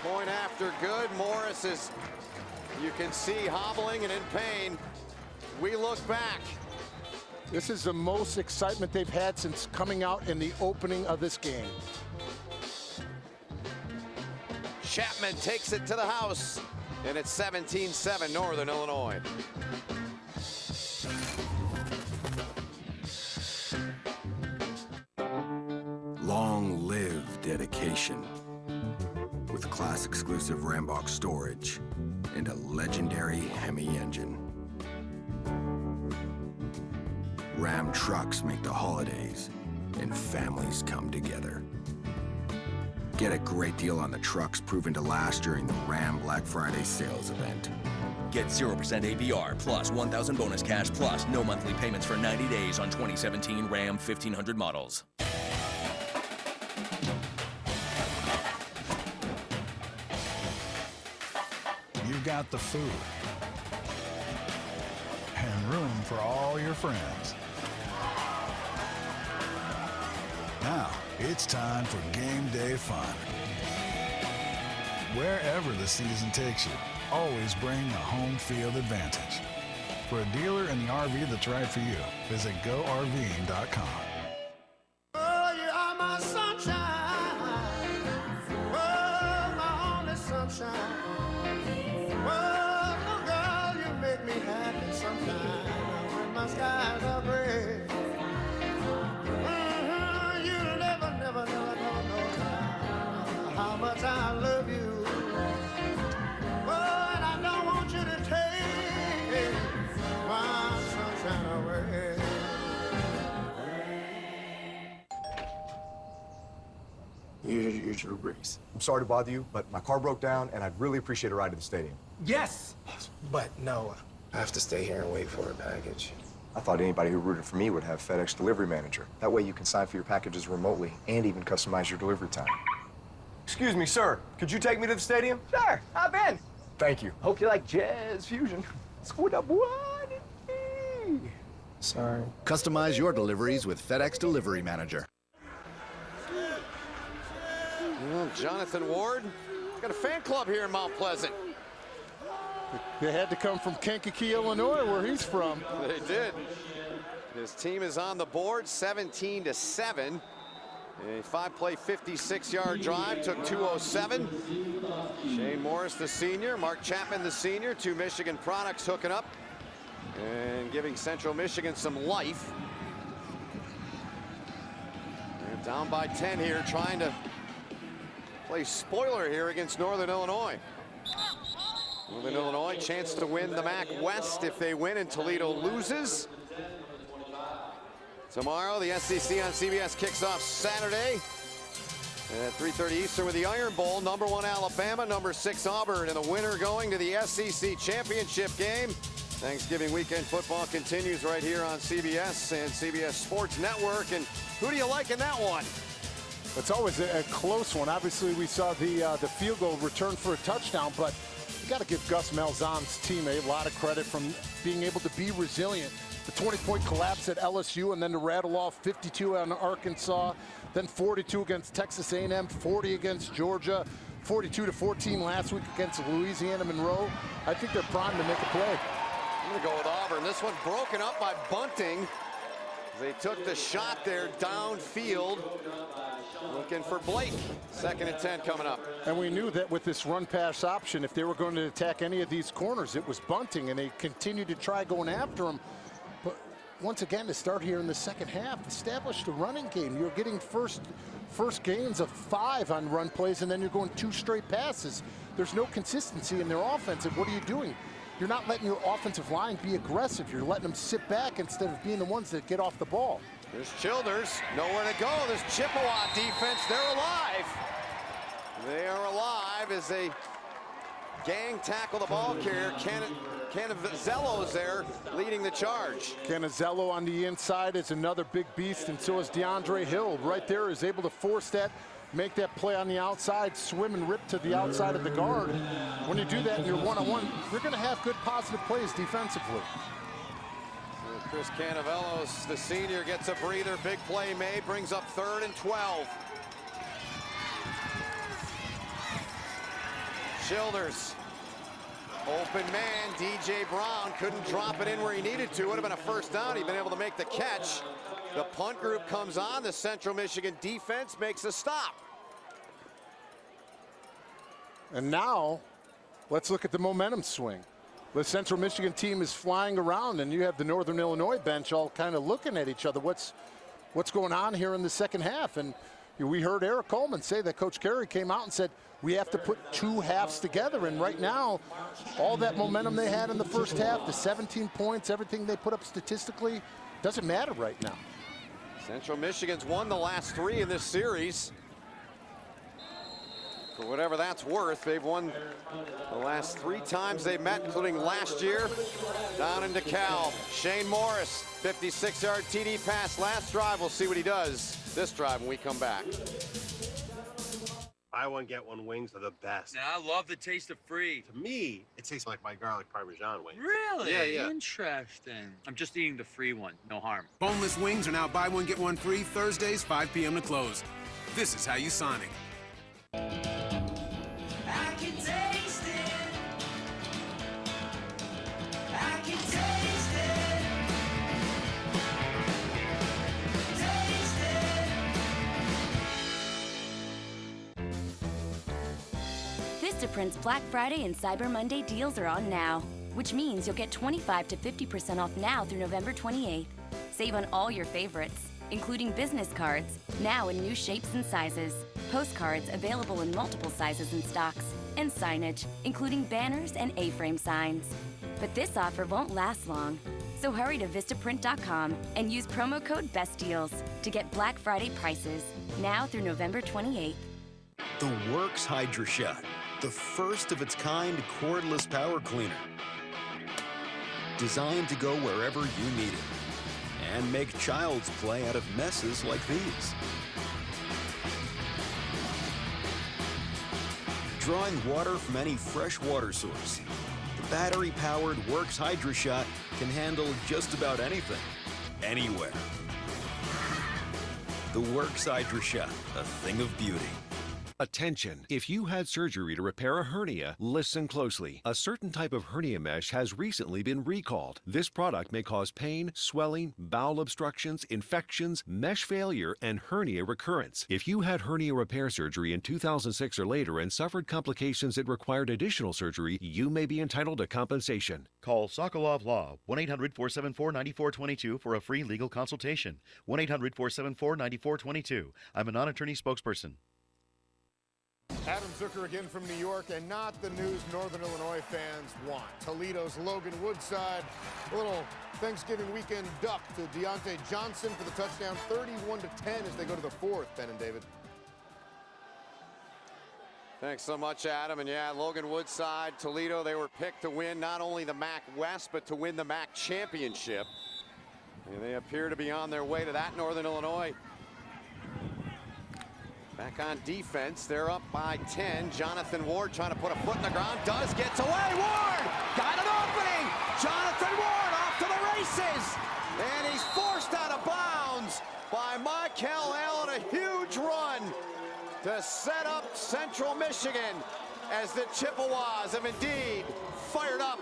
Point after good. Morris is, you can see, hobbling and in pain. We look back.
This is the most excitement they've had since coming out in the opening of this game.
Chapman takes it to the house, and it's 17-7 Northern Illinois.
Long live dedication. With class-exclusive Rambach storage and a legendary Hemi engine. Ram trucks make the holidays and families come together.
Get a great deal on the trucks proven to last during the Ram Black Friday sales event.
Get 0% APR plus 1,000 bonus cash plus no monthly payments for 90 days on 2017 Ram 1500 models.
You got the food and room for all your friends. Now, it's time for game day fun. Wherever the season takes you, always bring a home field advantage. For a dealer in the RV that's right for you, visit GoRVing.com.
Oh, you are my sunshine. Oh, my only sunshine. Oh, girl, you make me happy sometimes when my skies are gray. You never know how much I love you. Oh, and I don't want you to take my sunshine away.
You're Drew Brees. I'm sorry to bother you, but my car broke down, and I'd really appreciate a ride to the stadium.
Yes! But no, I have to stay here and wait for a package.
I thought anybody who rooted for me would have FedEx Delivery Manager. That way you can sign for your packages remotely and even customize your delivery time. Excuse me, sir. Could you take me to the stadium?
Sure, hop in.
Thank you.
Hope you like jazz fusion. Scoot up one.
Sorry.
Customize your deliveries with FedEx Delivery Manager.
Well, Jonathan Ward, got a fan club here in Mount Pleasant.
They had to come from Kankakee, Illinois, where he's from.
They did. His team is on the board, 17-7. A 5-play, 56-yard drive, took 2:07. Shane Morris, the senior, Mark Chapman, the senior, two Michigan products hooking up and giving Central Michigan some life. They're down by 10 here, trying to play spoiler here against Northern Illinois. Northern Illinois, chance to win the MAC West if they win and Toledo loses. Tomorrow, the SEC on CBS kicks off Saturday at 3:30 Eastern with the Iron Bowl. Number 1 Alabama, number 6 Auburn, and the winner going to the SEC championship game. Thanksgiving weekend football continues right here on CBS and CBS Sports Network. And who do you like in that one?
It's always a close one. Obviously, we saw the field goal return for a touchdown, but you got to give Gus Malzahn's team a lot of credit from being able to be resilient. The 20-point collapse at LSU, and then to rattle off 52 on Arkansas, then 42 against Texas A&M, 40 against Georgia, 42-14 last week against Louisiana Monroe. I think they're primed to make a play.
I'm going to go with Auburn. This one broken up by bunting. They took the shot there downfield, looking for Blake. 2nd and 10 coming up.
And we knew that with this run-pass option, if they were going to attack any of these corners, it was bunting, and they continued to try going after him. But once again, to start here in the second half, establish the running game. You're getting first gains of 5 on run plays, and then you're going 2 straight passes. There's no consistency in their offense, and what are you doing? You're not letting your offensive line be aggressive. You're letting them sit back instead of being the ones that get off the ball.
There's Childers, nowhere to go. There's Chippewa defense, they're alive. They are alive as they gang tackle the ball carrier. Canizello's there leading the charge.
Canizello on the inside is another big beast, and so is DeAndre Hill. Right there is able to force that, make that play on the outside, swim and rip to the outside of the guard. When you do that and you're one-on-one, you're going to have good positive plays defensively.
Chris Canivellos, the senior, gets a breather. Big play made, brings up 3rd and 12. Childers, open man, DJ Brown couldn't drop it in where he needed to. Would have been a first down. He'd been able to make the catch. The punt group comes on. The Central Michigan defense makes a stop.
And now, let's look at the momentum swing. The Central Michigan team is flying around, and you have the Northern Illinois bench all kind of looking at each other. What's going on here in the second half? And we heard Eric Coleman say that Coach Carey came out and said, we have to put 2 halves together. And right now, all that momentum they had in the first half, the 17 points, everything they put up statistically, doesn't matter right now.
Central Michigan's won the last 3 in this series. For whatever that's worth, they've won the last 3 times they met, including last year down in DeKalb. Shane Morris, 56-yard TD pass last drive. We'll see what he does this drive when we come back.
Buy one, get one wings are the best.
Now, I love the taste of free.
To me, it tastes like my garlic Parmesan wings.
Really?
Yeah.
Interesting. I'm just eating the free one. No harm.
Boneless wings are now buy one, get one free Thursdays, 5 p.m. to close. This is how you Sonic.
I can taste it. I can taste it. Taste it.
Vistaprint's Black Friday and Cyber Monday deals are on now, which means you'll get 25 to 50% off now through November 28th. Save on all your favorites, including business cards, now in new shapes and sizes, postcards available in multiple sizes and stocks, and signage, including banners and A-frame signs. But this offer won't last long, so hurry to Vistaprint.com and use promo code BESTDEALS to get Black Friday prices, now through November 28th.
The Works Hydra Shot, the first of its kind cordless power cleaner. Designed to go wherever you need it and make child's play out of messes like these. Drawing water from any fresh water source, the battery-powered Works Hydra Shot can handle just about anything, anywhere. The Works Hydra Shot, a thing of beauty.
Attention! If you had surgery to repair a hernia, listen closely. A certain type of hernia mesh has recently been recalled. This product may cause pain, swelling, bowel obstructions, infections, mesh failure, and hernia recurrence. If you had hernia repair surgery in 2006 or later and suffered complications that required additional surgery, you may be entitled to compensation.
Call Sokolov Law, 1-800-474-9422 for a free legal consultation. 1-800-474-9422. I'm a non-attorney spokesperson.
Adam Zucker again from New York, and not the news Northern Illinois fans want. Toledo's Logan Woodside, a little Thanksgiving weekend duck to Deontay Johnson for the touchdown, 31-10 as they go to the fourth, Ben and David.
Thanks so much, Adam. And yeah, Logan Woodside, Toledo, they were picked to win not only the MAC West, but to win the MAC championship. And they appear to be on their way to that. Northern Illinois back on defense. They're up by 10. Jonathan Ward trying to put a foot in the ground. Gets away. Ward got an opening. Jonathan Ward off to the races. And he's forced out of bounds by Michael Allen. A huge run to set up Central Michigan as the Chippewas have indeed fired up.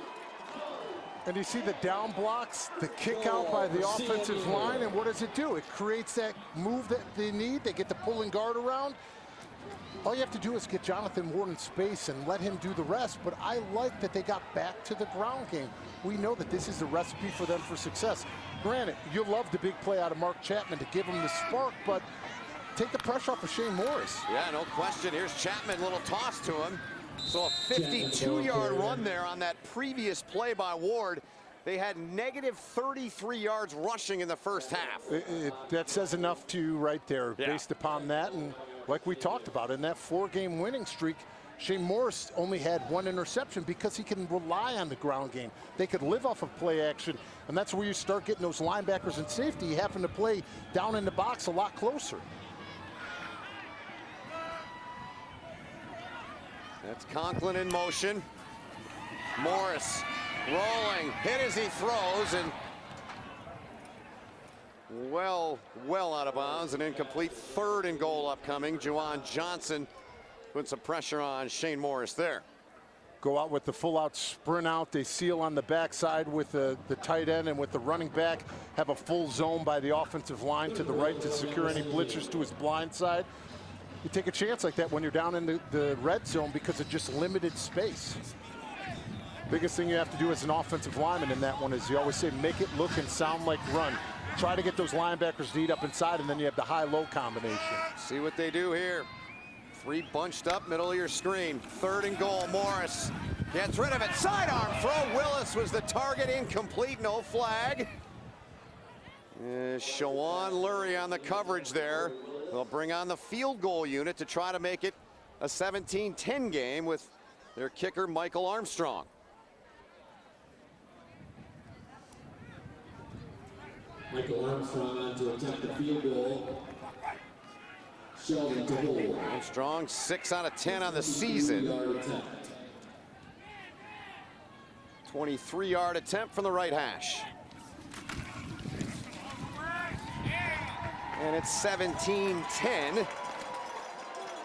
And you see the down blocks, the kick out by the offensive line, and what does it do? It creates that move that they need. They get the pulling guard around. All you have to do is get Jonathan Ward in space and let him do the rest, but I like that they got back to the ground game. We know that this is the recipe for them for success. Granted, you love the big play out of Mark Chapman to give him the spark, but take the pressure off of Shane Morris.
Yeah, no question. Here's Chapman, little toss to him. So a 52-yard run there on that previous play by Ward. They had negative 33 yards rushing in the first half.
That says enough to you right there, based upon that. And like we talked about, in that 4-game winning streak, Shane Morris only had 1 interception because he can rely on the ground game. They could live off of play action, and that's where you start getting those linebackers and safety having to play down in the box a lot closer.
That's Conklin in motion. Morris rolling, hit as he throws, and well out of bounds. An incomplete, 3rd and goal upcoming. Juwan Johnson put some pressure on Shane Morris there.
Go out with the full-out sprint out. They seal on the backside with the tight end, and with the running back, have a full zone by the offensive line to the right to secure any blitzers to his blind side. You take a chance like that when you're down in the red zone because of just limited space. Biggest thing you have to do as an offensive lineman in that one is you always say make it look and sound like run. Try to get those linebackers to eat up inside, and then you have the high-low combination.
See what they do here. 3 bunched up, middle of your screen. 3rd and goal, Morris gets rid of it. Sidearm throw. Willis was the target, incomplete, no flag. Shawan Lurie on the coverage there. They'll bring on the field goal unit to try to make it a 17-10 game with their kicker, Michael Armstrong.
Michael Armstrong to attempt the field goal. Sheldon to hold.
Armstrong 6 out of 10 on the season. 23-yard attempt from the right hash. And it's 17-10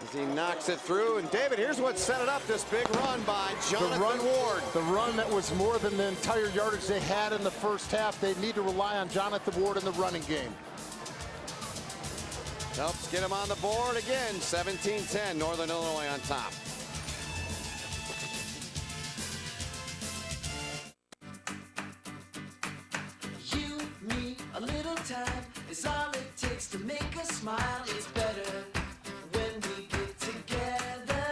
as he knocks it through. And David, here's what set it up, this big run by Jonathan Ward.
The run that was more than the entire yardage they had in the first half. They need to rely on Jonathan Ward in the running game.
Helps get him on the board again. 17-10, Northern Illinois on top.
You, me, a little time is all it takes to make us smile. It's better when we get together.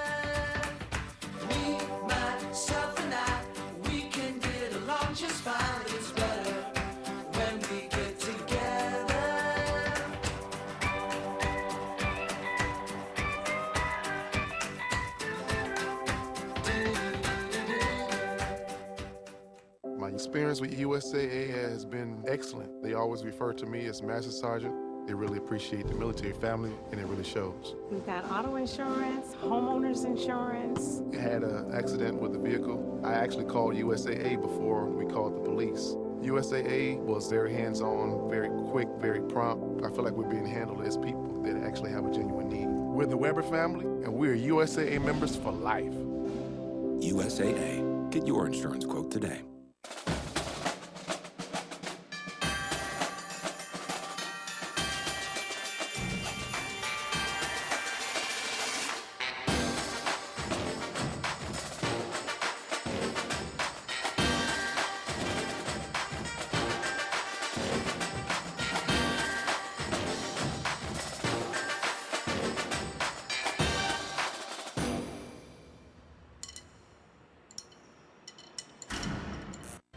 Me, myself, and I, we can get along just fine. It's better when we get together.
My experience with USAA has been excellent. They always refer to me as Master Sergeant. They really appreciate the military family, and it really shows.
We've got auto insurance, homeowners insurance.
I had an accident with the vehicle. I actually called USAA before we called the police. USAA was very hands-on, very quick, very prompt. I feel like we're being handled as people that actually have a genuine need. We're the Weber family, and we're USAA members for life.
USAA. Get your insurance quote today.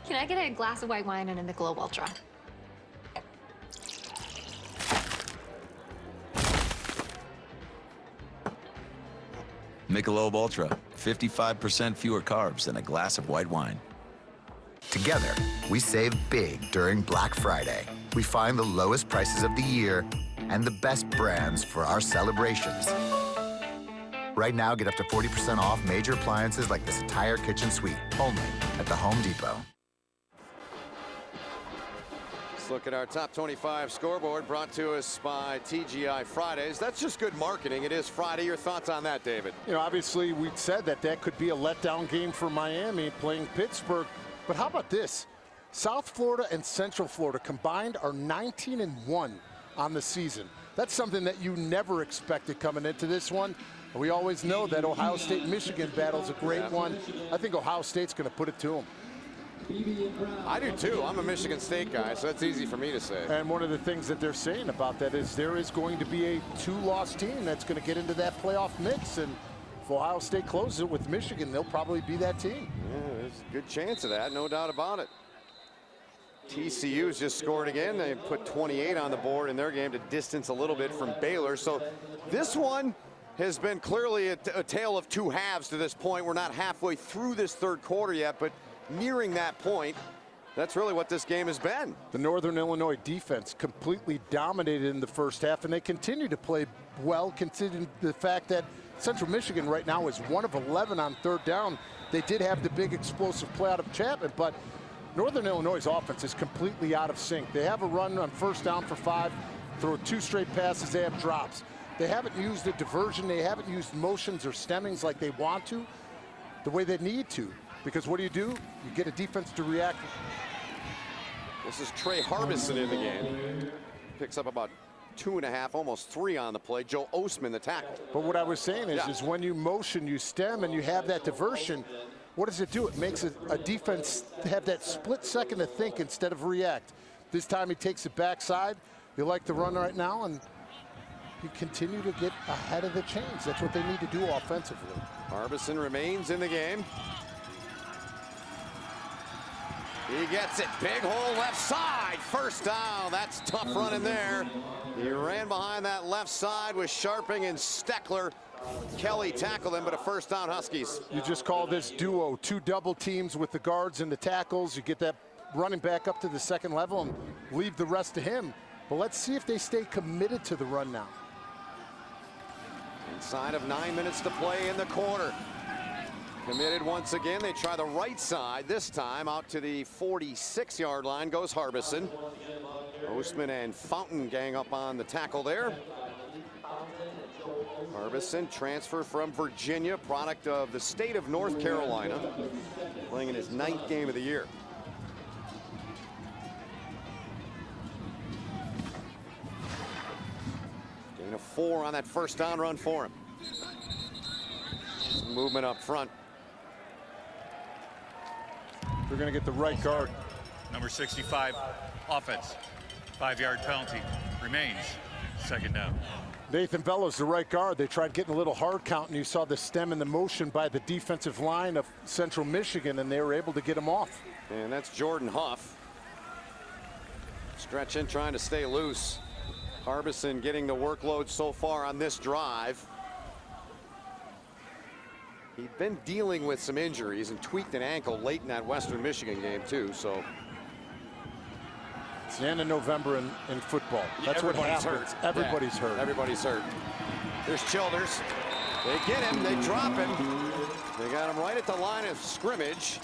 Can I get a glass of white wine and a Michelob Ultra?
Michelob Ultra, 55% fewer carbs than a glass of white wine.
Together, we save big during Black Friday. We find the lowest prices of the year and the best brands for our celebrations. Right now, get up to 40% off major appliances like this entire kitchen suite, only at the Home Depot.
Let's look at our top 25 scoreboard brought to us by TGI Fridays. That's just good marketing. It is Friday. Your thoughts on that, David?
You know, obviously, we said that that could be a letdown game for Miami playing Pittsburgh. But how about this? South Florida and Central Florida combined are 19-1 on the season. That's something that you never expected coming into this one. We always know that Ohio State-Michigan battle's a great one. I think Ohio State's going to put it to them.
I do too. I'm a Michigan State guy, so that's easy for me to say.
And one of the things that they're saying about that is there is going to be a two-loss team that's going to get into that playoff mix. And if Ohio State closes it with Michigan, they'll probably be that team.
Yeah, there's a good chance of that, no doubt about it. TCU's just scored again. They put 28 on the board in their game to distance a little bit from Baylor. So this one has been clearly a tale of two halves to this point. We're not halfway through this third quarter yet, but nearing that point. That's really what this game has been.
The Northern Illinois defense completely dominated in the first half, and they continue to play well, considering the fact that Central Michigan right now is 1 of 11 on third down. They did have the big explosive play out of Chapman, but Northern Illinois' offense is completely out of sync. They have a run on first down for 5, throw 2 straight passes, they have drops. They haven't used a diversion, they haven't used motions or stemmings like they want to, the way they need to. Because what do? You get a defense to react.
This is Trey Harbison in the game. Picks up about 2.5, almost 3 on the play. Joe Osman, the tackle.
But what I was saying is when you motion, you stem, and you have that diversion, what does it do? It makes a defense have that split second to think instead of react. This time he takes it backside. You like the run right now, and you continue to get ahead of the chains. That's what they need to do offensively.
Harbison remains in the game. He gets it. Big hole left side. First down. That's tough running there. He ran behind that left side with Sharping and Steckler. Kelly tackled him, but a first down Huskies.
You just call this duo, 2 double teams with the guards and the tackles. You get that running back up to the second level and leave the rest to him. But let's see if they stay committed to the run now.
Inside of 9 minutes to play in the quarter. Committed once again. They try the right side. This time out to the 46-yard line goes Harbison. Ostman and Fountain gang up on the tackle there. Harbison, transfer from Virginia, product of the state of North Carolina, playing in his 9th game of the year. Gain of 4 on that first down run for him. Some movement up front.
They're going to get the right guard.
Number 65, offense. 5-yard penalty remains. Second down.
Nathan Velo's the right guard. They tried getting a little hard count, and you saw the stem and the motion by the defensive line of Central Michigan, and they were able to get him off.
And that's Jordan Huff. Stretching, trying to stay loose. Harbison getting the workload so far on this drive. He'd been dealing with some injuries and tweaked an ankle late in that Western Michigan game too, so.
It's the end of November in football. That's what happens.
Hurt.
Everybody's hurt.
Everybody's hurt. There's Childers. They get him, they drop him. They got him right at the line of scrimmage.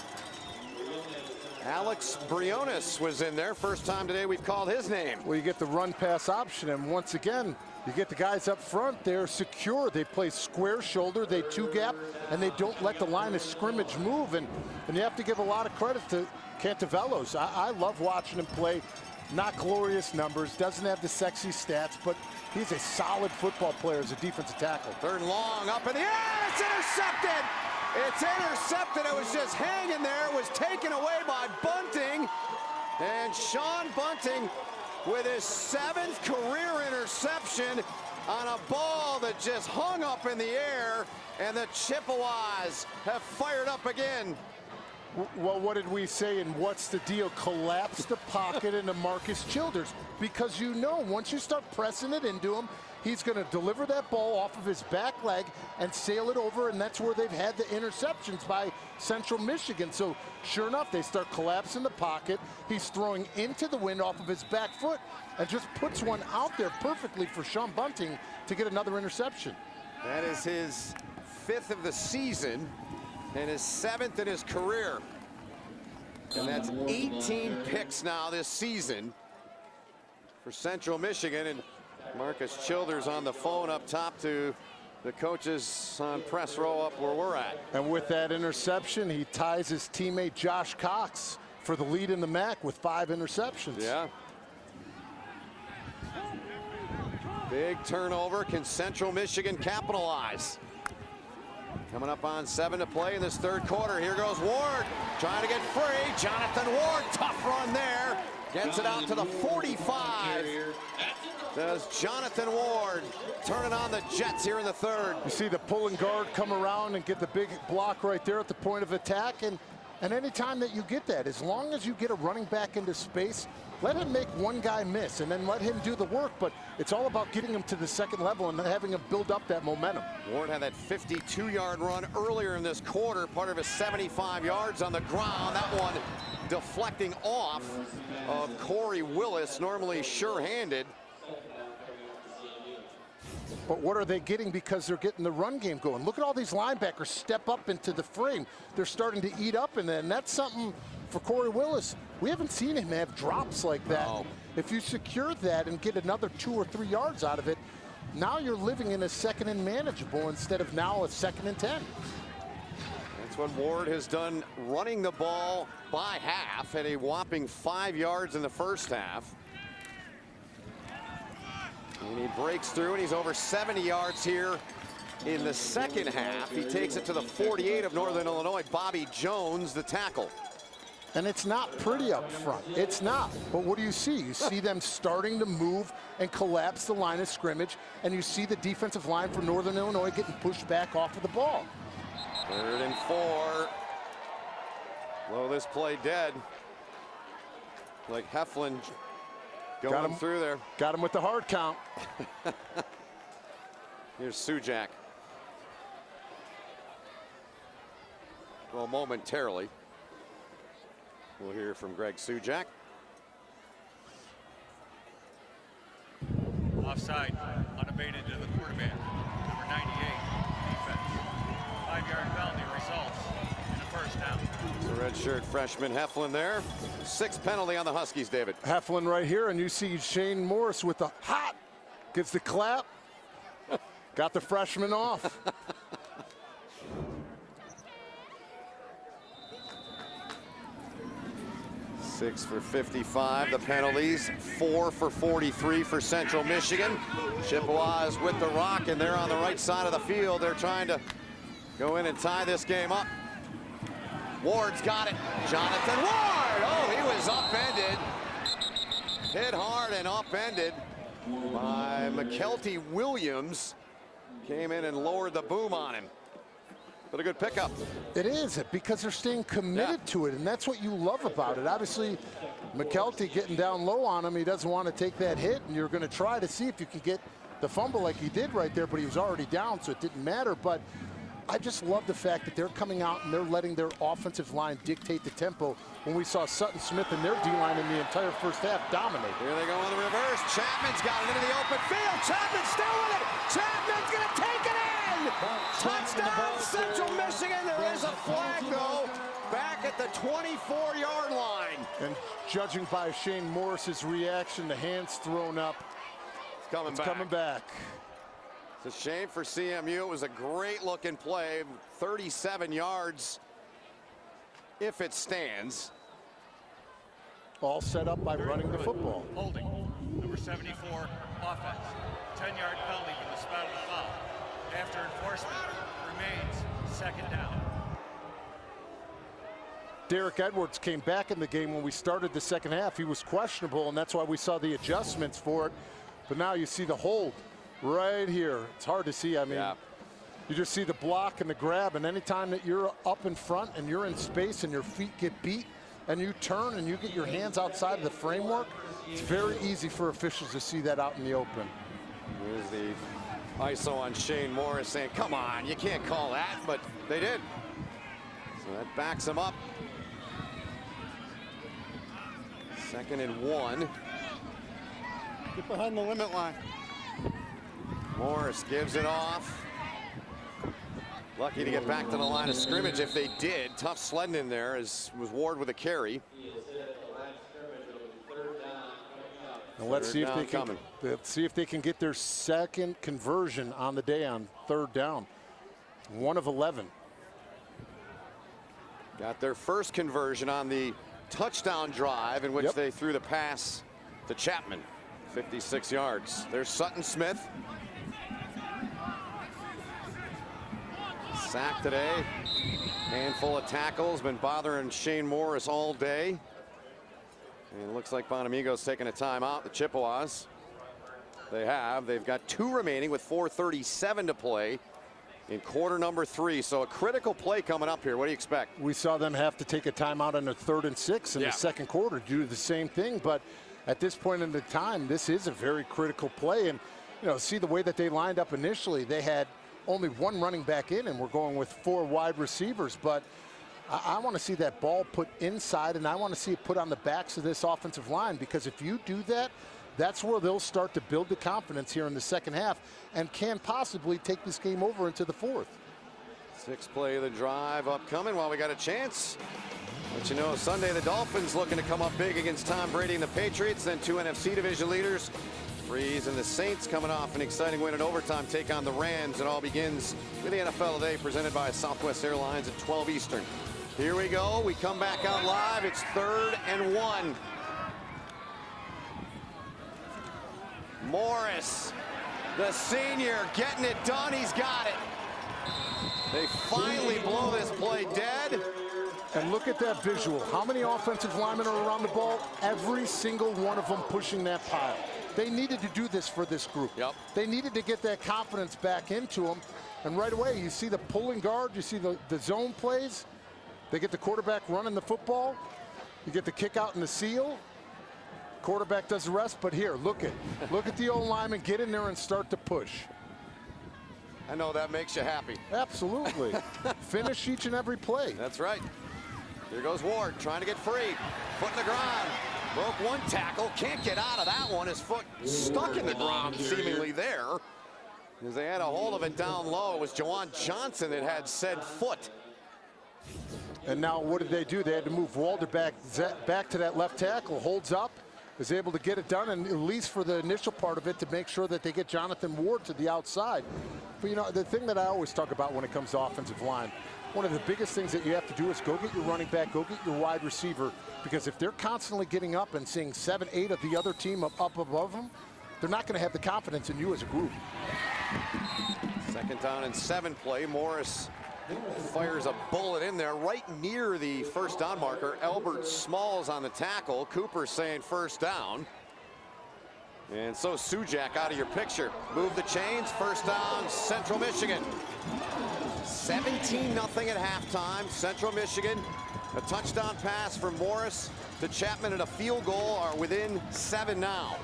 Alex Briones was in there. First time today we've called his name.
Well, you get the run pass option, and once again, you get the guys up front. They're secure. They play square shoulder. They 2-gap, and they don't let the line of scrimmage move. And you have to give a lot of credit to Cantavelos. I love watching him play. Not glorious numbers, doesn't have the sexy stats, but he's a solid football player as a defensive tackle.
Third and long, up in the air, it's intercepted! It's intercepted, it was just hanging there, it was taken away by Bunting. And Sean Bunting with his 7th career interception on a ball that just hung up in the air, and the Chippewas have fired up again.
Well, what did we say, and what's the deal? Collapse the pocket into Marcus Childers, because you know once you start pressing it into him, he's going to deliver that ball off of his back leg and sail it over, and that's where they've had the interceptions by Central Michigan. So sure enough, they start collapsing the pocket. He's throwing into the wind off of his back foot and just puts one out there perfectly for Sean Bunting to get another interception.
That is his 5th of the season and his 7th in his career. And that's 18 picks now this season for Central Michigan. And Marcus Childers on the phone up top to the coaches on press row up where we're at.
And with that interception, he ties his teammate Josh Cox for the lead in the MAC with 5 interceptions.
Yeah. Big turnover. Can Central Michigan capitalize? Coming up on 7 to play in this 3rd quarter. Here goes Ward, trying to get free. Jonathan Ward, tough run there. Gets it out to the 45. Does Jonathan Ward turning on the Jets here in the 3rd.
You see the pulling guard come around and get the big block right there at the point of attack. And any time that you get that, as long as you get a running back into space, let him make one guy miss and then let him do the work. But it's all about getting him to the 2nd level and having him build up that momentum.
Ward had that 52-yard run earlier in this quarter, part of his 75 yards on the ground. That one deflecting off of Corey Willis, normally sure-handed.
But what are they getting because they're getting the run game going? Look at all these linebackers step up into the frame. They're starting to eat up, and that's something for Corey Willis. We haven't seen him have drops like that.
No.
If you secure that and get another 2 or 3 yards out of it, now you're living in a 2nd and manageable instead of now a 2nd and 10.
That's what Ward has done, running the ball by half at a whopping 5 yards in the first half. And he breaks through, and he's over 70 yards here in the second half. He takes it to the 48 of Northern Illinois. Bobby Jones, the tackle.
And it's not pretty up front. It's not. But what do you see? You see them starting to move and collapse the line of scrimmage, and you see the defensive line for Northern Illinois getting pushed back off of the ball.
3rd and 4. Blow this play dead. Like Heflin going through there.
Got him with the hard count.
Here's Sujak. Well, momentarily. We'll hear from Greg Sujak.
Offside, unabated to the quarterback. Number 98, defense. 5-yard penalty results in a first down.
The redshirt freshman Heflin there. 6th penalty on the Huskies, David.
Heflin right here, and you see Shane Morris with the hot. Gets the clap. Got the freshman off.
6 for 55, the penalties. 4 for 43 for Central Michigan. Chippewas with the rock, and they're on the right side of the field. They're trying to go in and tie this game up. Ward's got it. Jonathan Ward! Oh, he was upended. Hit hard and upended by McKelty Williams. Came in and lowered the boom on him. But a good pickup.
It is, because they're staying committed to it, and that's what you love about it. Obviously, McKelty getting down low on him, he doesn't want to take that hit, and you're going to try to see if you can get the fumble like he did right there, but he was already down, so it didn't matter. But I just love the fact that they're coming out and they're letting their offensive line dictate the tempo when we saw Sutton Smith and their D-line in the entire first half dominate.
Here they go on the reverse. Chapman's got it into the open field. Chapman's still with it. Chapman's going to take it in. Touchdown, Central Michigan. There is a flag, though, back at the 24-yard line.
And judging by Shane Morris's reaction, the hands thrown up.
It's coming back. It's a shame for CMU. It was a great-looking play. 37 yards if it stands.
All set up by running the football.
Holding, number 74, offense. 10-yard penalty from the spot of the foul. After enforcement, remains second down.
Derek Edwards came back in the game when we started the second half. He was questionable, and that's why we saw the adjustments for it. But now you see the hold right here. It's hard to see. I mean, you just see the block and the grab, and anytime that you're up in front and you're in space and your feet get beat and you turn and you get your hands outside of the framework, it's very easy for officials to see that out in the open.
Here's the ISO on Shane Morris saying, come on, you can't call that, but they did. So that backs him up. 2nd and 1.
Get behind the limit line.
Morris gives it off. Lucky to get back to the line of scrimmage if they did. Tough sledding in there as was Ward with a carry.
And let's see if they can get their second conversion on the day on 3rd down. 1 of 11.
Got their first conversion on the touchdown drive in which they threw the pass to Chapman. 56 yards. There's Sutton Smith. Sacked today. Handful of tackles. Been bothering Shane Morris all day. And it looks like Bonamigo's taking a timeout. The Chippewas. They've got 2 remaining with 4:37 to play in quarter number 3. So a critical play coming up here. What do you expect?
We saw them have to take a timeout on a 3rd and 6 in the second quarter to do the same thing. But at this point in the time, this is a very critical play. And, you know, see the way that they lined up initially. They had only 1 running back in, and we're going with 4 wide receivers. But I want to see that ball put inside, and I want to see it put on the backs of this offensive line, because if you do that, that's where they'll start to build the confidence here in the second half and can possibly take this game over into the 4th.
6th play of the drive upcoming while we got a chance. Let you know, Sunday the Dolphins looking to come up big against Tom Brady and the Patriots. Then 2 NFC division leaders, Breeze and the Saints, coming off an exciting win in overtime, take on the Rams. It all begins with the NFL Today, presented by Southwest Airlines at 12 Eastern. Here we go. We come back out live. It's 3rd and 1. Morris, the senior, getting it done. He's got it. They finally blow this play dead.
And look at that visual. How many offensive linemen are around the ball? Every single one of them pushing that pile. They needed to do this for this group. They needed to get that confidence back into them. And right away, you see the pulling guard, you see the zone plays. They get the quarterback running the football. You get the kick out and the seal. Quarterback does the rest, but here, look at the old lineman, get in there and start to push.
I know that makes you happy.
Absolutely. Finish each and every play.
That's right. Here goes Ward, trying to get free. Foot in the ground. Broke one tackle, can't get out of that one. His foot stuck in the ground, seemingly there. As they had a hold of it down low, it was Juwan Johnson that had said foot.
And now what did they do? They had to move Walder back to that left tackle, holds up, is able to get it done, and at least for the initial part of it to make sure that they get Jonathan Ward to the outside. But you know, the thing that I always talk about when it comes to offensive line, one of the biggest things that you have to do is go get your running back, go get your wide receiver, because if they're constantly getting up and seeing 7, 8 of the other team up above them, they're not going to have the confidence in you as a group.
2nd down and 7 play. Morris fires a bullet in there right near the 1st down marker. Albert Smalls on the tackle. Cooper saying 1st down. And so Sujak out of your picture. Move the chains. 1st down, Central Michigan. 17-0 at halftime. Central Michigan. A touchdown pass from Morris to Chapman and a field goal are within 7 now.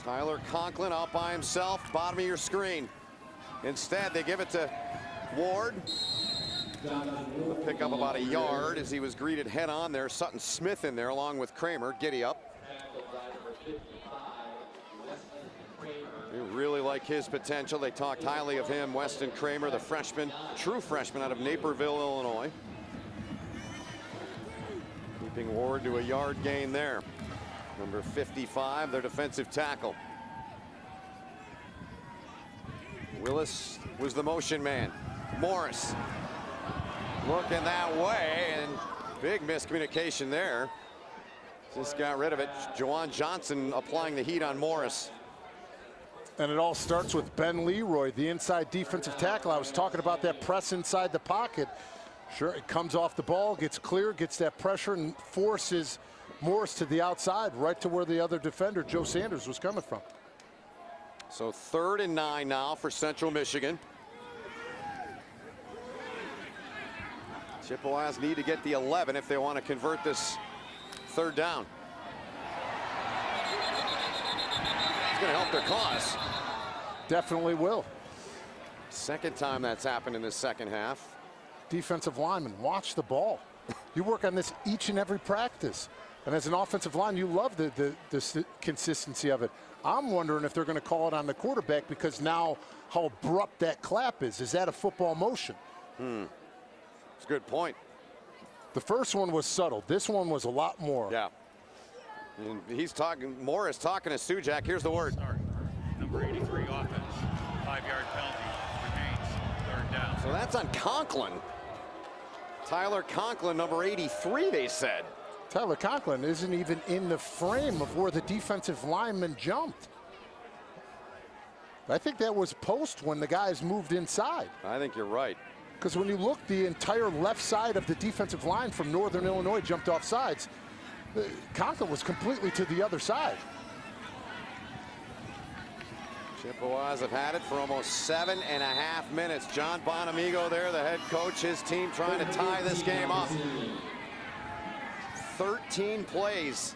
Tyler Conklin out by himself, bottom of your screen. Instead, they give it to Ward. The pick up about a yard as he was greeted head on there. Sutton Smith in there along with Kramer. Giddy up. They really like his potential. They talked highly of him. Weston Kramer, the freshman, true freshman out of Naperville, Illinois. Keeping Ward to a yard gain there. Number 55, their defensive tackle. Willis was the motion man. Morris looking that way, and big miscommunication there. Just got rid of it. Juwan Johnson applying the heat on Morris.
And it all starts with Ben Leroy, the inside defensive tackle. I was talking about that press inside the pocket. Sure, it comes off the ball, gets clear, gets that pressure, and forces Morris to the outside, right to where the other defender, Joe Sanders, was coming from.
So 3rd and 9 now for Central Michigan. Chippewas need to get the 11 if they want to convert this 3rd down. It's going to help their cause.
Definitely will.
2nd time that's happened in the 2nd half.
Defensive lineman, watch the ball. You work on this each and every practice. And as an offensive line, you love the consistency of it. I'm wondering if they're going to call it on the quarterback because now how abrupt that clap is. Is that a football motion?
It's a good point.
The first one was subtle. This one was a lot more.
Yeah. And he's talking, Morris talking to Sujak. Here's the word.
Sorry. Number 83 offense. 5-yard penalty remains 3rd down.
So that's on Conklin. Tyler Conklin, number 83, they said.
Tyler Conklin isn't even in the frame of where the defensive lineman jumped. I think that was post when the guys moved inside.
I think you're right.
Because when you look, the entire left side of the defensive line from Northern Illinois jumped off sides. Conklin was completely to the other side.
Chippewas have had it for almost 7.5 minutes. John Bonamigo there, the head coach, his team trying to tie this game up. 13 plays.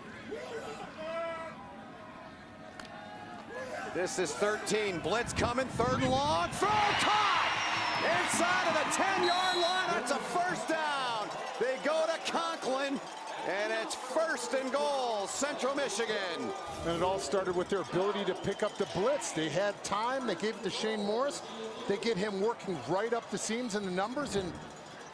This is 13. Blitz coming, 3rd and long. Throw caught! Inside of the 10-yard line. That's a 1st down. They go to Conklin, and it's 1st and goal, Central Michigan.
And it all started with their ability to pick up the blitz. They had time. They gave it to Shane Morris. They get him working right up the seams and the numbers, and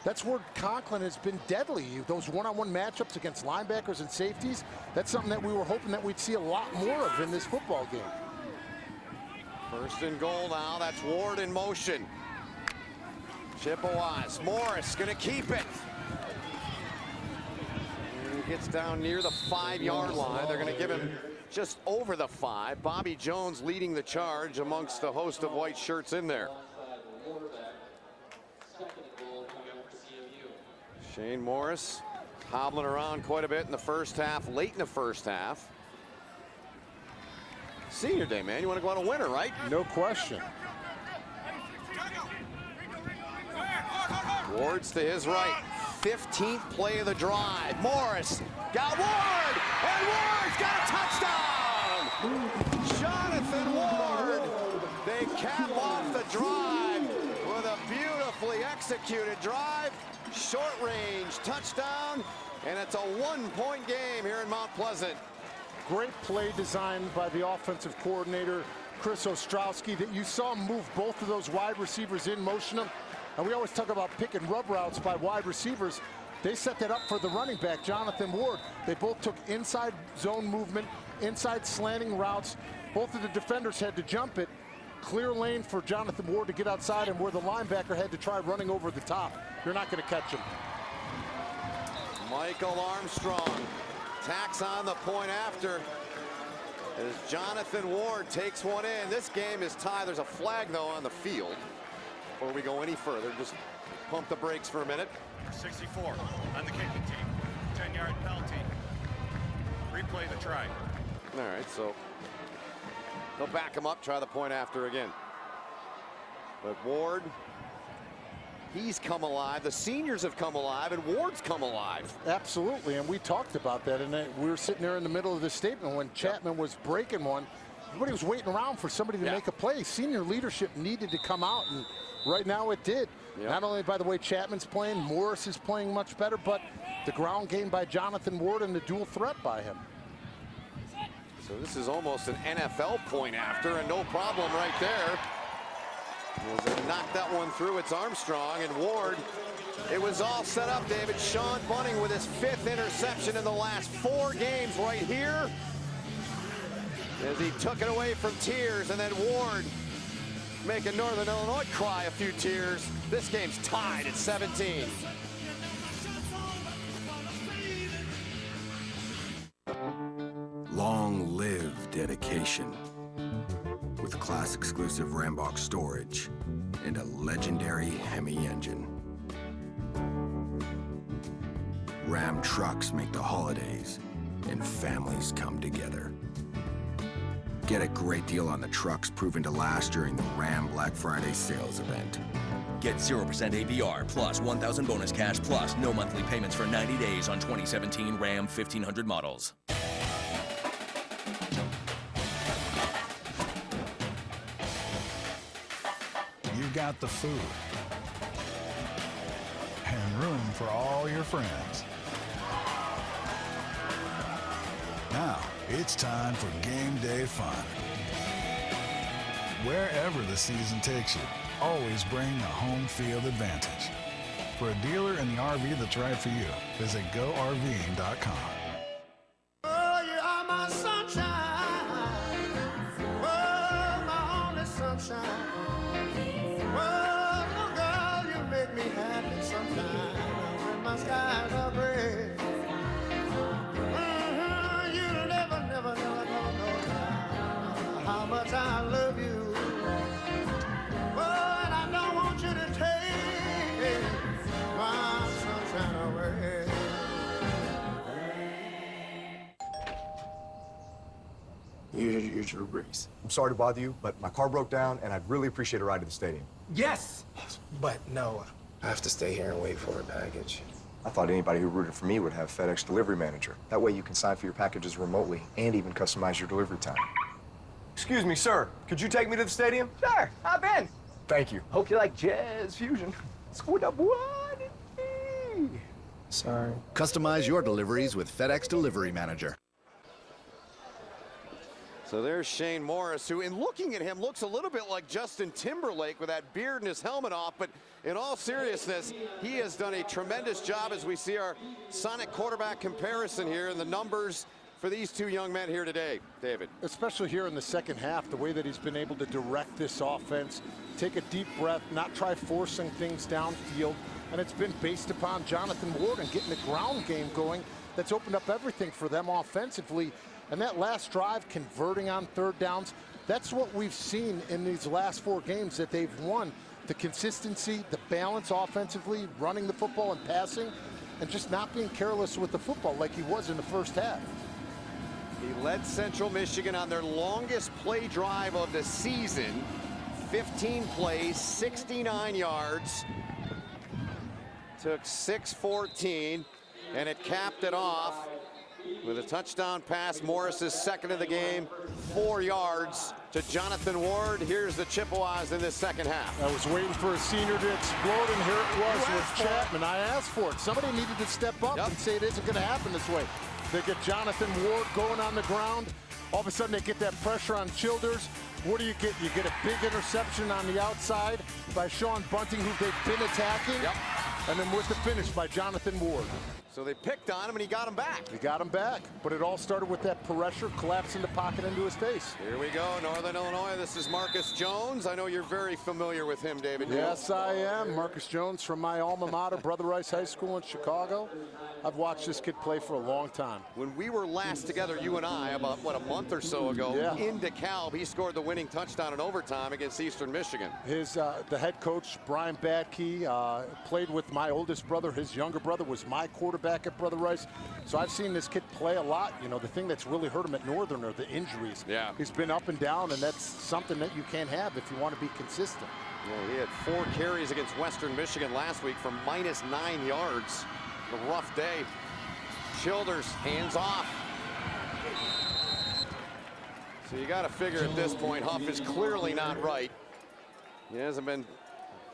that's where Conklin has been deadly. Those one-on-one matchups against linebackers and safeties, that's something that we were hoping that we'd see a lot more of in this football game.
1st and goal now. That's Ward in motion. Chippewas. Morris going to keep it. And he gets down near the 5-yard line. They're going to give him just over the 5. Bobby Jones leading the charge amongst the host of white shirts in there. Shane Morris hobbling around quite a bit in the 1st half, late in the 1st half. Senior day, man. You want to go out a winner, right?
No question.
Ward's to his right. 15th play of the drive. Morris got Ward, and Ward's got a touchdown! Jonathan Ward. They cap off the drive with a beautifully executed drive. Short range touchdown, and it's a 1-point game here in Mount Pleasant.
Great play designed by the offensive coordinator, Chris Ostrowski, that you saw him move both of those wide receivers in, motion them. And we always talk about pick and rub routes by wide receivers. They set that up for the running back, Jonathan Ward. They both took inside zone movement, inside slanting routes. Both of the defenders had to jump it. Clear lane for Jonathan Ward to get outside, and where the linebacker had to try running over the top. You're not going to catch him.
Michael Armstrong tacks on the point after as Jonathan Ward takes one in. This game is tied. There's a flag, though, on the field. Before we go any further, just pump the brakes for a minute.
64 on the kicking team. 10-yard penalty. Replay the try.
All right, so they'll back him up, try the point after again. But Ward, he's come alive. The seniors have come alive, and Ward's come alive.
Absolutely, and we talked about that, and we were sitting there in the middle of the statement when Chapman was breaking one. Everybody was waiting around for somebody to make a play. Senior leadership needed to come out, and right now it did. Not only by the way Chapman's playing, Morris is playing much better, but the ground game by Jonathan Ward and the dual threat by him.
So this is almost an NFL point after, and no problem right there. As they knock that one through, it's Armstrong, and Ward. It was all set up, David. Sean Bunning with his 5th interception in the last 4 games right here. As he took it away from Tears, and then Ward making Northern Illinois cry a few tears. This game's tied at 17.
Long live dedication. With class exclusive Rambach storage and a legendary Hemi engine. Ram trucks make the holidays and families come together. Get a great deal on the trucks proven to last during the Ram Black Friday sales event.
Get 0% APR plus 1,000 bonus cash plus no monthly payments for 90 days on 2017 Ram 1500 models.
You got the food and room for all your friends. Now, it's time for game day fun. Wherever the season takes you, always bring a home field advantage. For a dealer in the RV that's right for you, visit GoRVing.com.
Oh, you are my sunshine. Oh, my only sunshine. Oh, girl, you make me happy sometimes when my skies are gray. You never know how much I love you. But I don't want you to take my sunshine away.
You're Drew Brees. I'm sorry to bother you, but my car broke down, and I'd really appreciate a ride to the stadium.
Yes! But no, I have to stay here and wait for a package.
I thought anybody who rooted for me would have FedEx Delivery Manager. That way you can sign for your packages remotely and even customize your delivery time. Excuse me, sir. Could you take me to the stadium?
Sure, hop in.
Thank you.
Hope you like jazz fusion.
Sorry. Customize your deliveries with FedEx Delivery Manager.
So there's Shane Morris, who, in looking at him, looks a little bit like Justin Timberlake with that beard and his helmet off. But in all seriousness, he has done a tremendous job as we see our Sonic quarterback comparison here and the numbers for these two young men here today, David.
Especially here in the second half, the way that he's been able to direct this offense, take a deep breath, not try forcing things downfield. And it's been based upon Jonathan Ward and getting the ground game going. That's opened up everything for them offensively. And that last drive, converting on third downs, that's what we've seen in these last 4 games that they've won. The consistency, the balance offensively, running the football and passing, and just not being careless with the football like he was in the first half.
He led Central Michigan on their longest play drive of the season. 15 plays, 69 yards. took 6-14, and it capped it off with a touchdown pass. Morris's second of the game, 4 yards to Jonathan Ward. Here's the Chippewas in this second half.
I was waiting for a senior to explode, and here it was with Chapman. I asked for it. Somebody needed to step up and say it isn't going to happen this way. They get Jonathan Ward going on the ground. All of a sudden, they get that pressure on Childers. What do you get? You get a big interception on the outside by Sean Bunting, who they've been attacking. And then with the finish by Jonathan Ward.
So they picked on him, and he got him back.
He got him back, but it all started with that pressure, collapse in the pocket into his face.
Here we go, Northern Illinois. This is Marcus Jones. I know you're very familiar with him, David.
Yes, I am. Marcus Jones from my alma mater, Brother Rice High School in Chicago. I've watched this kid play for a long time.
When we were last together, you and I, about, what, a month or so ago, in DeKalb, he scored the winning touchdown in overtime against Eastern Michigan.
The head coach, Brian Badke, played with my oldest brother. His younger brother was my quarterback at Brother Rice. So I've seen this kid play a lot. You know, the thing that's really hurt him at Northern are the injuries.
Yeah.
He's been up and down, and that's something that you can't have if you want to be consistent.
Yeah, he had 4 carries against Western Michigan last week for -9 yards. A rough day. Childers, hands off. So you got to figure at this point, Huff is clearly not right. He hasn't been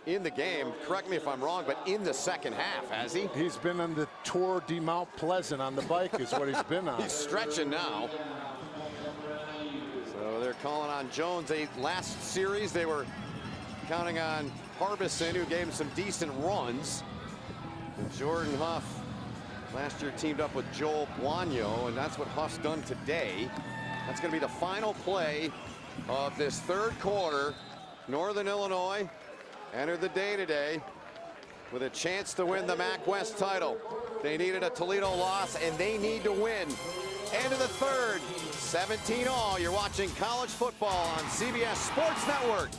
in the game, correct me if I'm wrong, but in the second half, has he?
He's been on the Tour de Mount Pleasant on the bike is what he's been on.
He's stretching now. So they're calling on Jones. Last series, they were counting on Harbison, who gave him some decent runs. And Jordan Huff last year teamed up with Joel Buono, and that's what Huff's done today. That's going to be the final play of this third quarter. Northern Illinois entered the day today with a chance to win the MAC West title. They needed a Toledo loss, and they need to win. End of the third, 17-all. You're watching college football on CBS Sports Network,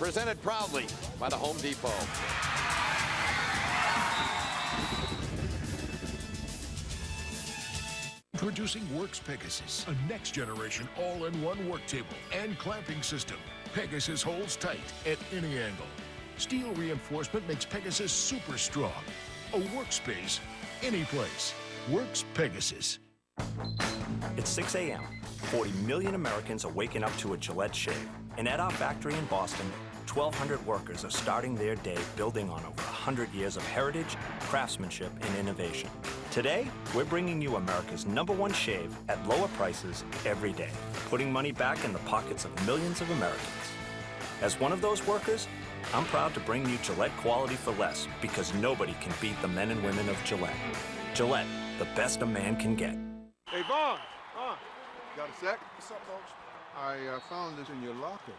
presented proudly by the Home Depot.
Introducing Works Pegasus, a next-generation all-in-one work table and clamping system. Pegasus holds tight at any angle. Steel reinforcement makes Pegasus super strong. A workspace, any place. Works Pegasus.
It's 6 a.m. 40 million Americans are waking up to a Gillette shave. And at our factory in Boston, 1,200 workers are starting their day building on over 100 years of heritage, craftsmanship, and innovation. Today, we're bringing you America's #1 shave at lower prices every day, putting money back in the pockets of millions of Americans. As one of those workers, I'm proud to bring you Gillette quality for less, because nobody can beat the men and women of Gillette. Gillette, the best a man can get.
Hey, Vaughn, got a sec? What's up, Coach? I found this in your locker.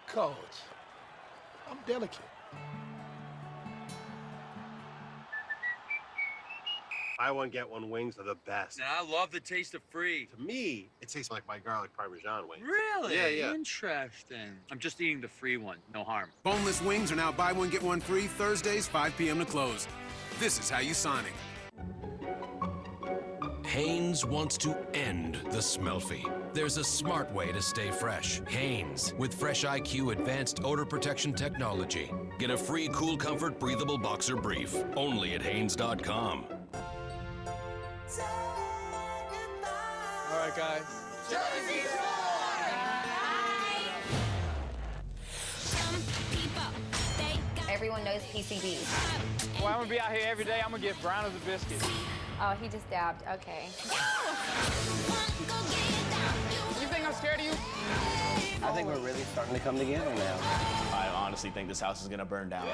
Coach, I'm delicate.
Buy one, get one wings are the best.
I love the taste of free.
To me, it tastes like my garlic Parmesan wings.
Really?
Yeah.
Interesting. I'm just eating the free one. No harm.
Boneless wings are now buy one, get one free Thursdays, 5 p.m. to close. This is how you Sonic.
Hanes wants to end the smell-fee. There's a smart way to stay fresh. Hanes, with Fresh IQ advanced odor protection technology. Get a free Cool Comfort breathable boxer brief, only at Hanes.com.
All right, guys.
Everyone knows PCBs.
Well, I'm gonna be out here every day. I'm gonna get brown as a biscuit.
Oh, he just dabbed. Okay.
You think I'm scared of you?
I think we're really starting to come together now. I honestly think this house is gonna burn down.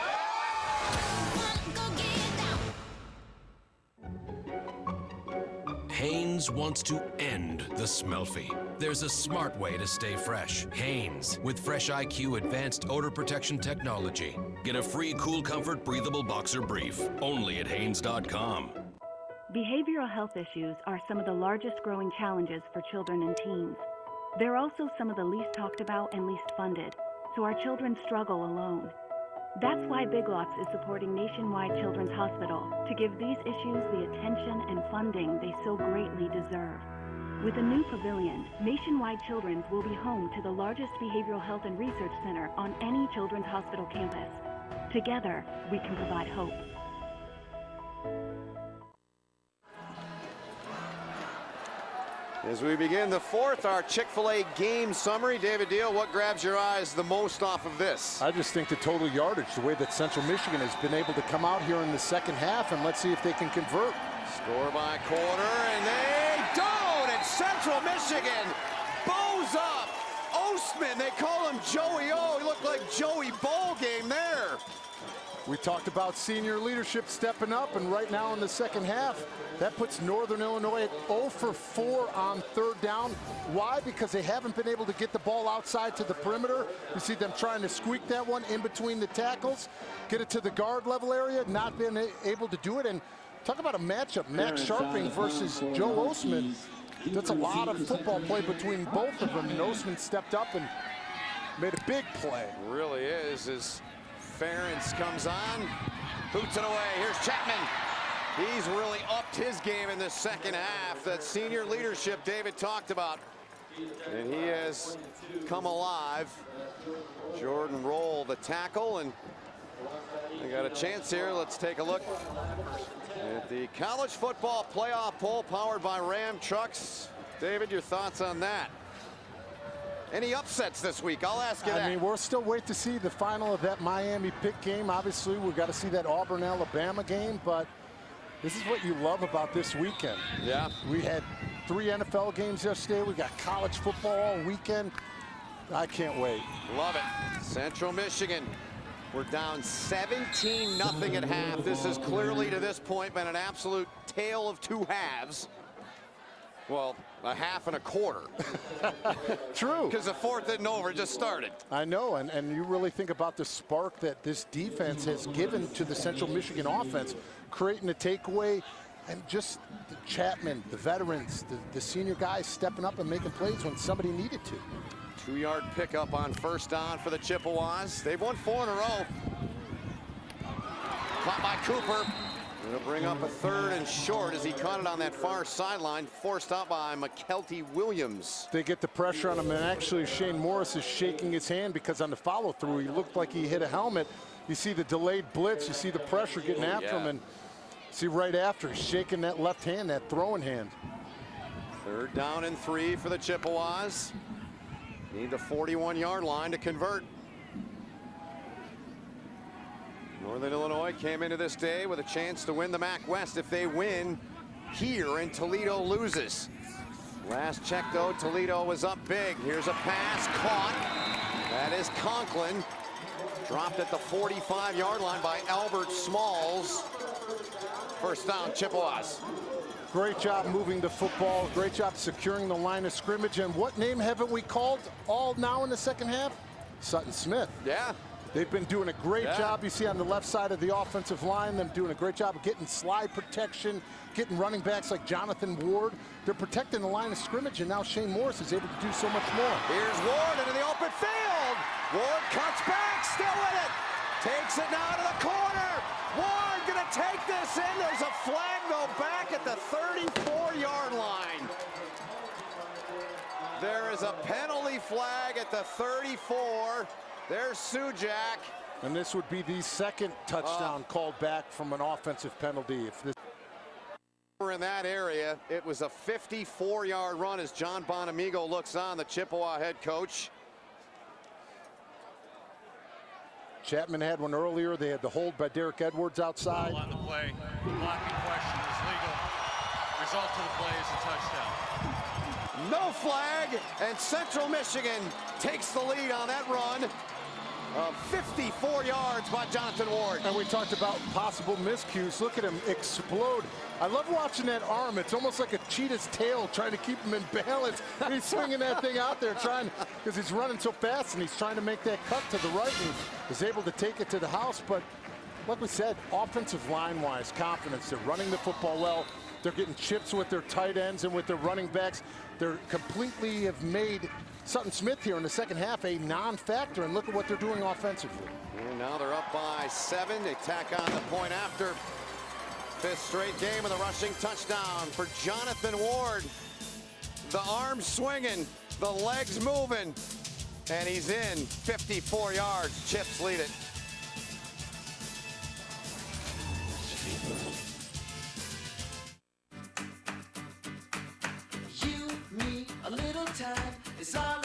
Hanes wants to end the smell-fee. There's a smart way to stay fresh. Hanes, with Fresh IQ advanced odor protection technology. Get a free Cool Comfort breathable boxer brief, only at Hanes.com.
Behavioral health issues are some of the largest growing challenges for children and teens. They're also some of the least talked about and least funded, so our children struggle alone. That's why Big Lots is supporting Nationwide Children's Hospital to give these issues the attention and funding they so greatly deserve. With a new pavilion, Nationwide Children's will be home to the largest behavioral health and research center on any Children's Hospital campus. Together, we can provide hope.
As we begin the fourth, our Chick-fil-A game summary. David Deal, what grabs your eyes the most off of this?
I just think the total yardage, the way that Central Michigan has been able to come out here in the second half, and let's see if they can convert.
Score by quarter, and they don't! And Central Michigan bows up. Ostman, they call him Joey O. He looked like Joey Bowl game there.
We talked about senior leadership stepping up, and right now in the second half, that puts Northern Illinois at 0 for 4 on third down. Why? Because they haven't been able to get the ball outside to the perimeter. You see them trying to squeak that one in between the tackles, get it to the guard level area, not been able to do it. And talk about a matchup, Max Sharping versus Joe Ostman. That's a lot of football play between both of them, and Ostman stepped up and made a big play.
Really is, as Ferentz comes on, boots it away. Here's Chapman. He's really upped his game in the second half. That senior leadership David talked about. And he has come alive. Jordan Roll the tackle, and they got a chance here. Let's take a look at the college football playoff poll powered by Ram Trucks. David, your thoughts on that? Any upsets this week? I'll ask you that.
I mean, we'll still wait to see the final of that Miami-Pitt game. Obviously, we've got to see that Auburn-Alabama game, but this is what you love about this weekend.
Yeah.
We had 3 NFL games yesterday. We got college football all weekend. I can't wait.
Love it. Central Michigan. We're down 17-0 at half. This has clearly, to this point, been an absolute tale of two halves. Well, a half and a quarter.
True.
Because the fourth isn't over, it just started.
I know, and you really think about the spark that this defense has given to the Central Michigan offense, creating a takeaway, and just the Chapman, the veterans, the senior guys stepping up and making plays when somebody needed to.
2-yard pickup on first down for the Chippewas. They've won 4 in a row. Caught by Cooper. It'll bring up a 3rd and short as he caught it on that far sideline, forced out by McKelty Williams.
They get the pressure on him, and actually Shane Morris is shaking his hand because on the follow-through, he looked like he hit a helmet. You see the delayed blitz, you see the pressure getting after him, and see right after, he's shaking that left hand, that throwing hand.
3rd down and 3 for the Chippewas. Need the 41-yard line to convert. Northern Illinois came into this day with a chance to win the MAC West if they win here and Toledo loses. Last check, though, Toledo was up big. Here's a pass caught. That is Conklin. Dropped at the 45-yard line by Albert Smalls. First down, Chippewas.
Great job moving the football. Great job securing the line of scrimmage. And what name haven't we called all now in the second half? Sutton Smith.
Yeah.
They've been doing a great job. You see on the left side of the offensive line, them doing a great job of getting slide protection, getting running backs like Jonathan Ward. They're protecting the line of scrimmage, and now Shane Morris is able to do so much more.
Here's Ward into the open field. Ward cuts back, still in it. Takes it now to the corner. Ward gonna take this in. There's a flag, though, back at the 34-yard line. There is a penalty flag at the 34. There's Sujak.
And this would be the second touchdown called back from an offensive penalty. If this
in that area, it was a 54-yard run as John Bonamigo looks on, the Chippewa head coach.
Chapman had one earlier. They had the hold by Derek Edwards outside.
On the play, the blocking question is legal. Result of the play is a touchdown.
No flag, and Central Michigan takes the lead on that run of 54 yards by Jonathan Ward.
And we talked about possible miscues. Look at him explode. I love watching that arm. It's almost like a cheetah's tail trying to keep him in balance. He's swinging that thing out there trying, because he's running so fast, and he's trying to make that cut to the right, and is able to take it to the house. But like we said, offensive line-wise, confidence. They're running the football well. They're getting chips with their tight ends and with their running backs. They're completely have made Sutton Smith here in the second half a non-factor, and look at what they're doing offensively.
And now they're up by 7. They tack on the point after. 5th straight game of the rushing touchdown for Jonathan Ward. The arms swinging, the legs moving, and he's in 54 yards. Chips lead it.
time is all